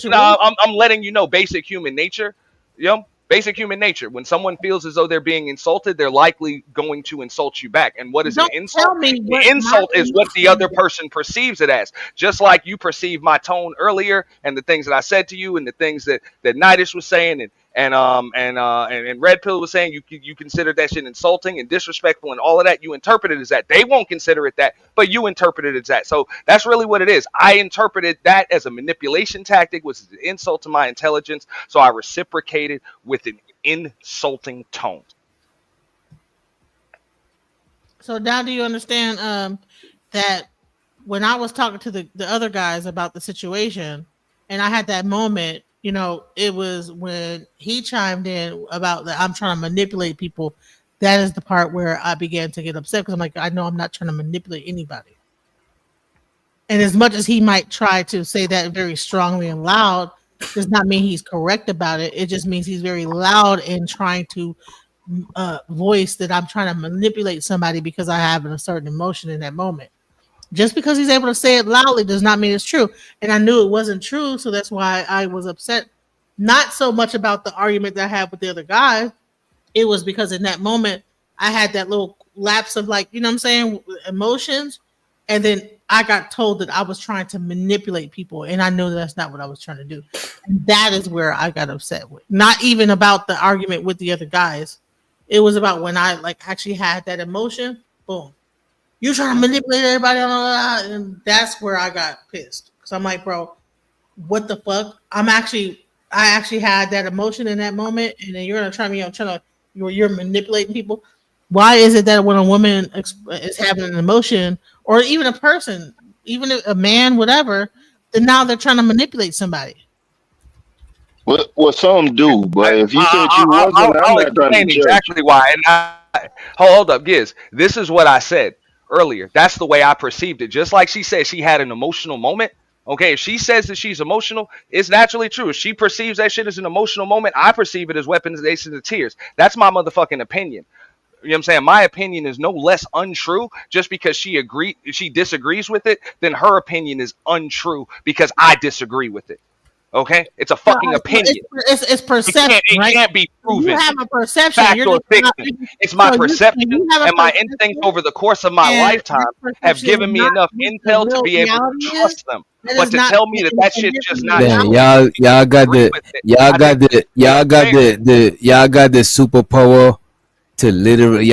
No, I'm letting you know basic human nature. You know, basic human nature. When someone feels as though they're being insulted, they're likely going to insult you back. And what is an insult? The insult is what the other person perceives it as. Just like you perceive my tone earlier, and the things that I said to you, and the things that Nidus was saying, and Red Pill was saying, you consider that shit insulting and disrespectful and all of that. You interpret it as that. They won't consider it that, but you interpret it as that. So that's really what it is. I interpreted that as a manipulation tactic, was an insult to my intelligence. So I reciprocated with an insulting tone. So now do you understand that when I was talking to the other guys about the situation, and I had that moment, you know, it was when he chimed in about that I'm trying to manipulate people. That is the part where I began to get upset, because I'm like, I know I'm not trying to manipulate anybody. And as much as he might try to say that very strongly and loud, does not mean he's correct about it. It just means he's very loud in trying to voice that I'm trying to manipulate somebody because I have a certain emotion in that moment. Just because he's able to say it loudly does not mean it's true. And I knew it wasn't true, so that's why I was upset. Not so much about the argument that I had with the other guy. It was because in that moment, I had that little lapse of, like, you know what I'm saying, emotions. And then I got told that I was trying to manipulate people. And I knew that's not what I was trying to do. And that is where I got upset with. Not even about the argument with the other guys. It was about when I actually had that emotion. Boom. You're trying to manipulate everybody, and that's where I got pissed. Because I'm like, bro, what the fuck? I actually had that emotion in that moment, and then you're gonna try me on you're manipulating people. Why is it that when a woman is having an emotion, or even a person, even a man, whatever, then now they're trying to manipulate somebody? Well, some do, but if you said you wasn't, I'm not trying to exactly why. And hold up, Giz. This is what I said earlier. That's the way I perceived it. Just like she said she had an emotional moment. Okay, if she says that she's emotional, it's naturally true. If she perceives that shit as an emotional moment, I perceive it as weaponization of tears. That's my motherfucking opinion. You know what I'm saying? My opinion is no less untrue just because she disagrees with it, then her opinion is untrue because I disagree with it. Okay, it's a fucking opinion. It's perception. It can't be proven. You have a perception. Fact or fiction. It's my perception, and my instincts over the course of my lifetime have given me enough intel to be able to trust them. But to tell me that shit just not true. Y'all got the superpower to literally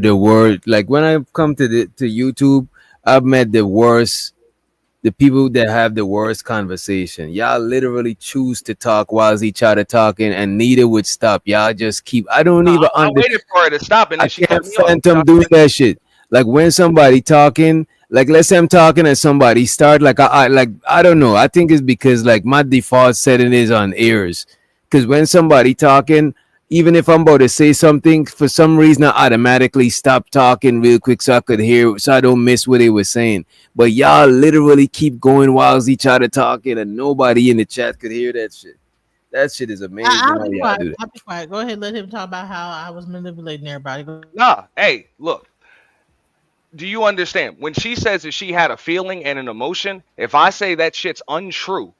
the word. Like when I come to YouTube, I've met the people that have the worst conversation. Y'all literally choose to talk while each other talking, and neither would stop. Y'all just keep. I don't even. I waited for her to stop, and then she can't phantom doing that shit. Like when somebody talking, like let's say I'm talking and somebody start like I don't know. I think it's because like my default setting is on ears. Because when somebody talking, even if I'm about to say something, for some reason I automatically stop talking real quick so I could hear, so I don't miss what they were saying. But y'all literally keep going while each other talking, and nobody in the chat could hear that shit. That shit is amazing. I'll be quiet. Go ahead, let him talk about how I was manipulating everybody. Nah, hey, look. Do you understand? When she says that she had a feeling and an emotion, if I say that shit's untrue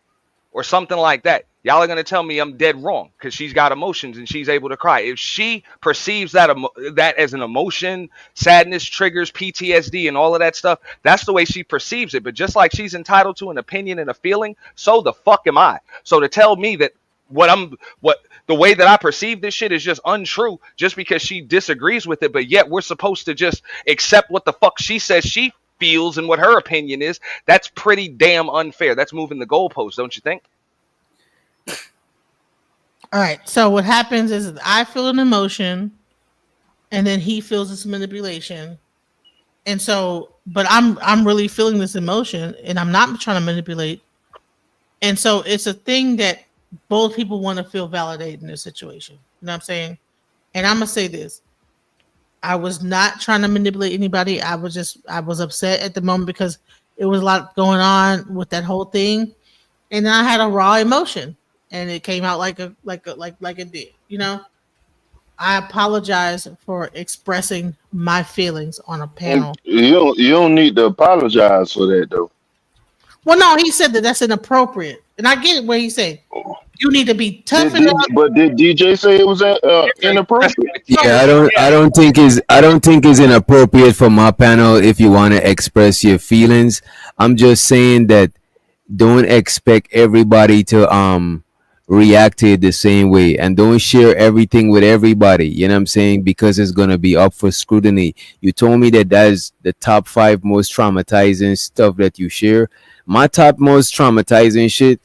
or something like that, y'all are gonna tell me I'm dead wrong because she's got emotions and she's able to cry. If she perceives that that as an emotion, sadness triggers PTSD and all of that stuff, that's the way she perceives it. But just like she's entitled to an opinion and a feeling, so the fuck am I. So to tell me that the way that I perceive this shit is just untrue just because she disagrees with it, but yet we're supposed to just accept what the fuck she says she feels and what her opinion is, that's pretty damn unfair. That's moving the goalposts, don't you think? All right. So what happens is I feel an emotion and then he feels this manipulation. And so, but I'm really feeling this emotion and I'm not trying to manipulate. And so it's a thing that both people want to feel validated in this situation. You know what I'm saying? And I'm going to say this. I was not trying to manipulate anybody. I was upset at the moment because it was a lot going on with that whole thing. And then I had a raw emotion and it came out like it did, you know? I apologize for expressing my feelings on a panel. You don't need to apologize for that though. Well, no, he said that that's inappropriate. And I get what he said. You need to be tough enough. But did DJ say it was inappropriate? Yeah, I don't think it's inappropriate for my panel if you want to express your feelings. I'm just saying that don't expect everybody to react to it the same way, and don't share everything with everybody. You know what I'm saying? Because it's gonna be up for scrutiny. You told me that is the top 5 most traumatizing stuff that you share. My top most traumatizing shit.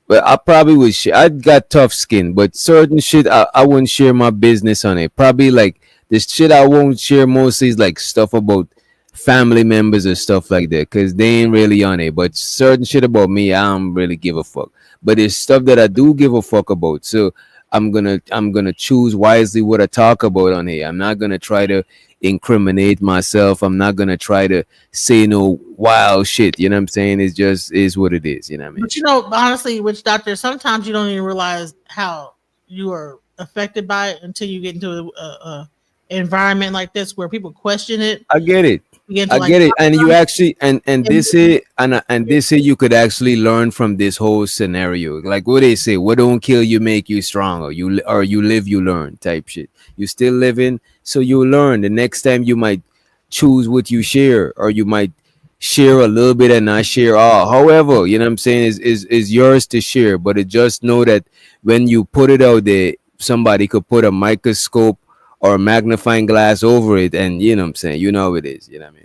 But I probably would share. I got tough skin, but certain shit I wouldn't share my business on it. Probably like this shit I won't share mostly is like stuff about family members or stuff like that, because they ain't really on it. But certain shit about me, I don't really give a fuck. But it's stuff that I do give a fuck about. So I'm gonna choose wisely what I talk about on here. I'm not gonna try to incriminate myself. I'm not gonna try to say no wild shit. You know what I'm saying? It's just is what it is. You know what I mean? But you know, honestly, Witch Doctor, sometimes you don't even realize how you are affected by it until you get into a environment like this where people question it. I get it. I get it, and you actually and this is and this is you could actually learn from this whole scenario. Like what they say, what don't kill you make you stronger. You live, you learn type shit. You still living, so you learn. The next time you might choose what you share, or you might share a little bit and not share all. However, you know what I'm saying is yours to share, but it just know that when you put it out there, somebody could put a microscope or a magnifying glass over it, and you know what I'm saying, you know how it is, you know what I mean?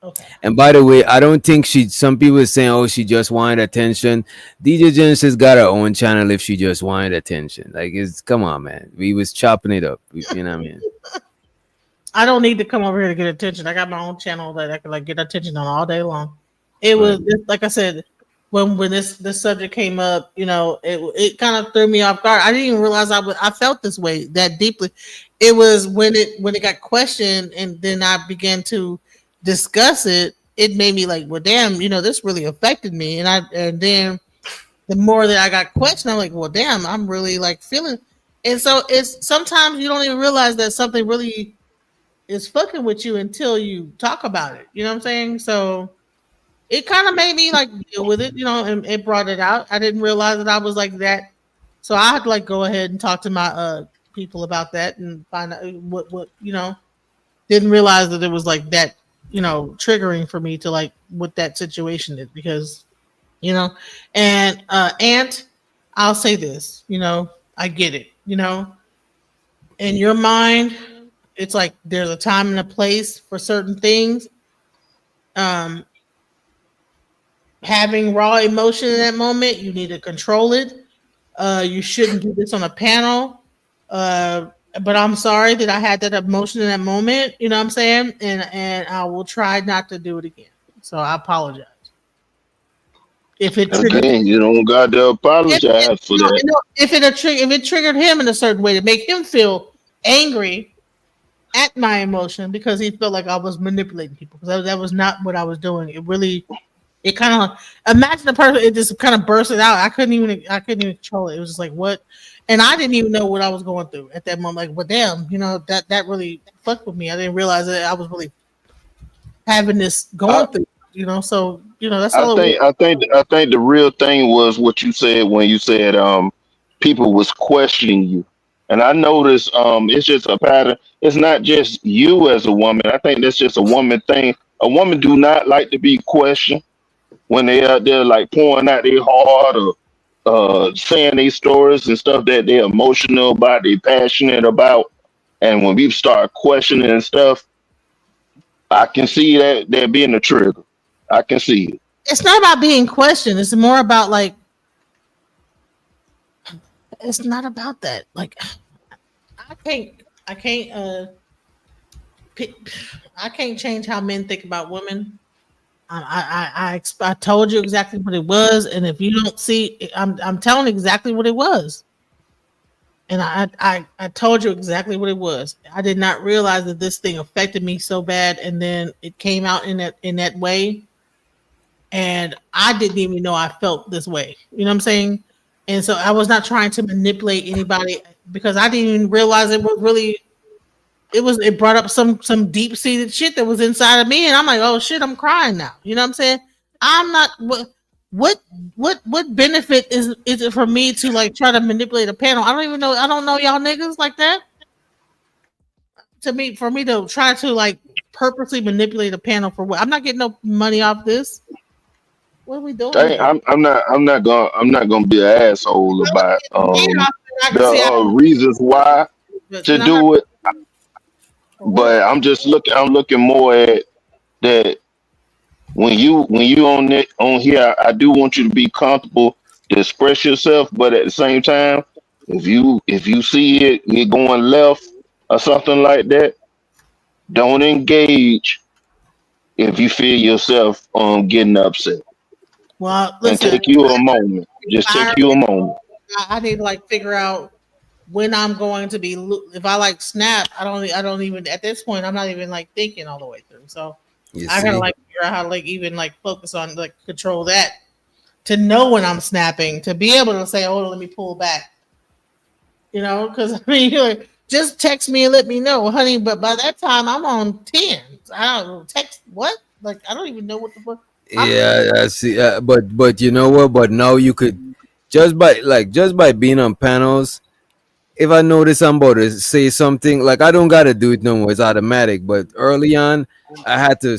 Okay. And by the way, I don't think some people are saying, oh, she just wanted attention. DJ Genesis got her own channel if she just wanted attention. Like, come on, man. We was chopping it up, you know what I mean? I don't need to come over here to get attention. I got my own channel that I can like get attention on all day long. It was like I said, when this subject came up, you know, it kind of threw me off guard. I didn't even realize I felt this way that deeply. It was when it got questioned, and then I began to discuss it. It made me like, well, damn, you know, this really affected me. And then the more that I got questioned, I'm like, well, damn, I'm really like feeling. And so it's sometimes you don't even realize that something really is fucking with you until you talk about it. You know what I'm saying? So it kind of made me like deal with it, you know, and it brought it out. I didn't realize that I was like that. So I had to like go ahead and talk to my people about that and find out what you know, didn't realize that it was like that, you know, triggering for me to like what that situation is, because, you know, and Ant, I'll say this, you know, I get it, you know, in your mind, it's like there's a time and a place for certain things. Having raw emotion in that moment, you need to control it. You shouldn't do this on a panel. But I'm sorry that I had that emotion in that moment. You know what I'm saying? And I will try not to do it again. So I apologize. If it triggered, you don't got to apologize for that. If it triggered him in a certain way to make him feel angry at my emotion because he felt like I was manipulating people, because that was not what I was doing. It kind of, imagine the person, it just kind of bursted out. I couldn't even control it. It was just like, what? And I didn't even know what I was going through at that moment. Like, well, damn, you know, that really fucked with me. I didn't realize that I was really having this going through. you know. So that's I all. think the real thing was what you said when you said people was questioning you. And I noticed it's just a pattern. It's not just you as a woman. I think that's just a woman thing. A woman do not like to be questioned when they out there like pouring out their heart or saying their stories and stuff that they're emotional about, they're passionate about. And when we start questioning and stuff, I can see that being a trigger. I can see it. It's not about being questioned. It's more about like, it's not about that. Like, I can't change how men think about women. I told you exactly what it was, and if you don't see, I'm telling you exactly what it was. And I told you exactly what it was. I did not realize that this thing affected me so bad, and then it came out in that way. And I didn't even know I felt this way. You know what I'm saying? And so I was not trying to manipulate anybody because I didn't even realize it was really. It brought up some deep seated shit that was inside of me, and I'm like, oh shit, I'm crying now. You know what I'm saying? I'm not. What benefit is it for me to like try to manipulate a panel? I don't even know. I don't know y'all niggas like that. For me to try to like purposely manipulate a panel for what? I'm not getting no money off this. What are we doing? I'm not gonna be an asshole about the reasons why to do it. But I'm looking more at that when you on here, I do want you to be comfortable to express yourself, but at the same time, if you see it going left or something like that, don't engage if you feel yourself getting upset. Well, listen, and take you a moment. Just take you a moment. I need to like figure out when I'm going to be. If I like snap, I don't even at this point. I'm not even like thinking all the way through. So I gotta like figure out how to like even like focus on like control that to know when I'm snapping to be able to say, oh, let me pull back. You know, because I mean, you're like, just text me and let me know, honey. But by that time, I'm on 10. I don't know, text what? Like I don't even know what the fuck. Yeah, I see. But you know what? But now you could just by being on panels. If I notice I'm about to say something, like I don't gotta do it no more. It's automatic. But early on, I had to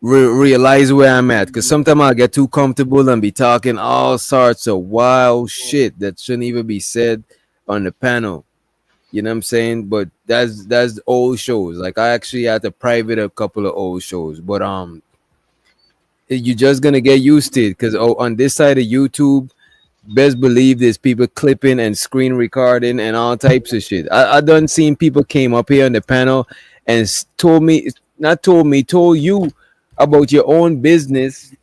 realize where I'm at, because sometimes I'll get too comfortable and be talking all sorts of wild shit that shouldn't even be said on the panel. You know what I'm saying? But that's old shows. Like I actually had to private a couple of old shows, but you're just gonna get used to it, because on this side of YouTube, best believe there's people clipping and screen recording and all types of shit. I done seen people came up here on the panel and told you about your own business,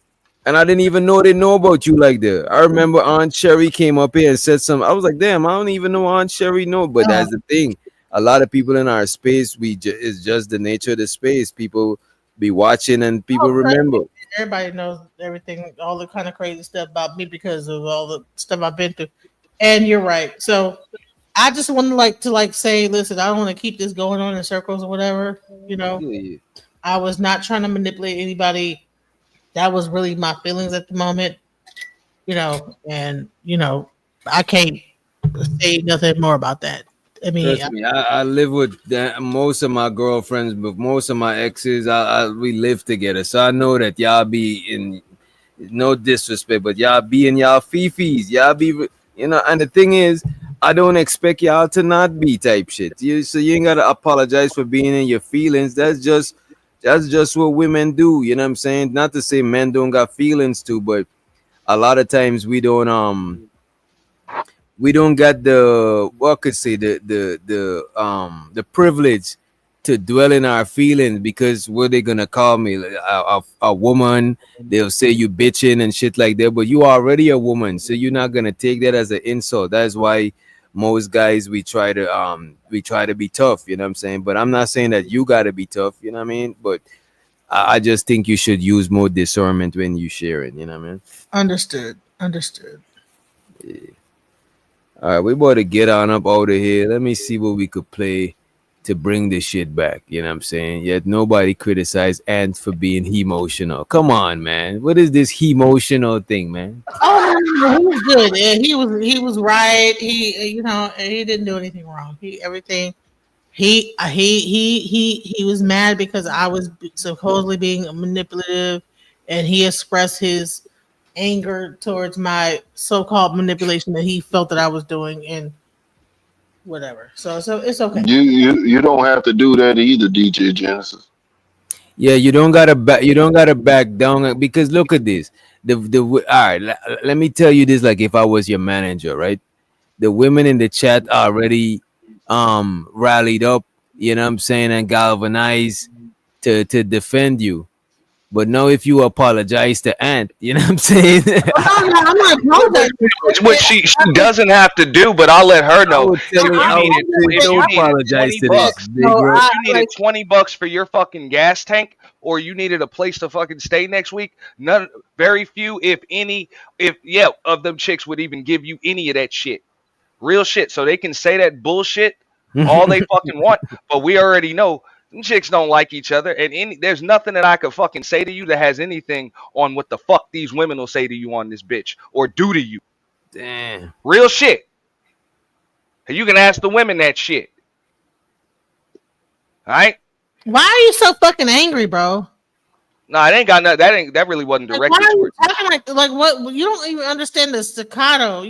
and I didn't even know they know about you like that. I remember Aunt Sherry came up here and said something. I was like, damn, I don't even know Aunt Sherry know. But that's the thing. A lot of people in our space, it's just the nature of the space. People be watching and people remember. Everybody knows everything, all the kind of crazy stuff about me because of all the stuff I've been through. And you're right. So I just want to say, listen, I don't want to keep this going on in circles or whatever. You know, I was not trying to manipulate anybody. That was really my feelings at the moment, you know, and you know, I can't say nothing more about that. I mean, I live with most of my girlfriends, but most of my exes, we live together, so I know that y'all be in no disrespect, but y'all be in y'all fifis, y'all be, you know. And the thing is, I don't expect y'all to not be type shit. So you ain't gotta apologize for being in your feelings. That's just what women do. You know what I'm saying? Not to say men don't got feelings too, but a lot of times we don't get the privilege to dwell in our feelings, because what they gonna call me, a woman? They'll say you bitching and shit like that, but you already a woman, so you're not gonna take that as an insult. That's why most guys, we try to be tough, you know what I'm saying? But I'm not saying that you gotta be tough, you know what I mean? But I just think you should use more discernment when you share it, you know what I mean? Understood. Yeah. All right, we about to get on up out of here. Let me see what we could play. to bring this shit back. You know what I'm saying? Yet nobody criticized Ant for being emotional. Come on, man. What is this emotional thing, man? Oh no, he was good. Yeah, he was right. He he didn't do anything wrong. He was mad because I was supposedly being manipulative, and he expressed his anger towards my so-called manipulation that he felt that I was doing, and whatever. So it's okay. You don't have to do that either, DJ Genesis. Yeah, you don't gotta back down, because look at this. All right, let me tell you this. Like, if I was your manager, right? The women in the chat already rallied up, you know what I'm saying, and galvanized to defend you. But now if you apologize to Ant, you know what I'm saying? I'm not Which she doesn't have to do, but I'll let her know. Don't apologize to this, big bro. If you needed $20 for your fucking gas tank, or you needed a place to fucking stay next week, very few, if any, of them chicks would even give you any of that shit. Real shit. So they can say that bullshit all they fucking want, but we already know them chicks don't like each other, and there's nothing that I could fucking say to you that has anything on what the fuck these women will say to you on this bitch or do to you. Damn. Real shit. And you can ask the women that shit. All right? Why are you so fucking angry, bro? Nah, it ain't got nothing. That really wasn't directed why are you towards talking like what? You don't even understand the staccato.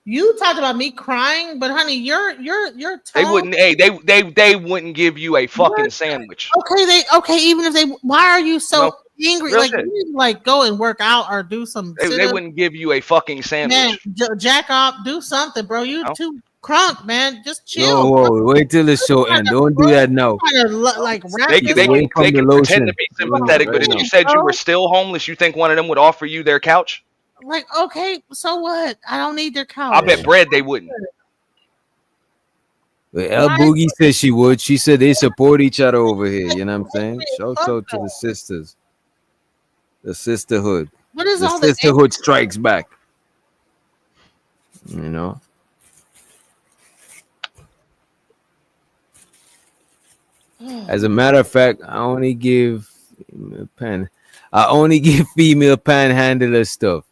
You talked about me crying, but honey, your they wouldn't. Hey, they wouldn't give you a fucking sandwich. Okay. Even if they, why are you so angry? Like, shit. you need to, like, go and work out or do some. They wouldn't give you a fucking sandwich. Man, jack off, do something, bro. You too crunk, man. Just chill. No, whoa, wait till the show ends. Don't do that now. They can pretend to be sympathetic, but if you said you were still homeless, you think one of them would offer you their couch? Like, okay, so what? I don't need their couch. I bet bread they wouldn't. But El Boogie said she would. She said they support each other over here. You know what I'm saying? Shout out to the sisters. The sisterhood. What is the all this? Sisterhood strikes back. You know? As a matter of fact, I only give female panhandler stuff.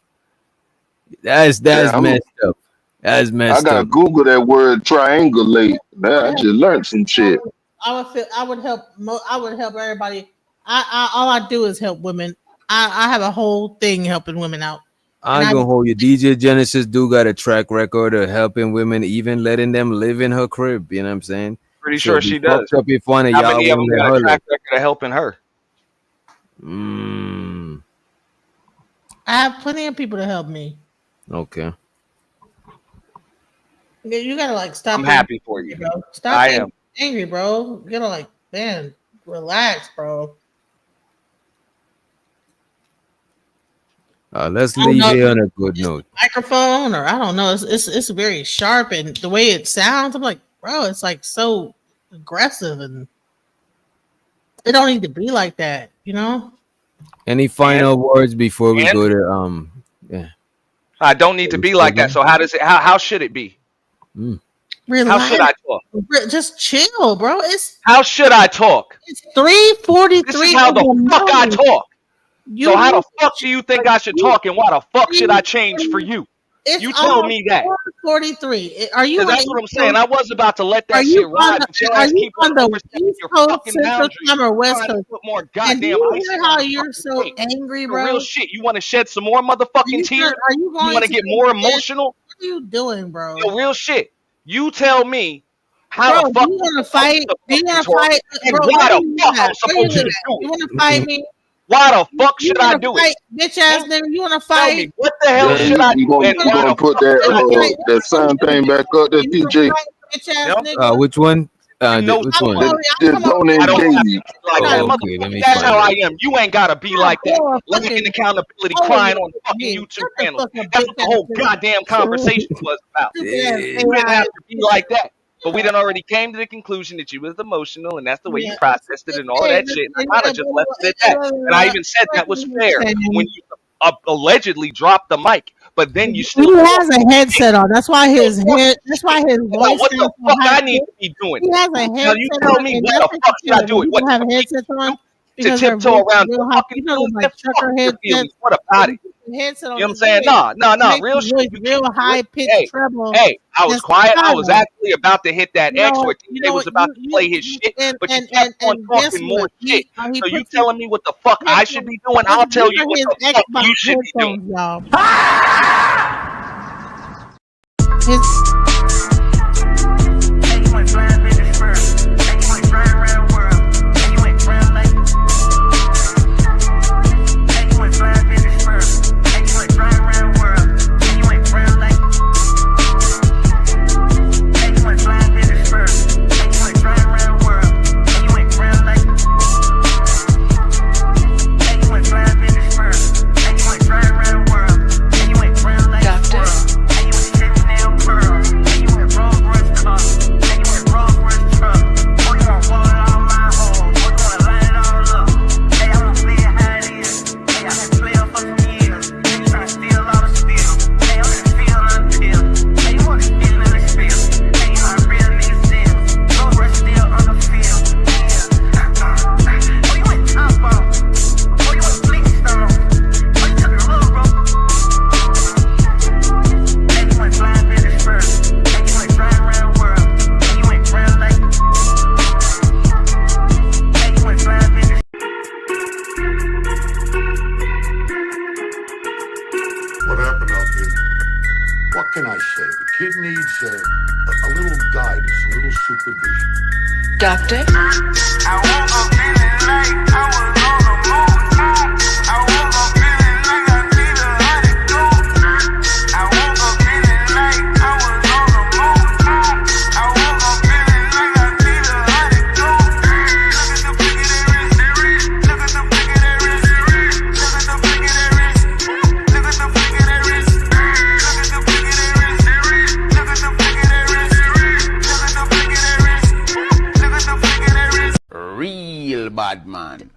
That's messed up. That's messed up. I gotta Google that word triangulate. Man, I just learned some shit. I would help everybody. All I do is help women. I have a whole thing helping women out. I'm gonna hold you. DJ Genesis do got a track record of helping women, even letting them live in her crib. You know what I'm saying? Pretty sure she does. Up if one of How y'all many of them got a track record of helping her? I have plenty of people to help me. Okay. You gotta like stop. I'm happy for you. Bro. Stop being angry, bro. You gotta like, man, relax, bro. Let's leave here on a good note. Microphone, or I don't know. It's very sharp, and the way it sounds, I'm like, bro, it's like so aggressive, and it don't need to be like that, you know. Any final words before we go to I don't need to be like that. So how should it be? Relax. How should I talk? Just chill, bro. How should I talk? It's 3:43. This is how the fuck I talk. So how the fuck do you think I should talk, and why the fuck should I change for you? You tell me that. 43. Are you? That's what I'm saying. I was about to let that shit ride. Are you on the East Coast, Central Time, or West Coast? Put more And do goddamn you ice hear in how my you're so fucking angry, For bro? real shit. You want to shed some more motherfucking tears? Are you going want to get more emotional? What are you doing, bro? Yo, real shit. You tell me how the fuck do you want to fight? Do you want to fight? and Bro, why what the do you fuck have? I'm supposed to do You want to it? fight me? Why the fuck should I do it? Bitch ass nigga, you want to Tell fight? me, what the hell Yeah, should I you do? gonna, And you why gonna the put fuck should I do it? that sun thing back up there, TJ? Bitch ass nigga. which one? Which one? Don't engage me. Like that. Okay, let me That's find how I it. am. You ain't gotta be like that. Lacking accountability, crying on the fucking YouTube channel. That's what the whole goddamn conversation was about. You didn't have to be like that. But we done already came to the conclusion that you was emotional, and that's the way you processed it and all that shit. And I kind of just left it at that. And I even said that was fair when you allegedly dropped the mic, but then you still. He has a headset on. That's why his head. That's why his voice. What the fuck I need to be doing? He has a headset. Now you tell me what the fuck should I do? What have headsets on? To tiptoe around the fucking what about it? You know what I'm saying? No, real shit. Real high pitched treble. Hey, I was quiet. I was actually about to hit that X where TJ was about to play his shit, but you kept on talking more shit. So you telling me what the fuck I should be doing? I'll tell you what the fuck you should be doing. Doctor? Real bad man.